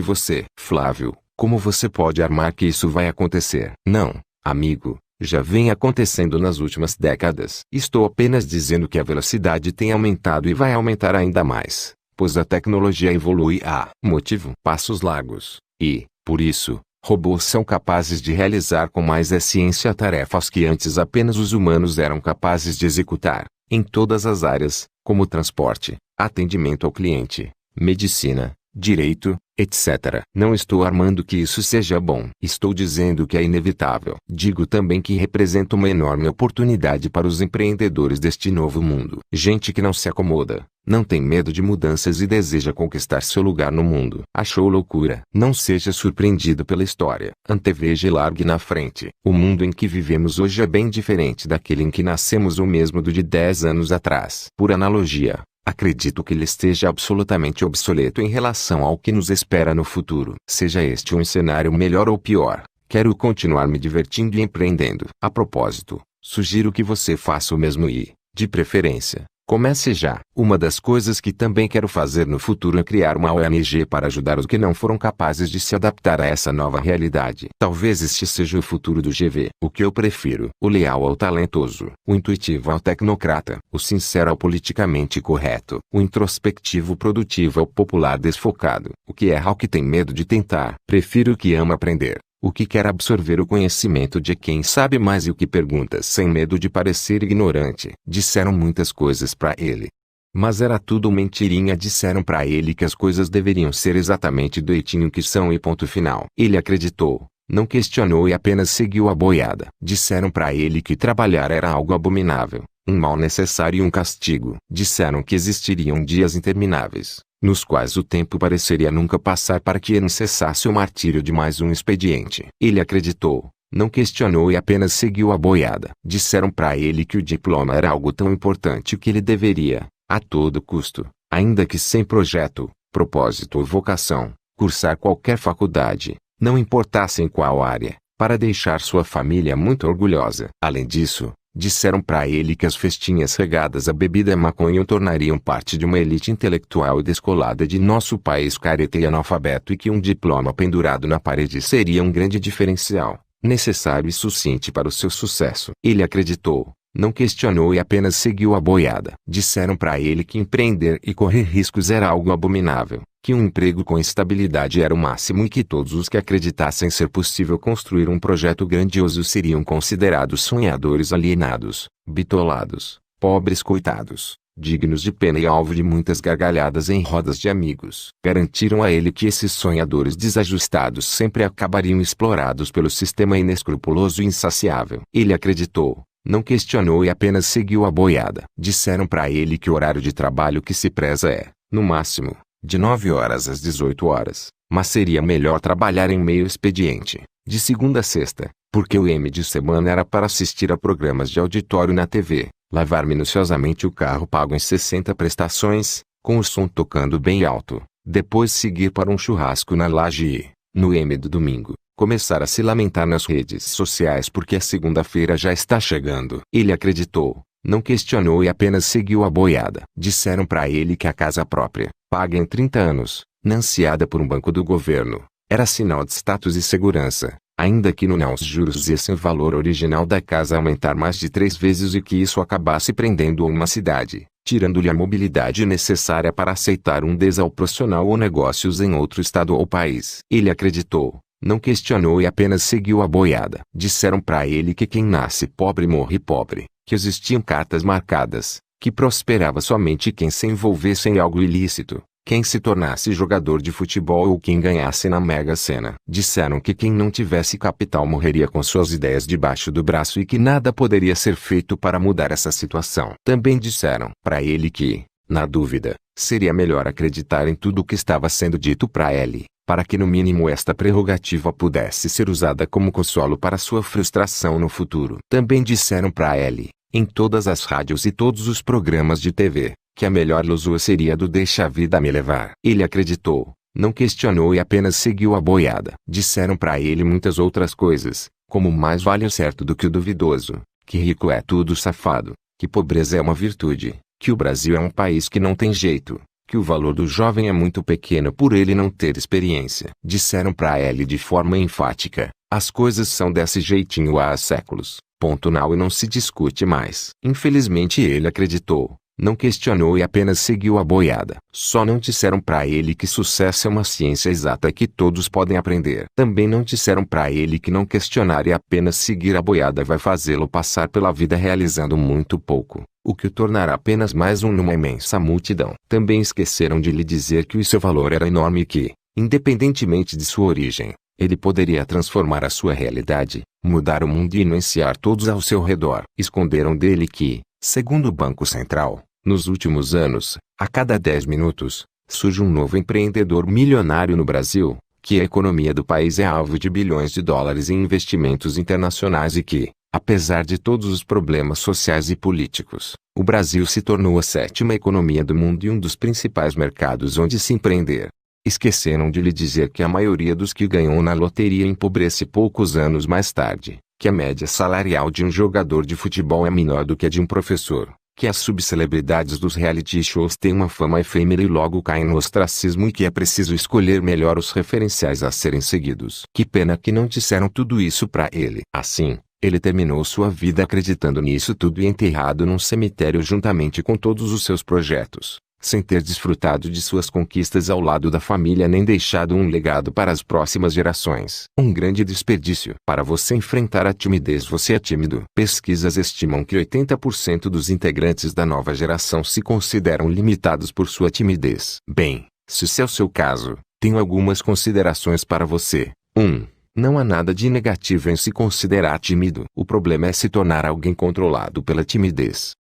você. Flávio, como você pode armar que isso vai acontecer? Não, amigo, já vem acontecendo nas últimas décadas. Estou apenas dizendo que a velocidade tem aumentado e vai aumentar ainda mais, pois a tecnologia evolui a motivo passos largos, e, por isso, robôs são capazes de realizar com mais eficiência tarefas que antes apenas os humanos eram capazes de executar, em todas as áreas, como transporte, atendimento ao cliente, medicina, direito, etc. Não estou armando que isso seja bom. Estou dizendo que é inevitável. Digo também que representa uma enorme oportunidade para os empreendedores deste novo mundo. Gente que não se acomoda, não tem medo de mudanças e deseja conquistar seu lugar no mundo. Achou loucura? Não seja surpreendido pela história. Anteveja e largue na frente. O mundo em que vivemos hoje é bem diferente daquele em que nascemos ou mesmo do de 10 anos atrás. Por analogia, acredito que ele esteja absolutamente obsoleto em relação ao que nos espera no futuro. Seja este um cenário melhor ou pior, quero continuar me divertindo e empreendendo. A propósito, sugiro que você faça o mesmo e, de preferência, comece já. Uma das coisas que também quero fazer no futuro é criar uma ONG para ajudar os que não foram capazes de se adaptar a essa nova realidade. Talvez este seja o futuro do GV. O que eu prefiro: o leal ao talentoso, o intuitivo ao tecnocrata, o sincero ao politicamente correto, o introspectivo produtivo ao popular desfocado, o que erra ao que tem medo de tentar. Prefiro o que ama aprender, o que quer absorver o conhecimento de quem sabe mais e o que pergunta sem medo de parecer ignorante. Disseram muitas coisas para ele, mas era tudo mentirinha. Disseram para ele que as coisas deveriam ser exatamente do jeitinho que são e ponto final. Ele acreditou, não questionou e apenas seguiu a boiada. Disseram para ele que trabalhar era algo abominável, um mal necessário e um castigo. Disseram que existiriam dias intermináveis, nos quais o tempo pareceria nunca passar para que não cessasse o martírio de mais um expediente. Ele acreditou, não questionou e apenas seguiu a boiada. Disseram para ele que o diploma era algo tão importante que ele deveria, a todo custo, ainda que sem projeto, propósito ou vocação, cursar qualquer faculdade, não importasse em qual área, para deixar sua família muito orgulhosa. Além disso, disseram para ele que as festinhas regadas a bebida e maconha o tornariam parte de uma elite intelectual e descolada de nosso país careta e analfabeto e que um diploma pendurado na parede seria um grande diferencial, necessário e suficiente para o seu sucesso. Ele acreditou, não questionou e apenas seguiu a boiada. Disseram para ele que empreender e correr riscos era algo abominável, que um emprego com estabilidade era o máximo e que todos os que acreditassem ser possível construir um projeto grandioso seriam considerados sonhadores alienados, bitolados, pobres coitados, dignos de pena e alvo de muitas gargalhadas em rodas de amigos. Garantiram a ele que esses sonhadores desajustados sempre acabariam explorados pelo sistema inescrupuloso e insaciável. Ele acreditou, não questionou e apenas seguiu a boiada. Disseram para ele que o horário de trabalho que se preza é, no máximo, de 9 horas às 18 horas, mas seria melhor trabalhar em meio expediente, de segunda a sexta, porque o M de semana era para assistir a programas de auditório na TV, lavar minuciosamente o carro pago em 60 prestações, com o som tocando bem alto, depois seguir para um churrasco na laje e, no M do domingo, começar a se lamentar nas redes sociais porque a segunda-feira já está chegando. Ele acreditou, não questionou e apenas seguiu a boiada. Disseram para ele que a casa própria, paga em 30 anos, financiada por um banco do governo, era sinal de status e segurança, ainda que não os juros fizessem o valor original da casa aumentar mais de 3 vezes e que isso acabasse prendendo uma cidade, tirando-lhe a mobilidade necessária para aceitar um desal profissional ou negócios em outro estado ou país. Ele acreditou, não questionou e apenas seguiu a boiada. Disseram para ele que quem nasce pobre morre pobre, que existiam cartas marcadas, que prosperava somente quem se envolvesse em algo ilícito, quem se tornasse jogador de futebol ou quem ganhasse na Mega Sena. Disseram que quem não tivesse capital morreria com suas ideias debaixo do braço e que nada poderia ser feito para mudar essa situação. Também disseram para ele que, na dúvida, seria melhor acreditar em tudo o que estava sendo dito para ele, para que no mínimo esta prerrogativa pudesse ser usada como consolo para sua frustração no futuro. Também disseram para ele, em todas as rádios e todos os programas de TV, que a melhor ilusão seria do deixa a vida me levar. Ele acreditou, não questionou e apenas seguiu a boiada. Disseram para ele muitas outras coisas, como mais vale o certo do que o duvidoso, que rico é tudo safado, que pobreza é uma virtude, que o Brasil é um país que não tem jeito, que o valor do jovem é muito pequeno por ele não ter experiência. Disseram para ele de forma enfática, As coisas são desse jeitinho há séculos. Ponto final e não se discute mais. Infelizmente ele acreditou. Não questionou e apenas seguiu a boiada. Só não disseram pra ele que sucesso é uma ciência exata que todos podem aprender. Também não disseram pra ele que não questionar e apenas seguir a boiada vai fazê-lo passar pela vida realizando muito pouco, o que o tornará apenas mais um numa imensa multidão. Também esqueceram de lhe dizer que o seu valor era enorme e que, independentemente de sua origem, ele poderia transformar a sua realidade, mudar o mundo e influenciar todos ao seu redor. Esconderam dele que, segundo o Banco Central, nos últimos anos, a cada 10 minutos, surge um novo empreendedor milionário no Brasil, que a economia do país é alvo de bilhões de dólares em investimentos internacionais e que, apesar de todos os problemas sociais e políticos, o Brasil se tornou a 7ª economia do mundo e um dos principais mercados onde se empreender. Esqueceram de lhe dizer que a maioria dos que ganhou na loteria empobrece poucos anos mais tarde, que a média salarial de um jogador de futebol é menor do que a de um professor, que as subcelebridades dos reality shows têm uma fama efêmera e logo caem no ostracismo e que é preciso escolher melhor os referenciais a serem seguidos. Que pena que não disseram tudo isso pra ele. Assim, ele terminou sua vida acreditando nisso tudo e enterrado num cemitério juntamente com todos os seus projetos, sem ter desfrutado de suas conquistas ao lado da família nem deixado um legado para as próximas gerações. Um grande desperdício. Para você enfrentar a timidez, você é tímido. Pesquisas estimam que 80% dos integrantes da nova geração se consideram limitados por sua timidez. Bem, se esse é o seu caso, tenho algumas considerações para você. 1. Não há nada de negativo em se considerar tímido. O problema é se tornar alguém controlado pela timidez.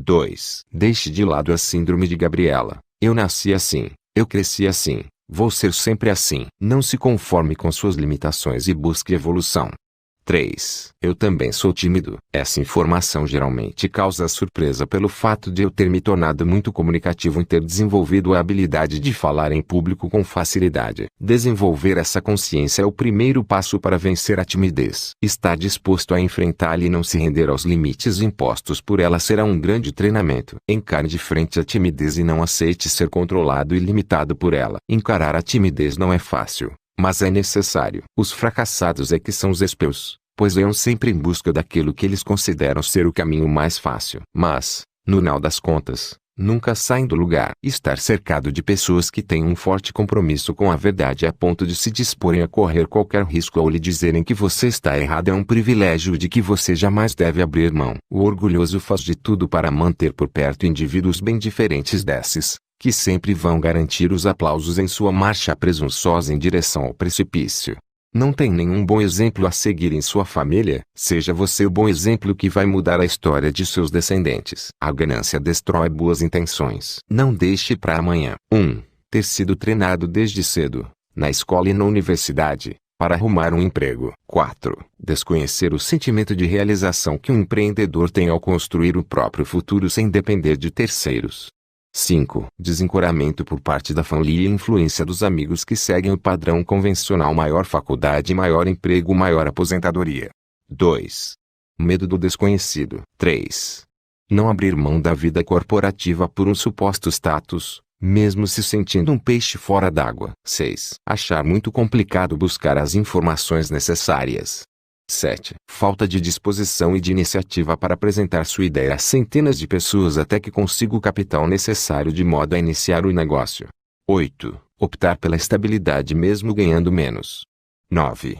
2. Deixe de lado a síndrome de Gabriela. Eu nasci assim, eu cresci assim, vou ser sempre assim. Não se conforme com suas limitações e busque evolução. 3. Eu também sou tímido. Essa informação geralmente causa surpresa pelo fato de eu ter me tornado muito comunicativo e ter desenvolvido a habilidade de falar em público com facilidade. Desenvolver essa consciência é o primeiro passo para vencer a timidez. Estar disposto a enfrentá-la e não se render aos limites impostos por ela será um grande treinamento. Encare de frente a timidez e não aceite ser controlado e limitado por ela. Encarar a timidez não é fácil, mas é necessário. Os fracassados é que são os espiões, pois iam sempre em busca daquilo que eles consideram ser o caminho mais fácil. Mas, no final das contas, nunca saem do lugar. Estar cercado de pessoas que têm um forte compromisso com a verdade a ponto de se disporem a correr qualquer risco ou lhe dizerem que você está errado é um privilégio de que você jamais deve abrir mão. O orgulhoso faz de tudo para manter por perto indivíduos bem diferentes desses, que sempre vão garantir os aplausos em sua marcha presunçosa em direção ao precipício. Não tem nenhum bom exemplo a seguir em sua família? Seja você o bom exemplo que vai mudar a história de seus descendentes. A ganância destrói boas intenções. Não deixe para amanhã. 1. Ter sido treinado desde cedo, na escola e na universidade, para arrumar um emprego. 4. Desconhecer o sentimento de realização que um empreendedor tem ao construir o próprio futuro sem depender de terceiros. 5. Desencorajamento por parte da família e influência dos amigos que seguem o padrão convencional: maior faculdade, maior emprego, maior aposentadoria. 2. Medo do desconhecido. 3. Não abrir mão da vida corporativa por um suposto status, mesmo se sentindo um peixe fora d'água. 6. Achar muito complicado buscar as informações necessárias. 7. Falta de disposição e de iniciativa para apresentar sua ideia a centenas de pessoas até que consiga o capital necessário de modo a iniciar o negócio. 8. Optar pela estabilidade mesmo ganhando menos. 9.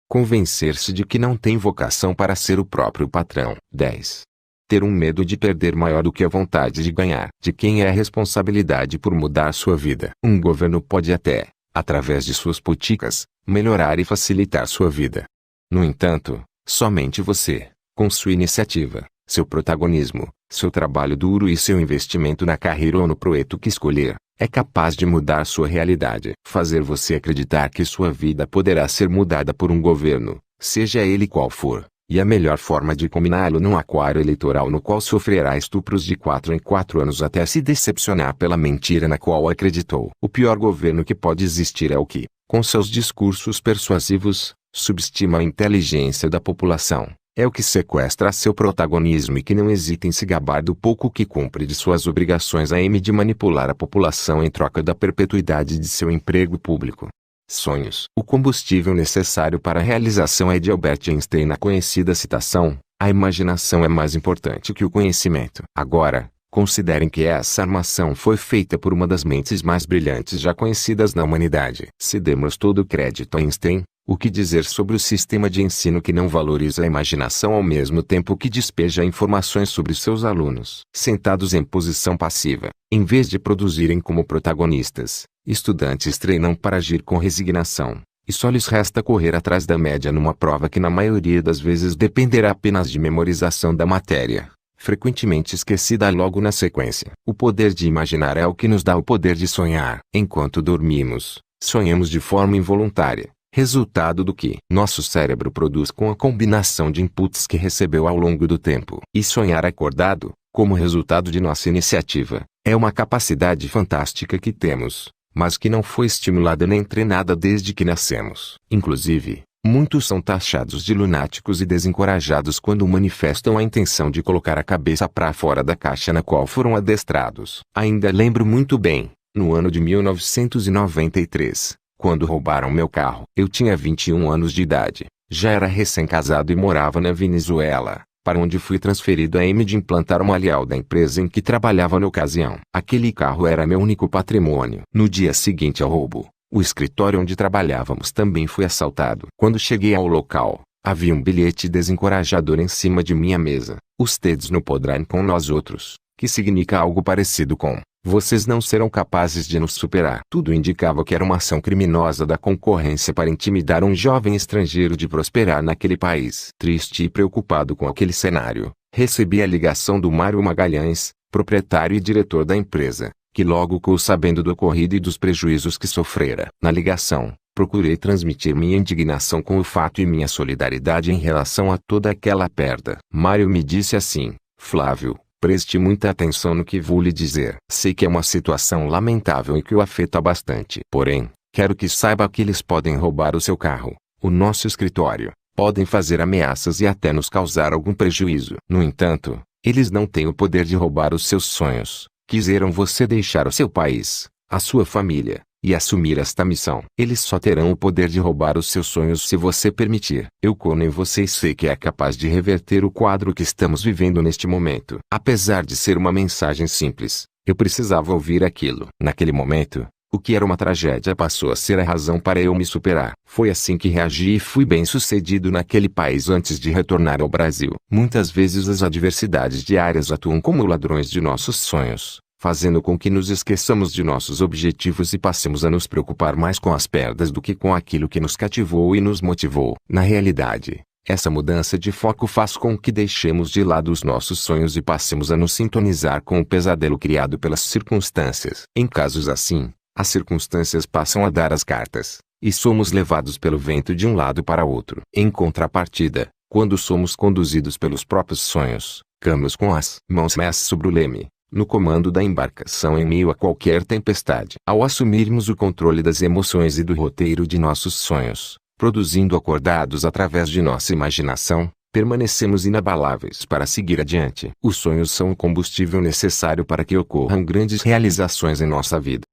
Convencer-se de que não tem vocação para ser o próprio patrão. 10. Ter um medo de perder maior do que a vontade de ganhar. De quem é a responsabilidade por mudar sua vida? Um governo pode até, através de suas políticas, melhorar e facilitar sua vida. No entanto, somente você, com sua iniciativa, seu protagonismo, seu trabalho duro e seu investimento na carreira ou no projeto que escolher, é capaz de mudar sua realidade. Fazer você acreditar que sua vida poderá ser mudada por um governo, seja ele qual for, e a melhor forma de combiná-lo num aquário eleitoral no qual sofrerá estupros de 4 em 4 anos até se decepcionar pela mentira na qual acreditou. O pior governo que pode existir é o que, com seus discursos persuasivos, subestima a inteligência da população. É o que sequestra seu protagonismo e que não hesita em se gabar do pouco que cumpre de suas obrigações a de manipular a população em troca da perpetuidade de seu emprego público. Sonhos. O combustível necessário para a realização é de Albert Einstein na conhecida citação: a imaginação é mais importante que o conhecimento. Agora, considerem que essa armação foi feita por uma das mentes mais brilhantes já conhecidas na humanidade. Se demos todo o crédito a Einstein, o que dizer sobre o sistema de ensino que não valoriza a imaginação ao mesmo tempo que despeja informações sobre seus alunos? Sentados em posição passiva, em vez de produzirem como protagonistas, estudantes treinam para agir com resignação, e só lhes resta correr atrás da média numa prova que na maioria das vezes dependerá apenas de memorização da matéria, frequentemente esquecida logo na sequência. O poder de imaginar é o que nos dá o poder de sonhar. Enquanto dormimos, sonhamos de forma involuntária, resultado do que nosso cérebro produz com a combinação de inputs que recebeu ao longo do tempo. E sonhar acordado, como resultado de nossa iniciativa, é uma capacidade fantástica que temos, mas que não foi estimulada nem treinada desde que nascemos. Inclusive, muitos são taxados de lunáticos e desencorajados quando manifestam a intenção de colocar a cabeça para fora da caixa na qual foram adestrados. Ainda lembro muito bem, no ano de 1993, quando roubaram meu carro. Eu tinha 21 anos de idade, já era recém-casado e morava na Venezuela, para onde fui transferido a de implantar uma filial da empresa em que trabalhava na ocasião. Aquele carro era meu único patrimônio. No dia seguinte ao roubo, o escritório onde trabalhávamos também foi assaltado. Quando cheguei ao local, havia um bilhete desencorajador em cima de minha mesa. Ustedes não poderão com nós outros, que significa algo parecido com: vocês não serão capazes de nos superar. Tudo indicava que era uma ação criminosa da concorrência para intimidar um jovem estrangeiro de prosperar naquele país. Triste e preocupado com aquele cenário, recebi a ligação do Mário Magalhães, proprietário e diretor da empresa, que logo ficou sabendo do ocorrido e dos prejuízos que sofrera. Na ligação, procurei transmitir minha indignação com o fato e minha solidariedade em relação a toda aquela perda. Mário me disse assim: Flávio, preste muita atenção no que vou lhe dizer. Sei que é uma situação lamentável e que o afeta bastante. Porém, quero que saiba que eles podem roubar o seu carro, o nosso escritório, podem fazer ameaças e até nos causar algum prejuízo. No entanto, eles não têm o poder de roubar os seus sonhos. Quiseram você deixar o seu país, a sua família, e assumir esta missão. Eles só terão o poder de roubar os seus sonhos se você permitir. Eu confio em você e sei que é capaz de reverter o quadro que estamos vivendo neste momento. Apesar de ser uma mensagem simples, eu precisava ouvir aquilo. Naquele momento, o que era uma tragédia passou a ser a razão para eu me superar. Foi assim que reagi e fui bem-sucedido naquele país antes de retornar ao Brasil. Muitas vezes as adversidades diárias atuam como ladrões de nossos sonhos, fazendo com que nos esqueçamos de nossos objetivos e passemos a nos preocupar mais com as perdas do que com aquilo que nos cativou e nos motivou. Na realidade, essa mudança de foco faz com que deixemos de lado os nossos sonhos e passemos a nos sintonizar com o pesadelo criado pelas circunstâncias. Em casos assim, as circunstâncias passam a dar as cartas, e somos levados pelo vento de um lado para outro. Em contrapartida, quando somos conduzidos pelos próprios sonhos, ficamos com as mãos sobre o leme, no comando da embarcação em meio a qualquer tempestade. Ao assumirmos o controle das emoções e do roteiro de nossos sonhos, produzindo acordados através de nossa imaginação, permanecemos inabaláveis para seguir adiante. Os sonhos são o combustível necessário para que ocorram grandes realizações em nossa vida.